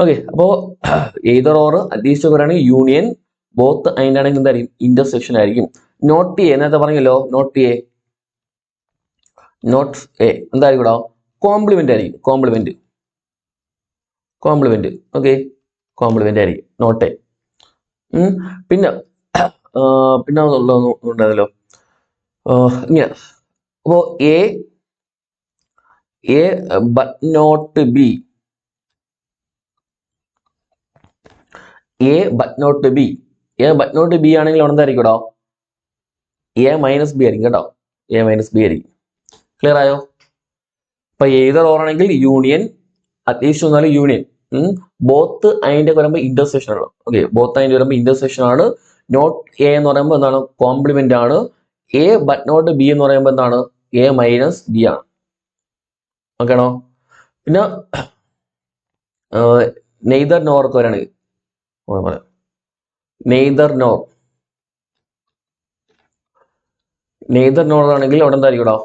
ഓക്കെ, അപ്പോ എയ്തർ ഓർ അറ്റ്ലീസ്റ്റ് പറയുകയാണെങ്കിൽ യൂണിയൻ, ബോത്ത് ആൻഡ് ആണെങ്കിൽ എന്തായിരിക്കും? ഇന്റർസെക്ഷൻ ആയിരിക്കും. നോട്ട് എ നേരത്തെ പറഞ്ഞല്ലോ, നോട്ട് എ എന്തായിരിക്കും? കോംപ്ലിമെന്റ് ആയിരിക്കും. കോംപ്ലിമെന്റ് ഓക്കെ, കോംപ്ലിമെന്റ് ആയിരിക്കും നോട്ട് എ. പിന്നെ ഉണ്ടല്ലോ ഇങ്ങനെ. അപ്പോ എ ബട്ട് നോട്ട് ബി, ആണെങ്കിൽ അവിടെ എന്തായിരിക്കും? എ മൈനസ് ബി ആയിരിക്കും കേട്ടോ. എ മൈനസ് ബി ആയിരിക്കും. ക്ലിയർ ആയോ? അപ്പൊ എയ്തർ ഓർ ആണെങ്കിൽ യൂണിയൻ, അറ്റ്ലീസ്റ്റ് ഒന്നാലും യൂണിയൻ. ബോത്ത് ആൻഡ് വരുമ്പോൾ ഇന്റർസെക്ഷൻ ആണ്. ഓക്കെ, ബോത്ത് ആൻഡ് വരുമ്പോൾ ഇന്റർസെക്ഷൻ ആണ്. നോട്ട് എ എന്ന് പറയുമ്പോൾ എന്താണ്? കോംപ്ലിമെന്റ് ആണ്. എ ബട്ട് നോട്ട് ബി എന്ന് പറയുമ്പോൾ എന്താണ്? എ മൈനസ് ബി ആണ്. ഓക്കെ ആണോ? പിന്നെ നെയ്തർ നോർ ഒക്കെ വരികയാണെങ്കിൽ നെയ്തർ നോർ ആണെങ്കിൽ അവിടെ എന്തായിരിക്കും?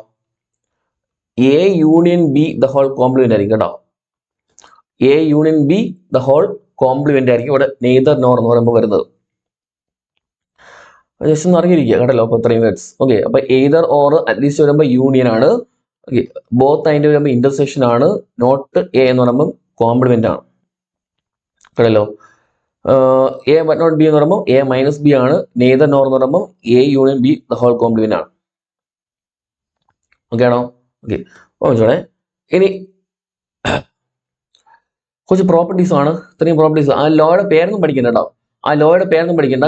A union B the whole complement ആയിരിക്കും കേട്ടോ. A union B the whole complement ആയിരിക്കും ഇവിടെ നെയ്തർ നോർ എന്ന് പറയുമ്പോൾ വരുന്നത്. ജസ്റ്റ് ഒന്ന് അറിഞ്ഞിരിക്കുക കേട്ടല്ലോ. അപ്പൊ ഇത്രയും വേർഡ്സ്. ഓക്കെ, അപ്പൊ എയ്തർ ഓർ അറ്റ്ലീസ്റ്റ് വരുമ്പോൾ യൂണിയൻ ആണ്. ഓക്കെ, ബോത്ത് അതിന്റെ വരുമ്പോൾ ഇന്റർസെക്ഷൻ ആണ്. നോട്ട് എ എന്ന് പറയുമ്പോൾ കോംപ്ലിമെന്റ് ആണ് കേട്ടല്ലോ. എ ബട്ട് നോട്ട് ബി എന്ന് പറയുമ്പോൾ എ മൈനസ് ബി ആണ്. നെയ്തർ നോർ എന്ന് പറയുമ്പോൾ A union B the whole complement ആണ്. ഓക്കെ ആണോ? ഓക്കെ, ഓർമ്മിച്ചോണേ. ഇനി കുറച്ച് പ്രോപ്പർട്ടീസ് ആണ്. ഇത്രയും പ്രോപ്പർട്ടീസ്. ആ ലോയുടെ പേരൊന്നും പഠിക്കണ്ട കേട്ടോ.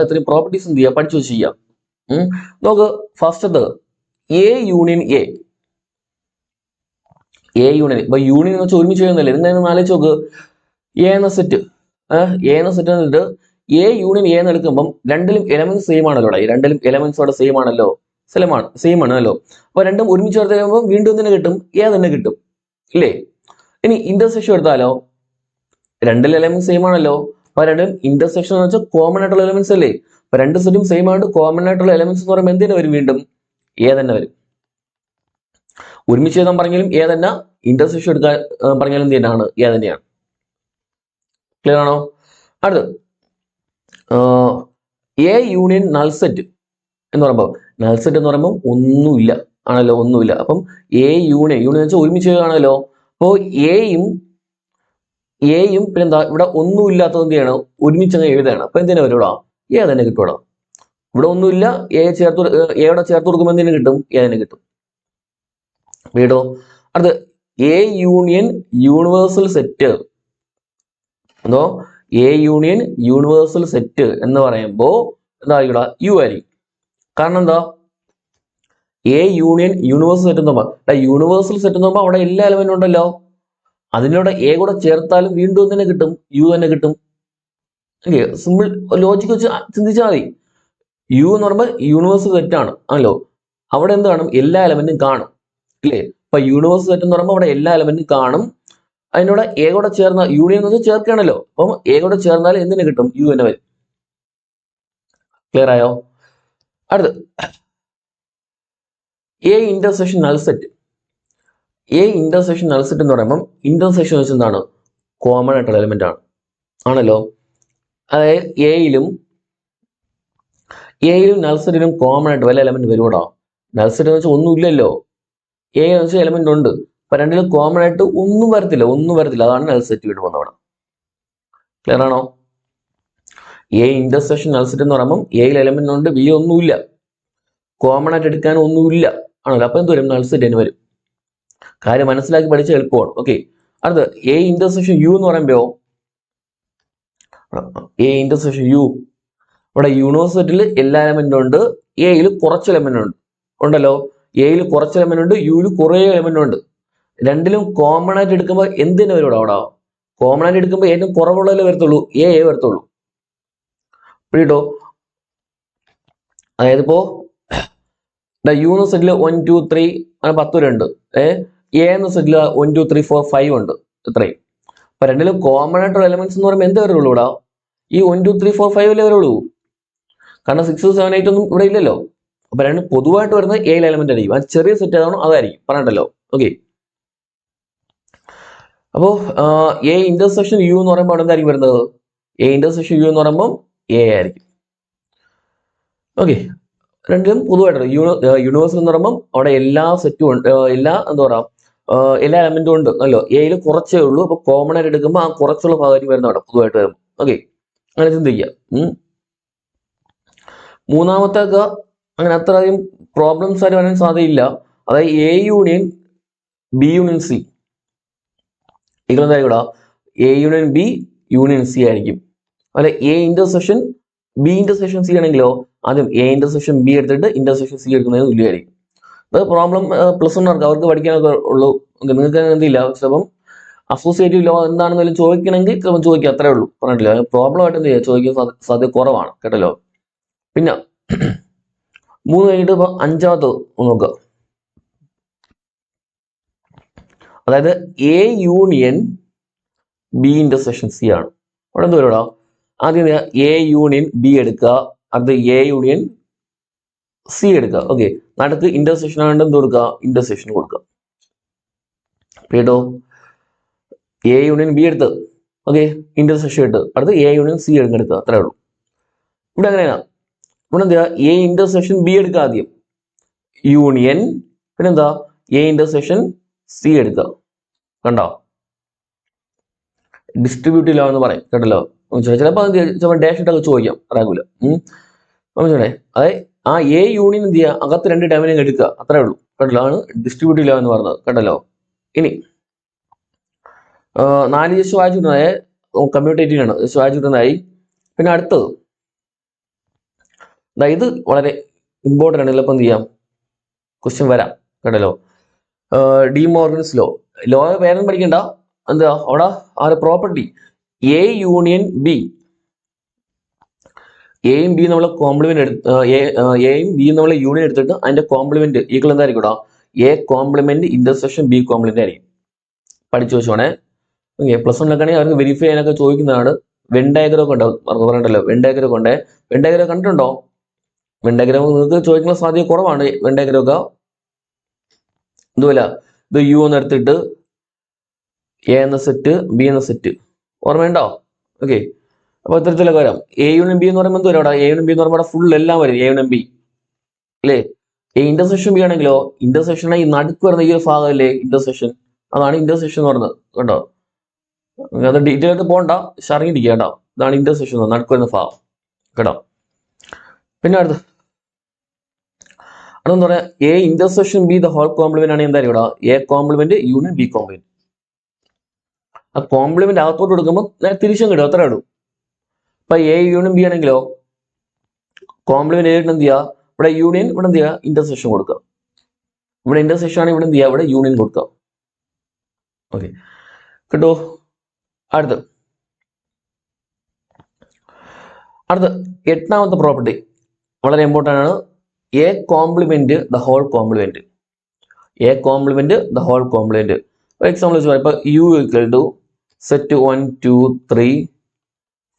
ഇത്രയും പ്രോപ്പർട്ടീസ് എന്ത് ചെയ്യുക? പഠിച്ചു വെച്ച് ചെയ്യാം. നോക്ക്, ഫസ്റ്റത് A union A. A union. ഇപ്പൊ യൂണിയൻ എന്ന് വെച്ചാൽ ഒരുമിച്ച് എഴുതുന്നല്ലേ, നിങ്ങൾ ആലോചിച്ച് നോക്ക്. എ എന്ന സെറ്റ്, എ എന്ന സെറ്റ് എന്നിട്ട് എ യൂണിയൻ എ എന്ന് എടുക്കുമ്പോൾ രണ്ടിലും എലമെന്റ്സ് സെയിം ആണല്ലോ. ഈ രണ്ടിലും എലമെന്റ്സ് അവിടെ സെയിം ആണല്ലോ, സെയിം ആണല്ലോ. അപ്പൊ രണ്ടും ഒരുമിച്ച് ചേർത്ത് കഴിയുമ്പോൾ വീണ്ടും തന്നെ കിട്ടും, എ തന്നെ കിട്ടും ഇല്ലേ. ഇനി ഇന്റർസെക്ഷൻ എടുത്താലോ, രണ്ടിലും എലമെന്റ്സ് സെയിം ആണല്ലോ. അപ്പൊ രണ്ടും ഇന്റർസെക്ഷൻ എന്ന് വെച്ചാൽ കോമൺ ആയിട്ടുള്ള എലമെന്റ്സ് അല്ലേ. അപ്പൊ രണ്ട് സെറ്റും സെയിം ആയിട്ട് കോമൺ ആയിട്ടുള്ള എലമെന്റ്സ് എന്ന് പറയുമ്പോൾ എന്തിനു വരും, വീണ്ടും എ തന്നെ വരും. ഒരുമിച്ച് എഴുതാൻ പറഞ്ഞാലും എ തന്നെ, ഇന്റർസെക്ഷൻ എടുക്കാൻ പറഞ്ഞാലും എന്ത് തന്നെയാണ്, എ തന്നെയാണ്. ക്ലിയർ ആണോ? അടുത്ത് എ യൂണിയൻ നൾ സെറ്റ് എന്ന് പറയുമ്പോൾ, നൾ സെറ്റ് എന്ന് പറയുമ്പോൾ ഒന്നുമില്ല ആണല്ലോ, ഒന്നുമില്ല. അപ്പം എ യൂണിയൻ, യൂണിയൻ വെച്ചാൽ ഒരുമിച്ച് എഴുതുകയാണല്ലോ. അപ്പോൾ എയും പിന്നെന്താ ഇവിടെ ഒന്നുമില്ലാത്തത് എന്ത് ചെയ്യണം, ഒരുമിച്ച് അങ്ങ് എഴുതുകയാണ്. അപ്പൊ എന്തിനാ വരും ഇവിടെ, എ തന്നെ കിട്ടും. ഇവിടെ ഒന്നുമില്ല, എയോടെ ചേർത്ത് കൊടുക്കുമ്പോൾ എന്തിനു കിട്ടും, എ തന്നെ കിട്ടും. വീടോ. അടുത്ത് എ യൂണിയൻ യൂണിവേഴ്സൽ സെറ്റ്. എന്തോ എ യൂണിയൻ യൂണിവേഴ്സൽ സെറ്റ് എന്ന് പറയുമ്പോ എന്താ ഇവിടെ യു ആയിരിക്കും. കാരണം എന്താ, എ യൂണിയൻ യൂണിവേഴ്സൽ സെറ്റ് എന്ന് പറയുമ്പോൾ, യൂണിവേഴ്സൽ സെറ്റ് എന്ന് പറയുമ്പോൾ അവിടെ എല്ലാ എലമെന്റും ഉണ്ടല്ലോ. അതിലൂടെ എ കൂടെ ചേർത്താലും വീണ്ടും തന്നെ കിട്ടും, യു തന്നെ കിട്ടും. സിമ്പിൾ ലോജിക് വെച്ച് ചിന്തിച്ചാൽ മതി. യു എന്ന് പറയുമ്പോൾ യൂണിവേഴ്സൽ സെറ്റ് ആണ് ആണല്ലോ. അവിടെ എന്ത് കാണും, എല്ലാ എലമെന്റും കാണും ഇല്ലേ. അപ്പൊ യൂണിവേഴ്സൽ സെറ്റ് എന്ന് പറയുമ്പോൾ അവിടെ എല്ലാ എലമെന്റും കാണും. അതിനോട് എ കൂടെ ചേർന്ന, യൂണിയൻ എന്ന് വെച്ചാൽ ചേർക്കുകയാണല്ലോ. അപ്പം എ കൂടെ ചേർന്നാൽ എന്തിനു കിട്ടും, യു തന്നെ വരും. ക്ലിയർ ആയോ? അടുത്ത് A intersection null set. A intersection null set എന്ന് പറയുമ്പോൾ ഇന്റർസെക്ഷൻ വെച്ച് എന്താണ്, കോമൺ ആയിട്ടുള്ള എലമെന്റ് ആണ് ആണല്ലോ. അതായത് എയിലും നൾ സെറ്റിലും കോമൺ ആയിട്ട് വല്ല എലമെന്റ് വരുകൂടാ. നൾ സെറ്റ് എന്ന് വെച്ചാൽ ഒന്നും ഇല്ലല്ലോ, എ എന്ന് വെച്ചാൽ എലമെന്റ് ഉണ്ട്. അപ്പൊ രണ്ടിലും കോമൺ ആയിട്ട് ഒന്നും വരത്തില്ല. അതാണ് നൾ സെറ്റ് കിട്ടുന്നത് അവിടെ. ക്ലിയർ ആണോ? എ ഇന്റർസെക്ഷൻ നൾ സെറ്റ് എന്ന് പറയുമ്പോൾ എയിൽ എലമെന്റ് ഉണ്ട്, ബി ഒന്നുമില്ല, കോമൺ ആയിട്ട് എടുക്കാൻ ഒന്നുമില്ല ആണല്ലോ. അപ്പൊ എന്ത് വരും, നൾ സെറ്റ് തന്നെ വരും. കാര്യം മനസ്സിലാക്കി പഠിച്ച എളുപ്പമാണ്. ഓക്കെ. അടുത്ത് എ ഇന്റർസെക്ഷൻ യു എന്ന് പറയുമ്പോ, എ ഇന്റർസെക്ഷൻ യു, ഇവിടെ യൂണിവേഴ്സിറ്റിയിൽ എല്ലാ എലമെന്റും ഉണ്ട്, എയിൽ കുറച്ച് എലമെന്റ് ഉണ്ടല്ലോ. എയിൽ കുറച്ച് എലമെന്റ് ഉണ്ട്, യുയിൽ കുറെ എലമെന്റ് ഉണ്ട്. രണ്ടിലും കോമൺ ആയിട്ട് എടുക്കുമ്പോൾ എന്തിനു വരും അവിടെ, കോമൺ ആയിട്ട് എടുക്കുമ്പോൾ ഏറ്റവും കുറവുള്ളതല്ലേ വരത്തുള്ളൂ, എ വരത്തുള്ളൂ. പിടിട്ടോ. അതായത് ഇപ്പോ യൂണിവേഴ്സ് സെറ്റില് 1 2 3 അങ്ങനെ 10 വരെ ഉണ്ട്. എ എന്ന സെറ്റില് 1 2 3 4 5 ഉണ്ട്, ഇത്രയും. അപ്പൊ രണ്ടിലും കോമൺ ആയിട്ടുള്ള എലമെന്റ്സ് എന്ന് പറയുമ്പോൾ എന്ത് വരുള്ളൂ ഇവിടെ, ഈ 1 2 3 4 5 അല്ലേ വരുള്ളൂ. കാരണം 6 7 8 ഒന്നും ഇവിടെ ഇല്ലല്ലോ. അപ്പൊ രണ്ടും പൊതുവായിട്ട് വരുന്നത് എ എലമെന്റ് ആയിരിക്കും. അത് ചെറിയ സെറ്റ് ആണോ അതായിരിക്കും പറഞ്ഞിട്ടല്ലോ. ഓക്കെ. അപ്പോ എ ഇന്റർസെക്ഷൻ യു എന്ന് പറയുമ്പോൾ അവിടെ എന്തായിരിക്കും വരുന്നത്, എ ഇന്റർസെക്ഷൻ യു എന്ന് പറയുമ്പോൾ എ ആയിരിക്കും. ഓക്കെ. രണ്ടിലും പൊതുവായിട്ട് യൂണിവേഴ്സൽ എന്ന് പറയുമ്പോൾ അവിടെ എല്ലാ സെറ്റും ഉണ്ട്, എല്ലാ എലമെന്റും ഉണ്ട് അല്ലോ. എയിൽ കുറച്ചേ ഉള്ളൂ. അപ്പൊ കോമൺ ആയിട്ട് എടുക്കുമ്പോൾ ആ കുറച്ചുള്ള ഭാഗം വരുന്ന അവിടെ പൊതുവായിട്ട് വരും. ഓക്കെ, അങ്ങനെ ചിന്തിക്കുക. മൂന്നാമത്തേക്ക് അങ്ങനെ അത്രയധികം പ്രോബ്ലംസ് ആയിട്ട് വരാൻ സാധ്യതയില്ല. അതായത് A union B union C ഇവിടെ A union B union C ആയിരിക്കും. അല്ലെ A intersection B intersection C ആണെങ്കിലോ ആദ്യം എ ഇന്റർസെക്ഷൻ ബി എടുത്തിട്ട് ഇന്റർസെക്ഷൻ സി എടുക്കുന്നതിന് തുല്യമായിരിക്കും. അത് പ്രോബ്ലം പ്ലസ് 1 അവർക്ക് പഠിക്കാനൊക്കെ ഉള്ളൂ. നിങ്ങൾക്ക് എന്തില്ല, ചിലപ്പം അസോസിയേറ്റീവ് ലോ എന്താണെന്ന് ചോദിക്കണമെങ്കിൽ ചിലപ്പോൾ ചോദിക്കുക, അത്രേ ഉള്ളൂ. പറഞ്ഞിട്ടില്ല, പ്രോബ്ലം ആയിട്ട് എന്ത് ചെയ്യുക, ചോദിക്കാൻ സാധ്യത കുറവാണ് കേട്ടല്ലോ. പിന്നെ 3 കഴിഞ്ഞിട്ട് ഇപ്പൊ 5ാമത്തെ നോക്കുക. അതായത് A union B intersection C ആണ്. അവിടെ എന്ത് വരുവാ, ആദ്യം എ യൂണിയൻ ബി എടുക്കുക, അത് എ യൂണിയൻ സി എടുക്കുക. ഓക്കെ, നടുക്ക് ഇന്റർസെക്ഷൻ ആണ്ട് എന്ത് കൊടുക്കുക, ഇന്റർസെക്ഷൻ കൊടുക്കുക. കേട്ടോ, എ യൂണിയൻ ബി എടുത്ത് ഓക്കെ ഇന്റർസെക്ഷൻ എടുത്ത് അടുത്ത് എ യൂണിയൻ സി എടുക്കുക, അത്രേ ഉള്ളൂ. ഇവിടെ എങ്ങനെയാണ്, ഇവിടെ എന്താ എ ഇന്റർസെക്ഷൻ ബി എടുക്കുക ആദ്യം, യൂണിയൻ പിന്നെന്താ എ ഇന്റർസെക്ഷൻ സി എടുക്കുക. കണ്ടോ, ഡിസ്ട്രിബ്യൂട്ടീവ് ലോ എന്ന് പറയും കേട്ടല്ലോ. ചിലപ്പോൾ ഡാഷ് ഇട്ടൊക്കെ ചോദിക്കാം, അറിയാകൂല. മനസ്സിലായി. അതായത് ആ എ യൂണിയൻ എന്ത് ചെയ്യുക, അകത്ത് 2 ടേമിനെ എടുക്കുക, അത്രേ ഉള്ളൂ കേട്ടല്ലോ. ആണ് ഡിസ്ട്രിബ്യൂട്ടീവ് ലോ എന്ന് പറഞ്ഞത് കേട്ടല്ലോ. ഇനി 4 ജസ്റ്റ് വായിച്ചിട്ടുണ്ടായ കമ്മ്യൂട്ടേറ്റീവ് ആണ്, ജസ്റ്റ് വായിച്ചിട്ടുണ്ടായി. പിന്നെ അടുത്തത് ഇത് വളരെ ഇമ്പോർട്ടൻ്റ് ആണ്, ചിലപ്പോൾ എന്ത് ചെയ്യാം ക്വസ്റ്റ്യൻ വരാം കേട്ടല്ലോ. ഡി മോർഗൻസ് ലോ ലോ പേരൊന്നും പഠിക്കണ്ട. എന്താ അവിടെ ആ ഒരു പ്രോപ്പർട്ടി എ യൂണിയൻ ബി, എയും ബി നമ്മൾ കോംപ്ലിമെന്റ് എയും ബിയും നമ്മൾ യൂണിയൻ എടുത്തിട്ട് അതിന്റെ കോംപ്ലിമെന്റ് ഈക്വൽ എന്തായിരിക്കും ഇവിടെ? A complement intersection B complement ആയിരിക്കും. പഠിച്ചു വെച്ചോണേ. ഓക്കെ, പ്ലസ് വണ്ണിലൊക്കെയാണെങ്കിൽ അവർക്ക് വെരിഫൈ ചെയ്യാനൊക്കെ ചോദിക്കുന്നതാണ്. വെൻ ഡയഗ്രം ഒക്കെ ഉണ്ടാവും, അവർക്ക് പറയണ്ടല്ലോ വെൻ ഡയഗ്രം ഒക്കെ ഉണ്ടേ. വെൻ ഡയഗ്രം കണ്ടിട്ടുണ്ടോ? വെൻ ഡയഗ്രം നിങ്ങൾക്ക് ചോദിക്കുന്ന സാധ്യത കുറവാണ്. വെൻ ഡയഗ്രം ഒക്കെ എന്തുമില്ല, ഇത് യു എന്ന് എടുത്തിട്ട് എ എന്ന സെറ്റ് ബി എന്ന സെറ്റ് ഓർമ്മയുണ്ടോ? ഓക്കെ, അപ്പൊ ഇത്തരത്തിലൊക്കെ വരാം. എ യൂണിയൻ ബി എന്ന് പറയുമ്പോൾ എന്ത് വരും അവിടെ? എ യൂണിയൻ ബി എന്ന് പറയുമ്പോൾ ഫുൾ എല്ലാം വരും എ യൂണിയൻ ബി അല്ലേ? ഈ ഇന്റർസെക്ഷൻ ബി ആണെങ്കിലോ, ഇന്റർസെക്ഷൻ ഈ നടുക്ക് വരുന്ന ഈ ഒരു ഭാഗമല്ലേ ഇന്റർസെക്ഷൻ, അതാണ് ഇന്റർസെക്ഷൻ എന്ന് പറയുന്നത്. കേട്ടോ, അത് ഡീറ്റെയിൽ ആയിട്ട് പോകണ്ട, അറിഞ്ഞിരിക്കുക കേട്ടോ. ഇതാണ് ഇന്റർസെക്ഷൻ നടുക്ക് വരുന്ന ഭാഗം കേട്ടോ. പിന്നെ അടുത്തെന്ന് പറയാം A intersection B the whole complement ആണ് എന്തായാലും ഇവിടെ A complement union B complement. ആ കോംപ്ലിമെന്റ് അകത്തോട്ട് കൊടുക്കുമ്പോൾ തിരിച്ചും കിട്ടും, അത്ര ഇടും. ഇപ്പൊ എ യൂണിയൻ ബി ആണെങ്കിലോ കോംപ്ലിമെന്റ് ആയിട്ട് എന്ത് ചെയ്യുക? ഇവിടെ യൂണിയൻ, ഇവിടെ എന്ത് ചെയ്യുക? ഇന്റർസെക്ഷൻ കൊടുക്കുക. ഇവിടെ ഇന്റർസെക്ഷൻ ആണ്, ഇവിടെ എന്ത് ചെയ്യുക? ഇവിടെ യൂണിയൻ കൊടുക്കുക. ഓക്കെ, കിട്ടോ? അടുത്ത എട്ടാമത്തെ പ്രോപ്പർട്ടി വളരെ ഇമ്പോർട്ടൻ്റ് ആണ്. A complement the whole complement. A complement the whole complement. For example വെച്ച് പറയാം, ഇപ്പൊ യു ഈക്വൽ ടു സെറ്റ് 1 2 3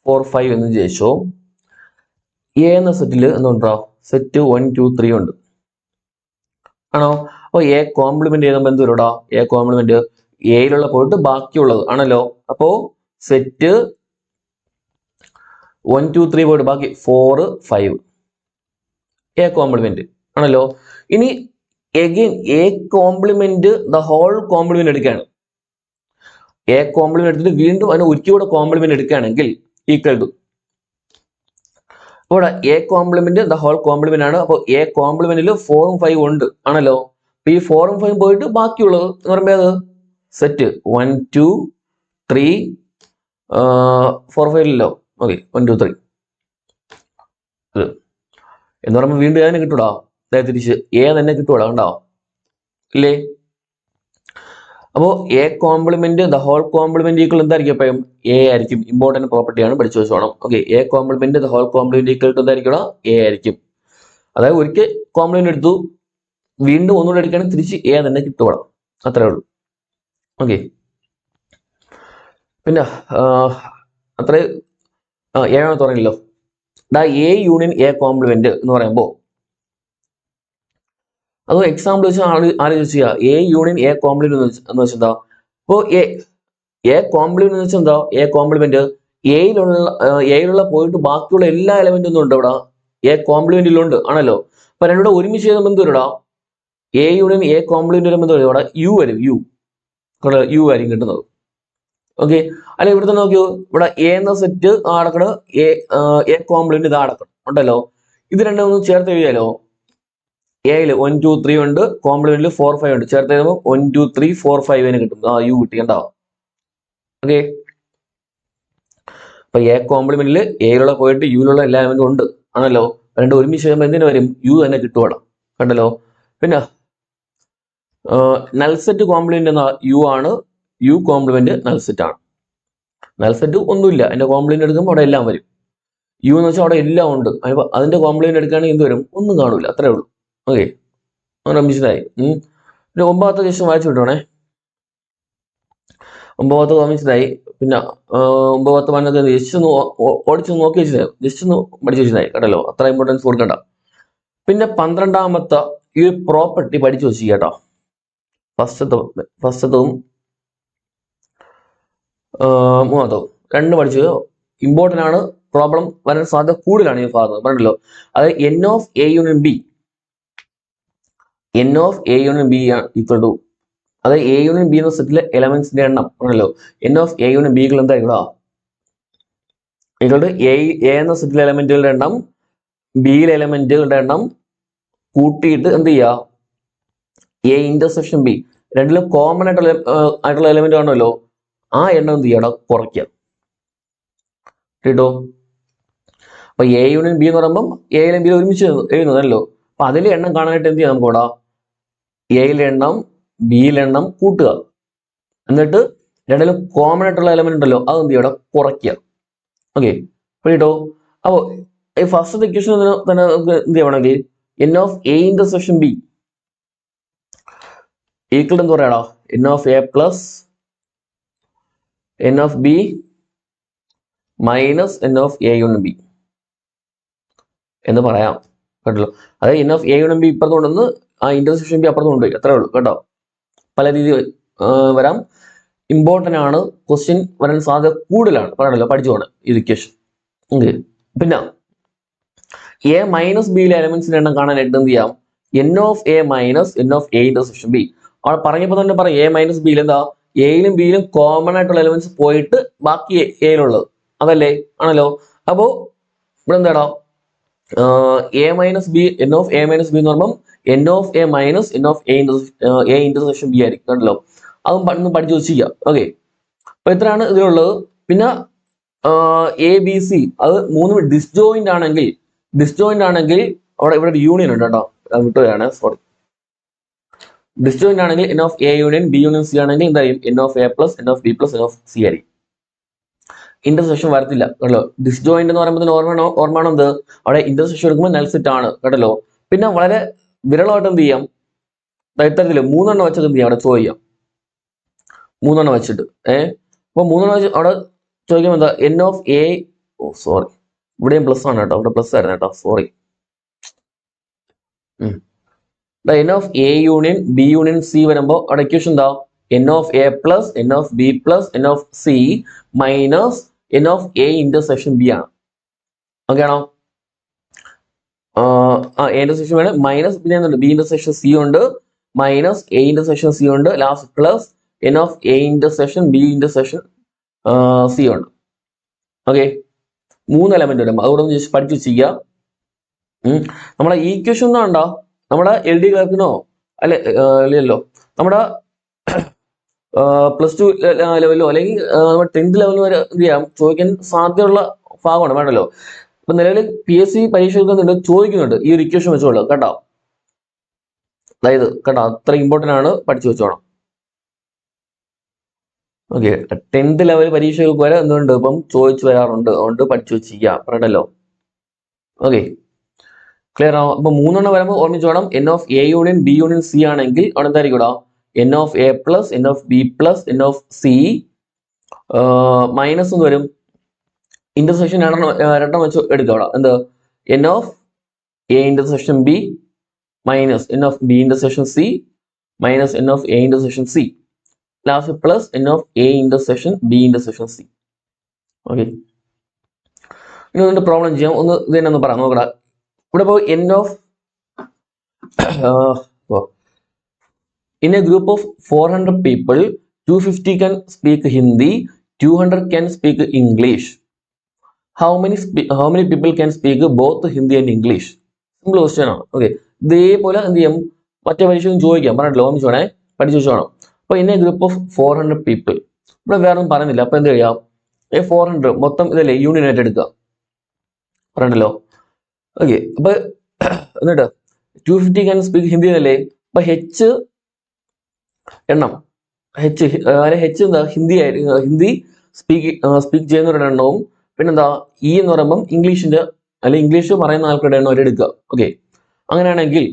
4 5 എന്ന് ചോദിച്ചോ. എ എന്ന സെറ്റിൽ എന്തുണ്ടോ? സെറ്റ് 1 2 3 ഉണ്ട് ആണോ? അപ്പൊ എ കോംപ്ലിമെന്റ് ചെയ്യുമ്പോൾ എന്ത് വരൂടാ? എ കോംപ്ലിമെന്റ് എയിലുള്ള പോയിട്ട് ബാക്കിയുള്ളത് ആണല്ലോ. അപ്പോ സെറ്റ് 1 2 3 പോയിട്ട് ബാക്കി 4 5 എ കോംപ്ലിമെന്റ് ആണല്ലോ. ഇനി again A complement the whole complement എടുക്കുകയാണ്. എ കോംപ്ലിമെന്റ് എടുത്തിട്ട് വീണ്ടും അതിന് ഒരിക്കലൂടെ കോംപ്ലിമെന്റ് എടുക്കുകയാണെങ്കിൽ ഈക്വൽ ടു ഇവിടെ A complement the whole complement ആണ്. അപ്പോൾ എ കോംപ്ലിമെന്റിൽ 4ഉം 5ഉം ഉണ്ട് ആണല്ലോ. അപ്പൊ ഈ 4ഉം 5ഉം പോയിട്ട് ബാക്കിയുള്ളത് എന്ന് പറയുമ്പോൾ അത് സെറ്റ് 1 2 3 4 5 ഇല്ലല്ലോ. ഓക്കെ, 1 2 3 എന്ന് പറയുമ്പോൾ വീണ്ടും ഏതിനെ കിട്ടൂടാ? തിരിച്ച് എ തന്നെ കിട്ടൂടാ, കണ്ടോ ഇല്ലേ? അപ്പോ A complement the whole complement equal എന്തായിരിക്കും? എപ്പോഴും എ ആയിരിക്കും. ഇമ്പോർട്ടന്റ് പ്രോപ്പർട്ടിയാണ്, പഠിച്ചു വെച്ചോണം. Okay, A complement the whole complement equal to എന്തായിരിക്കണം? എ ആയിരിക്കും. അതായത് ഒരിക്കൽ കോംപ്ലിമെന്റ് എടുത്തു, വീണ്ടും ഒന്നുകൂടെ എടുക്കുകയാണെങ്കിൽ തിരിച്ച് എ തന്നെ കിട്ടുവണം, അത്രേ ഉള്ളൂ. ഓക്കെ, പിന്നെ അത്ര ഏഴാമത്തെ പറഞ്ഞല്ലോ, എ യൂണിയൻ എ കോംപ്ലിമെന്റ് എന്ന് പറയുമ്പോൾ അത് എക്സാമ്പിൾ വെച്ച് ആലോചിച്ച് ചെയ്യുക. എ യൂണിയൻ എ കോംപ്ലിമെന്റ് എന്ന് വെച്ചാൽ എന്താ? ഇപ്പോ എ കോംപ്ലിമെന്റ് എന്ന് വെച്ചാൽ എന്താ? എ കോംപ്ലിമെന്റ് എയിലുള്ള പോയിട്ട് ബാക്കിയുള്ള എല്ലാ എലമെന്റും ഒന്നും ഉണ്ട് ഇവിടെ എ കോംപ്ലിമെന്റിലുണ്ട് ആണല്ലോ. അപ്പൊ രണ്ടുകൂടെ ഒരുമിച്ച് ചെയ്യുന്ന ബന്ധം വരൂടാ. എ യൂണിയൻ എ കോംപ്ലിമെന്റ് വരുമ്പോൾ എന്താ ഇവിടെ? യു വരും, യു ആയിരിക്കും കിട്ടുന്നത്. ഓക്കെ, അല്ലെ ഇവിടെ തന്നെ നോക്കിയോ, ഇവിടെ എ എന്ന സെറ്റ് അടക്കണം, എ കോംപ്ലിമെന്റ് ഇത് അടക്കണം ഉണ്ടല്ലോ. ഇത് രണ്ടും ഒന്ന് ചേർത്ത് എഴുതിയാലോ? എയിൽ 1 2 3 ഉണ്ട്, കോംപ്ലിമെന്റിൽ 4 5 ഉണ്ട്. ചേർത്ത് എഴുതുമ്പോൾ 1 2 3 4 5 കിട്ടും. യു കിട്ടി, ഉണ്ടാവും. ഓക്കെ, അപ്പൊ എ കോംപ്ലിമെന്റിൽ എയിലുള്ള പോയിട്ട് യുയിലുള്ള എല്ലാ എലമെന്റും ഉണ്ട് ആണല്ലോ. രണ്ടും ഒരുമിച്ച് ചെയ്യുമ്പോൾ എന്തിനു വരും? യു തന്നെ കിട്ടുവാണ്, കണ്ടല്ലോ. പിന്നെ നൾസെറ്റ് കോംപ്ലിമെന്റ് എന്ന യു ആണ്. യു കോംപ്ലിമെന്റ് നൾസെറ്റ് ആണ്. നൾസെറ്റ് ഒന്നുമില്ല, അതിന്റെ കോംപ്ലിമെന്റ് എടുക്കുമ്പോൾ അവിടെ എല്ലാം വരും. യു എന്ന് വെച്ചാൽ അവിടെ എല്ലാം ഉണ്ട്, അതിന്റെ കോംപ്ലിമെന്റ് എടുക്കുകയാണെങ്കിൽ എന്ത് വരും? ഒന്നും കാണില്ല, അത്രേ ഉള്ളൂ. ഓക്കെ, അങ്ങനെ മനസ്സിലായി. പിന്നെ 9ാമത്തെ ക്വസ്റ്റ്യൻ വായിച്ചു വിട്ടോണേ. 9ാമത്തെ മനസ്സിലായി. പിന്നെ 9ാമത്തെ വന്നത് ജസ്റ്റ് ഒന്ന് ഓടിച്ച് നോക്കി വെച്ചതായി, ജസ്റ്റ് ഒന്ന് പഠിച്ചു വെച്ചതായി കേട്ടല്ലോ, അത്ര ഇമ്പോർട്ടൻസ് കൊടുക്കണ്ട. പിന്നെ 12ാമത്തെ ഈ ഒരു പ്രോപ്പർട്ടി പഠിച്ചു വെച്ചു കേട്ടോ. ഫസ്റ്റത്തും 3ാമത്തവും രണ്ടും പഠിച്ചു. ഇമ്പോർട്ടന്റ് ആണ്, പ്രോബ്ലം വരാൻ സാധ്യത കൂടുതലാണ് ഈ ഭാഗത്ത് പറഞ്ഞല്ലോ. അതായത് N of A union B, N of A union B equal to, അതായത് എ യൂണിയൻ ബി എന്ന സെറ്റിലെ എലമെന്റ്സിന്റെ എണ്ണം ആണല്ലോ. എൻ ഓഫ് എ യൂണിയൻ ബികൾ എന്താ ഇവിടെ? ഈക്വൽ ടു എ എന്ന സെറ്റിലെ എലമെന്റുകളുടെ എണ്ണം ബിയിലെ എലമെന്റുകളുടെ എണ്ണം കൂട്ടിയിട്ട് എന്ത് ചെയ്യുക? എ ഇന്റർസെക്ഷൻ ബി രണ്ടിലും കോമൺ ആയിട്ടുള്ള എലമെന്റ് ആണല്ലോ, ആ എണ്ണം എന്ത് ചെയ്യണം? കുറയ്ക്കുക. കേട്ടോ, അപ്പൊ എ യൂണിയൻ ബി എന്ന് പറയുമ്പോൾ എയിലും ബി ഒരുമിച്ച് എഴുതുന്നതല്ലോ. അപ്പൊ അതിലെ എണ്ണം കാണാനായിട്ട് എന്ത് ചെയ്യാം? നമുക്ക് ഇവിടെ എയിലെ എണ്ണം ബിയിലെ എണ്ണം കൂട്ടുക. എന്നിട്ട് രണ്ടിലും കോമൺ ആയിട്ടുള്ള എലമെന്റ് ഉണ്ടല്ലോ അത് എന്ത് ചെയ്യണം കുറയ്ക്കുക. ഓക്കെ കേട്ടോ. അപ്പോൾ ഈ ഫസ്റ്റ് ഇക്വേഷൻ തന്നെ നമുക്ക് എന്ത് ചെയ്യണമെങ്കിൽ n of A intersection B equal എന്ന് പറയാടാ n of A plus n of B minus n of A union B എന്ന് പറയാം കേട്ടല്ലോ. അതായത് N of A union B ഇപ്പുറത്ത് കൊണ്ടുവന്ന് ആ ഇന്റർസെക്ഷൻ ബി അപ്പുറത്ത് കൊണ്ടുപോയി അത്രേ ഉള്ളൂ കേട്ടോ. പല രീതിയിൽ വരാം. ഇമ്പോർട്ടൻ്റ് ആണ്, ക്വസ്റ്റ്യൻ വരാൻ സാധ്യത കൂടുതലാണ് പറയണല്ലോ, പഠിച്ചോണം ഈ ഇക്വേഷൻ. ഓക്കെ പിന്നെ എ മൈനസ് ബിയിലെ എലമെന്റ്സിന്റെ എണ്ണം കാണാനായിട്ട് എന്ത് ചെയ്യാം N of A minus n of A intersection B. അവിടെ പറഞ്ഞപ്പോൾ തന്നെ പറയാം എ മൈനസ് ബിയിൽ എന്താ എയിലും ബിയിലും കോമൺ ആയിട്ടുള്ള എലമെന്റ്സ് പോയിട്ട് ബാക്കി എയിലുള്ളത് അതല്ലേ ആണല്ലോ. അപ്പോ ഇവിടെ എന്താടാ A minus B N of A minus B എന്ന് പറയുമ്പോൾ N of A minus n of A intersection B ആയിരിക്കും കണ്ടല്ലോ. അതും പഠിച്ചു വെച്ചിരിക്കുക. ഓക്കെ അപ്പൊ ഇത്രയാണ് ഇതിലുള്ളത്. പിന്നെ എ ബി സി അത് മൂന്നും ഡിസ്ജോയിന്റ് ആണെങ്കിൽ അവിടെ ഇവിടെ ഒരു യൂണിയൻ ഉണ്ട് കേട്ടോ, വിട്ടുകയാണ് സോറി. ഡിസ്ജോയിന്റ് ആണെങ്കിൽ N of A union B union C ആണെങ്കിൽ എന്തായാലും N of A plus n of B plus n of C ആയിരിക്കും. ഇന്റർസെക്ഷൻ വരത്തില്ല കേട്ടോ. ഡിസ്ജോയിന്റ് എന്ന് പറയുമ്പോൾ ഓർമ്മയാണ് എന്ത് അവിടെ ഇന്റർസെക്ഷൻ എടുക്കുമ്പോൾ നൾസെറ്റ് ആണ് കേട്ടല്ലോ. പിന്നെ വളരെ വിരളമായിട്ട് എന്ത് ചെയ്യാം ഇത്തരത്തില് മൂന്നെണ്ണം വെച്ചത് എന്ത് ചെയ്യാം അവിടെ ചോദിക്കാം. മൂന്നെണ്ണം വെച്ചിട്ട് അപ്പൊ മൂന്നെണ്ണം വെച്ച് അവിടെ ചോദിക്കുമ്പോൾ എന്താ എൻ ഓഫ് എ സോറി ഇവിടെയും പ്ലസ് ആണ് കേട്ടോ, ഇവിടെ പ്ലസ് ആയിരുന്നു കേട്ടോ sorry. N of A union B union C വരുമ്പോൾ അവിടെ ഇക്വേഷൻ എന്താ n of A plus n of B plus n of C minus n of A intersection B ആണ്. ഓക്കെ ആണോ? എ ഇന്റർസെക്ഷൻ വേണം മൈനസ് പിന്നെ ബി ഇന്റർസെക്ഷൻ സി ഉണ്ട് മൈനസ് എ ഇന്റർസെക്ഷൻ സി ഉണ്ട് last plus n of A intersection B intersection C ഉണ്ട്. ഓക്കെ മൂന്ന് എലമെന്റ് വരും, അതുകൊണ്ട് ജസ്റ്റ് പഠിച്ചു വെച്ചിരിക്കുക. നമ്മുടെ ഈക്വേഷൻ ഒന്നും ഉണ്ടോ നമ്മുടെ എൽ ഡി ക്ലർക്കിനോ അല്ലല്ലോ നമ്മുടെ പ്ലസ് ടു ലെവലിലോ അല്ലെങ്കിൽ നമ്മുടെ 10th ലെവലിൽ വരെ എന്ത് ചെയ്യാം ചോദിക്കാൻ സാധ്യതയുള്ള ഭാഗമാണ് വേണ്ടല്ലോ. ഇപ്പൊ നിലവിൽ PSC പരീക്ഷ ചോദിക്കുന്നുണ്ട് ഈ ഒരു ഇക്വേഷൻ വെച്ചോളൂ കേട്ടോ. അതായത് കേട്ടോ അത്ര ഇമ്പോർട്ടന്റ് ആണ്, പഠിച്ചു വെച്ചോണം. ഓക്കെ 10th ലെവൽ പരീക്ഷകൾക്ക് വരെ എന്തുകൊണ്ട് ഇപ്പം ചോദിച്ചു വരാറുണ്ട്, അതുകൊണ്ട് പഠിച്ചു വെച്ചിരിക്കുക പറയണ്ടല്ലോ. ഓക്കെ ക്ലിയർ ആവും. അപ്പൊ മൂന്നെണ്ണം വരുമ്പോൾ ഓർമ്മിച്ചോണം n of A union B union C ആണെങ്കിൽ അവിടെ എന്തായിരിക്കും n of A plus n of B plus n of C minus എന്ന് വരും ഇന്റർസെക്ഷൻ രണ്ടെണ്ണം വെച്ച് എടുക്കുക. എന്ത് n of A intersection B minus n of B intersection C minus n of A intersection C last plus n of A intersection B intersection C. Okay ഇനി ഒന്നിന്റെ പ്രോബ്ലം ചെയ്യാം. ഒന്ന് ഇത് തന്നെ ഒന്ന് പറയാം നോക്കടാ. ഇവിടെ ഇപ്പോൾ N of in a group of 400 people 250 can speak Hindi, 200 can speak English. How many people can speak both Hindi and English? Simple question ആണ്. ഓക്കെ ഇതേപോലെ എന്ത് ചെയ്യും മറ്റേ പരീക്ഷയും ചോദിക്കാം പറഞ്ഞിട്ടില്ല ഓർമ്മിച്ചോണേ പഠിച്ചു വെച്ചോണം. അപ്പൊ in A group of 400 people ഇവിടെ വേറെ ഒന്നും പറയുന്നില്ല. അപ്പൊ എന്ത് ചെയ്യാം 400 മൊത്തം ഇതല്ലേ യൂണിയൻ ആയിട്ട് എടുക്കുക പറഞ്ഞല്ലോ. ഓക്കെ അപ്പൊ എന്നിട്ട് 250 can speak ഹിന്ദി അല്ലേ. അപ്പൊ എച്ച് എണ്ണം എച്ച് എന്താ ഹിന്ദി സ്പീക്ക് ചെയ്യുന്നവരുടെ എണ്ണവും പിന്നെന്താ ഇ എന്ന് പറയുമ്പോൾ ഇംഗ്ലീഷിന്റെ അല്ലെങ്കിൽ ഇംഗ്ലീഷ് പറയുന്ന ആൾക്കാരുടെ എണ്ണം എടുക്കുക. ഓക്കെ അങ്ങനെയാണെങ്കിൽ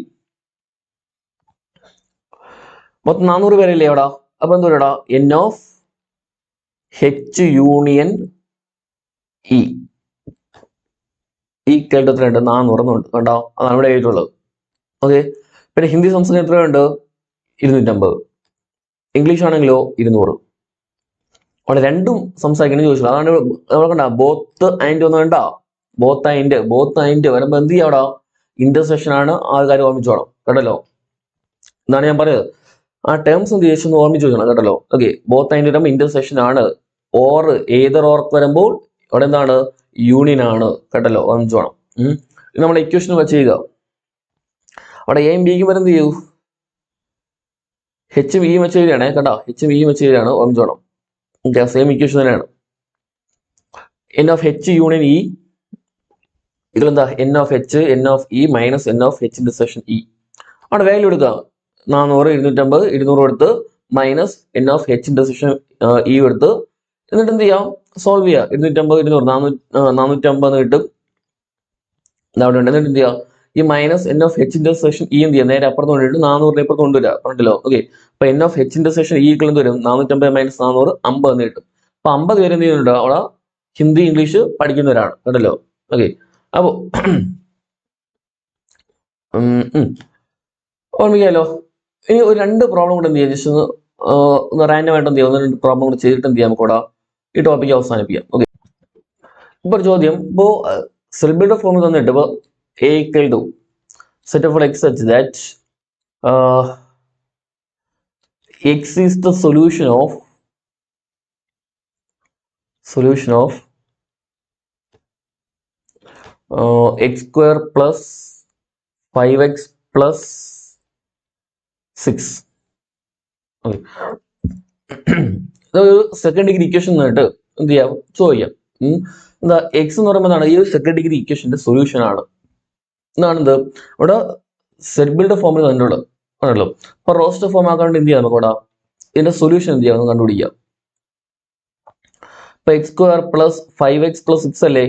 മൊത്തം 400 പേരല്ലേ അവിടെ. അപ്പൊ എന്താ n of H union E കേട്ടത്രയുണ്ട് 400 കേട്ടോ, അതാണ് ഇവിടെ ആയിട്ടുള്ളത്. ഓക്കെ പിന്നെ ഹിന്ദി സംസാരം എത്രയുണ്ട് 250, ഇംഗ്ലീഷ് ആണെങ്കിലോ 200. അവിടെ രണ്ടും സംസാരിക്കണം ചോദിച്ചു. അതാണ് നമ്മൾ കണ്ട ബോത്ത് ആൻഡ് ഒന്നും വേണ്ട, ബോത്ത് ആൻഡ് വരുമ്പോ എന്ത് ചെയ്യാം അവിടെ ഇന്റർസെക്ഷൻ ആണ്. ആ കാര്യം ഓർമ്മിച്ചോണം കേട്ടല്ലോ. എന്നാണ് ഞാൻ പറയുന്നത്. ആ ടേംസ് എന്ത് ചോദിച്ചു ഓർമ്മിച്ച് വെക്കണം കേട്ടല്ലോ. ഓക്കെ ബോത്ത് ആൻഡ് വരുമ്പോൾ ഇന്റർസെക്ഷൻ ആണ്. ഓർ ഏതർ ഓർക്ക് വരുമ്പോൾ അവിടെ എന്താണ് യൂണിയൻ ആണ് കേട്ടല്ലോ ഓർമ്മിച്ചോണം. നമ്മുടെ ഇക്വേഷൻ വെച്ച് ചെയ്യുക. അവിടെ എയും ബിക്കും വരെ എന്ത് ചെയ്യൂ എച്ച് ബിയും വെച്ച് എഴുതിയാണ് കേട്ടോ. എച്ച് ബിയും വെച്ച് എഴുതിയാണ് ഓർമ്മിച്ചോണം. സെയിം ഇക്വേഷൻ തന്നെയാണ്. N of H union E ഇതിലെന്താ n of H n of E minus n of H intersection E. അവിടെ വാല്യൂ എടുക്കുക 400 250 200 എടുത്ത് minus n of H intersection E എടുത്ത് എന്നിട്ട് എന്ത് ചെയ്യാം സോൾവ് ചെയ്യാം 250 450 കിട്ടും അവിടെ ഉണ്ട് എന്നിട്ട് എന്ത് ചെയ്യാം ഈ minus n of H intersection E എന്ത് ചെയ്യാം നേരെ അപ്പുറത്ത് കൊണ്ടിട്ട് 400 ഇപ്പുറത്ത് കൊണ്ടുവരാം ഉണ്ടല്ലോ ഓക്കെ അപ്പൊ എൻ ഓഫ് എച്ച് ഇന്റർസെക്ഷൻ ഈ എന്ത് വരും 450 മൈനസ് 400 50 എന്ന് കിട്ടും അപ്പൊ 50 പേര് എന്ത് ചെയ്യുന്നുണ്ട് അവിടെ ഹിന്ദി ഇംഗ്ലീഷ് പഠിക്കുന്നവരാണ് കേട്ടല്ലോ ഓക്കെ അപ്പോ ഓർമ്മിക്കാമല്ലോ ഇനി ഒരു 2 പ്രോബ്ലം കൂടെ എന്ത് ചെയ്യാം ജസ്റ്റ് ഒന്ന് റാൻഡം ആയിട്ട് എന്ത് ചെയ്യാം 1-2 പ്രോബ്ലം കൂടെ ചെയ്തിട്ട് എന്ത് ചെയ്യാം നമുക്ക് കൂടെ ഈ ടോപ്പിക്ക് അവസാനിപ്പിക്കാം ഓക്കെ ഇപ്പൊ ഒരു ചോദ്യം ഇപ്പോ സെൽബിയുടെ ഫോം തന്നിട്ട് ഇപ്പൊ a equal to set of x such that x is the solution of x square plus 5x plus 6 okay ഇതൊരു സെക്കൻഡ് ഡിഗ്രി ഇക്വേഷൻ ആയിട്ട് എന്ത് ചെയ്യാം ചോദിക്കാം എന്താ എക്സ് എന്ന് പറയുമ്പോൾ എന്താണ് ഈ ഒരു സെക്കൻഡ് ഡിഗ്രി ഇക്വേഷന്റെ സൊല്യൂഷൻ ആണ് എന്നാണെന്ത് ഇവിടെ സെർബിളുടെ ഫോമിൽ തന്നെയുള്ളത് ആണല്ലോ അപ്പൊ റോസ്റ്റർ ഫോം ആക്കാണ്ട് എന്ത് ചെയ്യാം നമുക്ക് ഇവിടെ ഇതിന്റെ സൊല്യൂഷൻ എന്ത് ചെയ്യാം കണ്ടുപിടിക്കാം ഇപ്പൊ X square plus 5x plus 6 അല്ലേ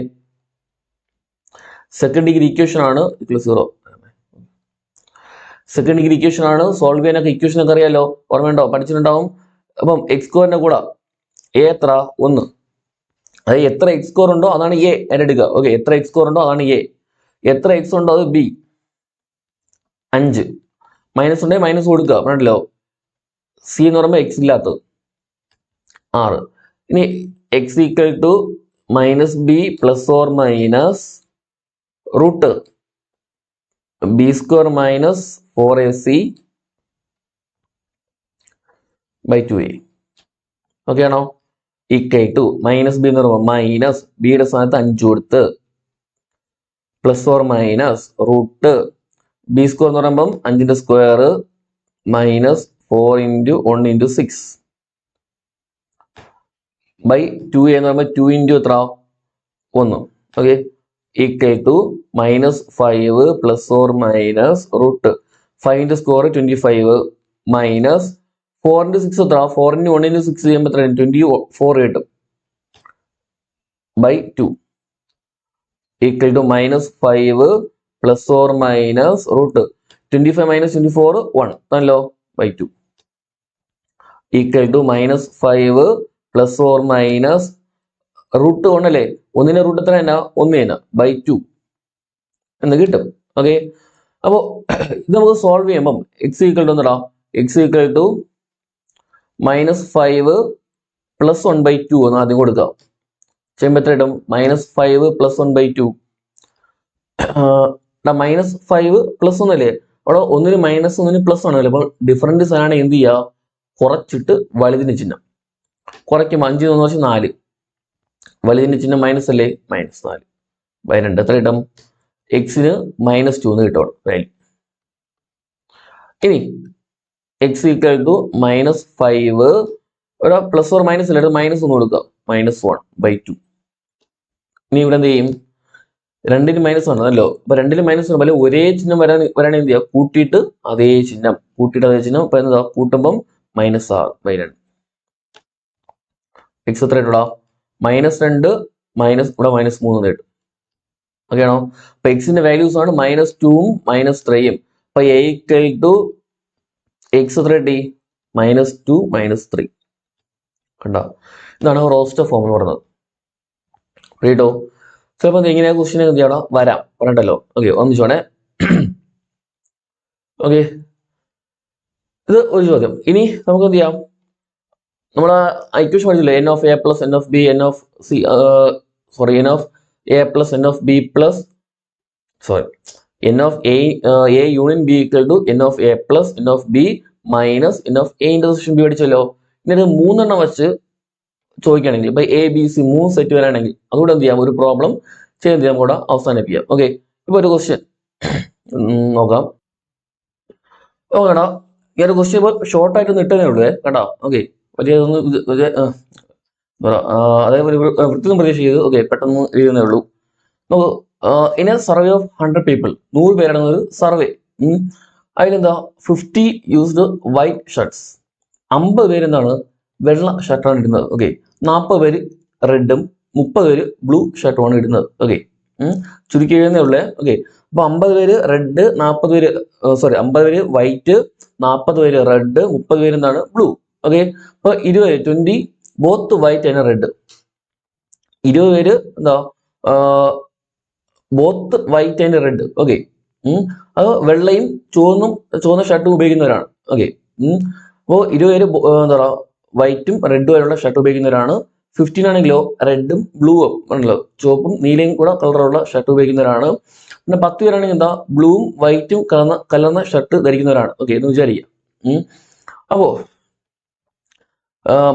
സെക്കൻഡ് ഡിഗ്രി ഇക്വേഷൻ ആണ് +0 സെക്കൻഡ് ഡിഗ്രി ഇക്വേഷൻ ആണ് സോൾവ് ചെയ്യാനൊക്കെ ഇക്വേഷൻ ഒക്കെ അറിയാലോ ഓർമ്മയുണ്ടോ പഠിച്ചിട്ടുണ്ടാവും അപ്പം എക്സ് സ്ക്വയറിന്റെ കൂടെ എ എത്ര 1 അതായത് എത്ര എക്സ് സ്ക്വയർ ഉണ്ടോ അതാണ് എ എടുക്കുക ഓക്കെ എത്ര എക്സ് സ്ക്വയർ ഉണ്ടോ അതാണ് എ എത്ര എക്സ് ഉണ്ടോ അത് ബി 5 മൈനസ് ഉണ്ടെങ്കിൽ മൈനസ് കൊടുക്കുക പറഞ്ഞല്ലോ സി എന്ന് പറയുമ്പോൾ എക്സ് ഇല്ലാത്തത് 6 ഇനി X equal to minus B plus or minus root B square minus 4ac by 2a okay ആണോ ഈക്വൽ ടു മൈനസ് ബി എന്ന് പറയുമ്പോൾ മൈനസ് ബിയുടെ സ്ഥാനത്ത് 5 കൊടുത്ത് plus or minus root B square എന്ന് പറയുമ്പം 5ന്റെ സ്ക്വയർ മൈനസ് 4 × 1 × 6 ബൈ 2a എന്ന് പറയുമ്പോൾ 2 × എത്ര 1 okay equal to -5 plus or minus root 5ന്റെ സ്ക്വയർ 25 മൈനസ് 4 × 6 എത്ര 4 × 1 × 6 ചെയ്യുമ്പോൾ എത്ര 24 കിട്ടും by 2 equal to -5 plus or minus root 25 minus 24 1 ആണല്ലോ by 2 equal to -5 plus or minus root 1 അല്ലേ 1ന്റെ റൂട്ട് എത്ര തന്നെ 1 തന്നെ ബൈ 2 എന്ന് കിട്ടും ഓക്കെ അപ്പോ ഇത് നമുക്ക് സോൾവ് ചെയ്യുമ്പം എക്സ് ഈക്വൽ ടു എന്താ X equal to -5 plus 1 by 2 എന്ന് ആദ്യം കൊടുക്കാം ചെയ്യുമ്പോൾ എത്ര കിട്ടും -5 പ്ലസ് 1 ബൈ 2 -5 പ്ലസ് 1 അല്ലേ അവിടെ ഒന്നിന് മൈനസ് ഒന്നിന് പ്ലസ് ആണല്ലോ അപ്പൊ ഡിഫറൻസ് ആണ് എന്ത് ചെയ്യുക കുറച്ചിട്ട് വലുതിന് ചിഹ്നം കുറയ്ക്കുമ്പോൾ 5 എന്ന് വെച്ചാൽ 4 വലുതിന്റെ ചിഹ്നം മൈനസ് അല്ലേ -4 ബൈ 2 എത്ര കിട്ടും എക്സിന് -2 എന്ന് കിട്ടും വാല്യൂ ഇനി എക്സ് ഈക്വൽ ടു -5 ഇവിടെ പ്ലസ് ഓർ മൈനസ് അല്ല മൈനസ് 1 കൊടുക്കുക -1 ബൈ 2 ഇനി ഇവിടെ എന്ത് ചെയ്യും 2ന് മൈനസ് ആണല്ലോ അപ്പൊ 2ന് മൈനസ് പോലെ ഒരേ ചിഹ്നം വരാൻ എന്ത് ചെയ്യുക കൂട്ടിയിട്ട് അതേ ചിഹ്നം അപ്പൊ എന്താ കൂട്ടുമ്പം -6 ബൈ 2 എക്സ് എത്ര ഇട്ടാ -2 മൈനസ് ഇവിടെ -3 എന്ന് കിട്ടും ഓക്കെ ആണോ അപ്പൊ എക്സിന്റെ വാല്യൂസ് ആണ് -2ഉം -3ഉം അപ്പൊ a ഈക്വൽ ടു എക്സ് എത്ര കിട്ടി -2 -3 കണ്ടോ ഇതാണ് റോസ്റ്റർ ഫോം എന്ന് പറയുന്നത് കേട്ടോ ചിലപ്പോൾ എങ്ങനെയാ ക്വസ്റ്റ്യൻ എന്ത് ചെയ്യണം വരാം പറഞ്ഞിട്ടല്ലോ ഓക്കെ ഒന്നിച്ചോണേ ഓക്കെ ഇത് ഒരു ചോദ്യം ഇനി നമുക്ക് എന്ത് ചെയ്യാം നമ്മളെ ഇക്വേഷൻ പഠിച്ചില്ലേ n of a plus n of b n of c n of a plus n of b plus n of a union b equal to n of a plus n of b minus n of a intersection b പഠിച്ചല്ലോ ഇനി ഇത് 3 എണ്ണം വെച്ച് ചോദിക്കുകയാണെങ്കിൽ ഇപ്പൊ a b c 3 സെറ്റ് വരാണെങ്കിൽ അതുകൂടെ എന്ത് ചെയ്യാം ഒരു പ്രോബ്ലം ചെയ്ത് ചെയ്യാം കൂടെ അവസാനിപ്പിക്കാം ഓക്കെ ഇപ്പൊ ഒരു ക്വസ്റ്റ്യൻ നോക്കാം ഓക്കേടാ ഈ ഒരു ക്വസ്റ്റ്യൻ ഇപ്പോൾ ഷോർട്ട് ആയിട്ട് ഇട്ടതേ ഉള്ളൂ കേട്ടോ ഓക്കെ അതേപോലെ വൃത്തിയും പ്രതീക്ഷ ചെയ്ത് ഓക്കെ പെട്ടെന്ന് എഴുതുന്നേ ഉള്ളൂ നോക്കൂ in A survey of 100 people 100 പേരടങ്ങുന്ന ഒരു സർവേ അതിലെന്താ 50 യൂസ്ഡ് വൈറ്റ് ഷർട്ട്സ് 50 പേര് എന്താണ് വെള്ള ഷർട്ടാണ് ഇടുന്നത്. ഓക്കെ, 40 പേര് റെഡും 30 പേര് ബ്ലൂ ഷർട്ടുമാണ് ഇടുന്നത്. ഓക്കെ, ചുരുക്കി എഴുതുന്നേ ഉള്ളേ. ഓക്കെ, അപ്പൊ 50 പേര് റെഡ്, 40 പേര് 50 പേര് വൈറ്റ്, 40 പേര് റെഡ്, 30 പേര് എന്താണ് ബ്ലൂ. ഓക്കെ, അപ്പൊ 20 ബോത്ത് വൈറ്റ് ആൻഡ് റെഡ്. 20 പേര് എന്താ both white and red. Okay, അത് വെള്ളയും ചുവന്ന ഷർട്ടും ഉപയോഗിക്കുന്നവരാണ്. ഓക്കെ, അപ്പോൾ 20 പേര് എന്താ പറയുക വൈറ്റും റെഡും ആയിട്ടുള്ള ഷർട്ട് ഉപയോഗിക്കുന്നവരാണ്. 15 ആണെങ്കിലോ റെഡും ബ്ലൂവും ആണല്ലോ, ചുവപ്പും നീലയും കൂടെ കളറുള്ള ഷർട്ട് ഉപയോഗിക്കുന്നവരാണ്. പിന്നെ 10 പേരാണെങ്കിൽ എന്താ ബ്ലൂവും വൈറ്റും കലർന്ന ഷർട്ട് ധരിക്കുന്നവരാണ്. ഓക്കെ, എന്ന് വിചാരിക്കുക. അപ്പോ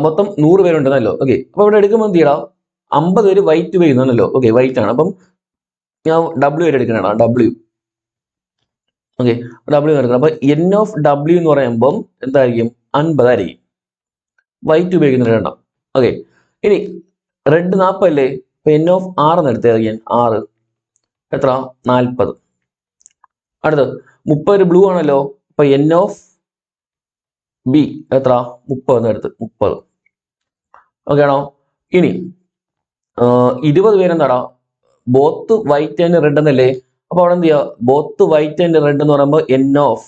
മൊത്തം 100 പേരുണ്ടെന്നല്ലോ. ഓക്കെ, അപ്പൊ ഇവിടെ എടുക്കുമ്പോൾ എന്ത് ചെയ്യണം, 50 പേര് വൈറ്റ് ഉപയോഗിക്കുന്നല്ലോ. ഓക്കെ, വൈറ്റ് ആണ്. അപ്പം ഞാൻ W ആയിട്ട് എടുക്കണ W. ഓക്കെ, W എടുക്കണം. അപ്പൊ N ഓഫ് W എന്ന് പറയുമ്പം എന്തായിരിക്കും 50 ആയിരിക്കും വൈറ്റ് ഉപയോഗിക്കുന്ന എണ്ണം. ഓക്കെ, ഇനി റെഡ് 40 അല്ലേ, അപ്പൊ N ഓഫ് R എന്ന് എടുത്തായിരിക്കും 6 എത്ര 40. അടുത്ത് 30 ബ്ലൂ ആണല്ലോ, അപ്പൊ N ഓഫ് B എത്ര 30 എന്ന് എടുത്ത് 30. ഓക്കെ ആണോ? ഇനി 20 പേരെന്താടാ ബോത്ത് വൈറ്റ് ആൻഡ് റെഡ് എന്നല്ലേ, അപ്പൊ അവിടെ എന്ത് ചെയ്യുക, ബോത്ത് വൈറ്റ് ആൻഡ് റെഡ് എന്ന് പറയുമ്പോൾ N of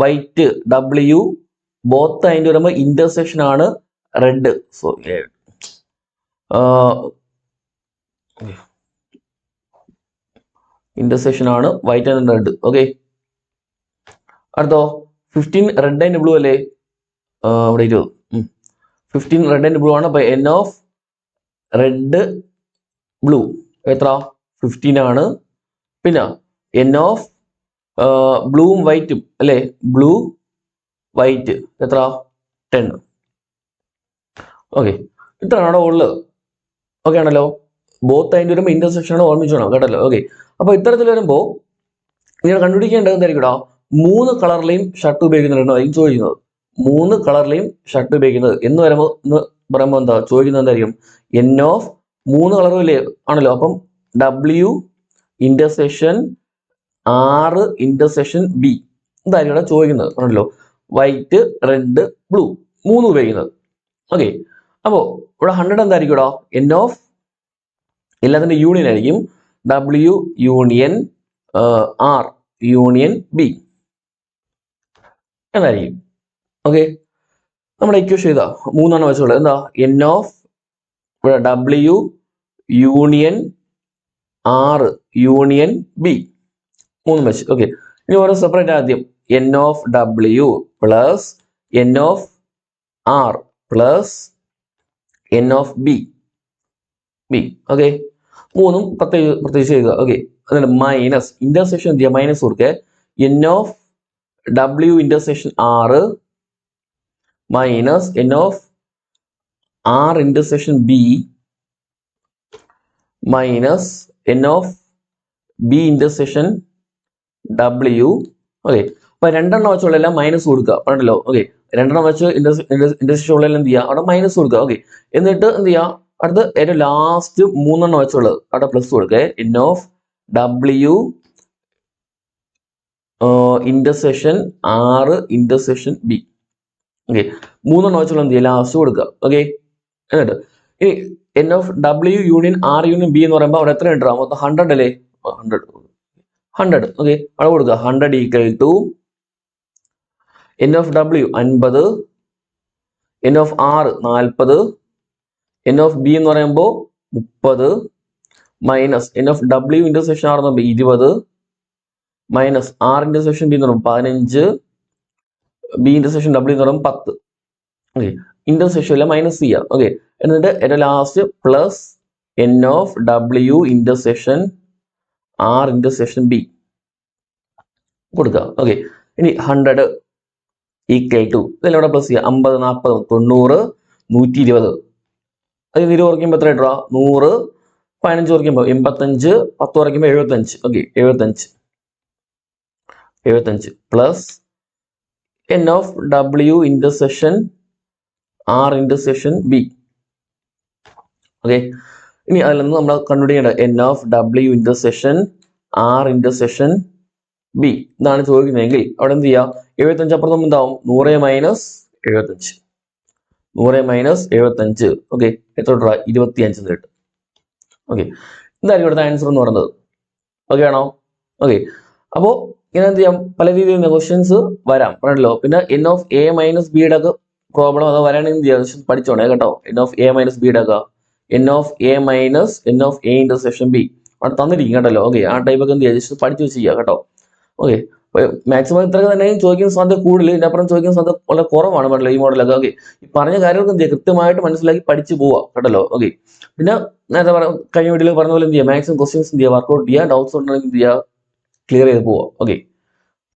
white W, both അതിന്റെ വരുമ്പോൾ ഇന്റർസെക്ഷൻ ആണ് റെഡ്. സോ ഇന്റർസെക്ഷൻ ആണ് വൈറ്റ് ആൻഡ് റെഡ്. ഓക്കെ, അടുത്തോ 15 റെഡ് ആൻഡ് ബ്ലൂ അല്ലേ, ഇവിടെ 20. 15 റെഡ് ആൻഡ് ബ്ലൂ ആണ്. അപ്പൊ N ഓഫ് റെഡ് ബ്ലൂ എത്ര 15 ആണ്. പിന്നെ N ഓഫ് ബ്ലൂവും വൈറ്റും അല്ലെ, ബ്ലൂ വൈറ്റ് എത്ര 10. ഓക്കെ, ഇത്രയാണ് അവിടെ ഉള്ളത്. ഓക്കെ ആണല്ലോ, ബോത്ത് അതിൻ്റെ വരുമ്പോൾ ഇന്റർസെക്ഷൻ ആണ് ഓർമ്മിച്ചു വേണം കേട്ടല്ലോ. ഓക്കെ, അപ്പൊ ഇത്തരത്തിൽ വരുമ്പോൾ നിങ്ങൾ കണ്ടുപിടിക്കേണ്ടത് എന്തായിരിക്കും, 3 കളറിലെയും ഷർട്ട് ഉപയോഗിക്കുന്നുണ്ടായിരിക്കും ചോദിക്കുന്നത്. 3 കളറിലെയും ഷർട്ട് ഉപയോഗിക്കുന്നത് എന്ന് പറയുമ്പോൾ എന്താ ചോദിക്കുന്നത് എന്തായിരിക്കും, N ഓഫ് 3 കളറും ഇല്ലേ ആണല്ലോ, അപ്പം W intersection R intersection B എന്തായിരിക്കും ഇവിടെ ചോദിക്കുന്നത് ആണല്ലോ, വൈറ്റ് റെഡ് ബ്ലൂ 3 ഉപയോഗിക്കുന്നത്. ഓക്കെ, അപ്പോ ഇവിടെ 100 എന്തായിരിക്കും ഇവിടെ N ഓഫ് എല്ലാത്തിന്റെ യൂണിയൻ ആയിരിക്കും, W union R union B എന്നായിരിക്കും. ഓക്കെ, നമ്മുടെ ഇക്വേഷൻ ഇതാ 3 വെച്ചുള്ളത് എന്താ N ഓഫ് ഇവിടെ W union R union B 3 വെച്ച്. ഓക്കെ, ഇനി ഓരോ സെപ്പറേറ്റ് ആദ്യം N of W plus N of R plus N of B. Okay, 3 പ്രത്യേകിച്ച് ചെയ്യുക. ഓക്കെ, അതിന് മൈനസ് ഇന്റർസെക്ഷൻ എന്ത് ചെയ്യുക, മൈനസ് കൊടുക്കുക. N of W intersection R minus N of R intersection B minus N of B intersection W. Okay, അപ്പൊ 2 വെച്ചുള്ള എല്ലാം മൈനസ് കൊടുക്കുക പറഞ്ഞല്ലോ. ഓക്കെ, 2 വെച്ച് ഇന്റർസെക്ഷൻ ഉള്ള എന്ത് ചെയ്യുക, അവിടെ മൈനസ് കൊടുക്കുക. ഓക്കെ, എന്നിട്ട് എന്ത് ചെയ്യുക, അടുത്ത് ഏറ്റവും ലാസ്റ്റ് 3 വെച്ചുള്ളത് അവിടെ പ്ലസ് കൊടുക്കുക. N of W intersection R intersection B. Okay, 3 വെച്ചുള്ള എന്ത് ചെയ്യുക, ലാസ്റ്റ് കൊടുക്കുക. ഓക്കെ, എന്നിട്ട് ഇനി N of W union R union B എന്ന് പറയുമ്പോൾ അവിടെ എത്ര ഉണ്ടാവും, മൊത്തം 100 അല്ലേ, 100. ഓക്കെ, അവിടെ കൊടുക്കുക 100 equal to N of W 50, N of R 40, N of B എന്ന് പറയുമ്പോൾ 30 minus N of W intersection R എന്ന് പറയുമ്പോൾ 20 മൈനസ് R ഇന്റർസെക്ഷൻ B എന്ന് പറയുമ്പോൾ 15, B ഇന്റർസെക്ഷൻ W എന്ന് പറയുമ്പോൾ 10. ഓക്കെ, ഇന്റർസെക്ഷൻ എല്ലാം മൈനസ് ചെയ്യുക. ഓക്കെ, എന്നിട്ട് ഏറ്റവും last plus N of W intersection R intersection B കൊടുക്കുക. ഓക്കെ, ഇനി 100 ഈക്വൽ ടു ഇതെല്ലാം ഇവിടെ പ്ലസ് ചെയ്യുക. 50, 40, 90, 120. അത് 20 കുറയ്ക്കുമ്പോൾ എത്ര ഇട്ടാ 100, 15 കുറയ്ക്കുമ്പോൾ 85, 10 കുറയ്ക്കുമ്പോൾ 75. Okay, 75 plus N of W intersection R intersection B. Okay, ഇനി അതിൽ നിന്ന് നമ്മൾ കണ്ടുപിടിക്കേണ്ടത് N of W intersection R intersection B ഇതാണ് ചോദിക്കുന്നതെങ്കിൽ അവിടെ എന്ത് ചെയ്യുക, 75 അപ്പുറത്തും എന്താവും 100 മൈനസ് 75. 100 മൈനസ് 75. ഓക്കെ, എത്ര രൂപ? 25 കിട്ടും. ഓക്കെ, ഇതായിരിക്കും ഇവിടുത്തെ ആൻസർ എന്ന് പറയുന്നത്. ഓക്കെ ആണോ? ഓക്കെ, അപ്പോൾ ഇങ്ങനെ എന്ത് ചെയ്യാം, പല രീതിയിൽ ക്വസ്റ്റ്യൻസ് വരാം, പറഞ്ഞല്ലോ. പിന്നെ എൻ ഓഫ് എ മൈനസ് ബിയുടെ ഒക്കെ പ്രോബ്ലം അത് വരാണെങ്കിൽ എന്ത് ചെയ്യാം, പഠിച്ചോണേ കേട്ടോ. എൻ ഓഫ് എ മൈനസ് ബിയുടെ ഒക്കെ N of A minus n of A intersection B അവിടെ തന്നിരിക്കും കേട്ടല്ലോ. ഓക്കെ, ആ ടൈപ്പ് ഒക്കെ എന്ത് ചെയ്യാം, ജസ്റ്റ് പഠിച്ചു ചെയ്യുക കേട്ടോ. ഓക്കെ, മാക്സിമം ഇത്രയൊക്കെ തന്നെ ചോദിക്കുന്ന സാധ്യത കൂടുതൽ, ഇതിനപ്പുറം ചോദിക്കുന്ന സാധ്യത വളരെ കുറവാണ് പറഞ്ഞല്ലോ ഈ മോഡലൊക്കെ. ഓക്കെ, ഈ പറഞ്ഞ കാര്യങ്ങൾക്ക് എന്ത് ചെയ്യുക, കൃത്യമായിട്ട് മനസ്സിലാക്കി പഠിച്ചു പോവാം കേട്ടല്ലോ. ഓക്കെ, പിന്നെ നേരത്തെ കഴിഞ്ഞ വീഡിയോയിൽ പറഞ്ഞ പോലെ എന്ത് ചെയ്യുക, മാക്സിമം ക്വസ്റ്റ്യൻസ് എന്ത് ചെയ്യുക, വർക്ക്ഔട്ട് ചെയ്യുക, ഡൗട്ട്സ് ഉണ്ടെങ്കിൽ എന്ത് ചെയ്യുക, ക്ലിയർ ചെയ്ത് പോവാം. ഓക്കെ.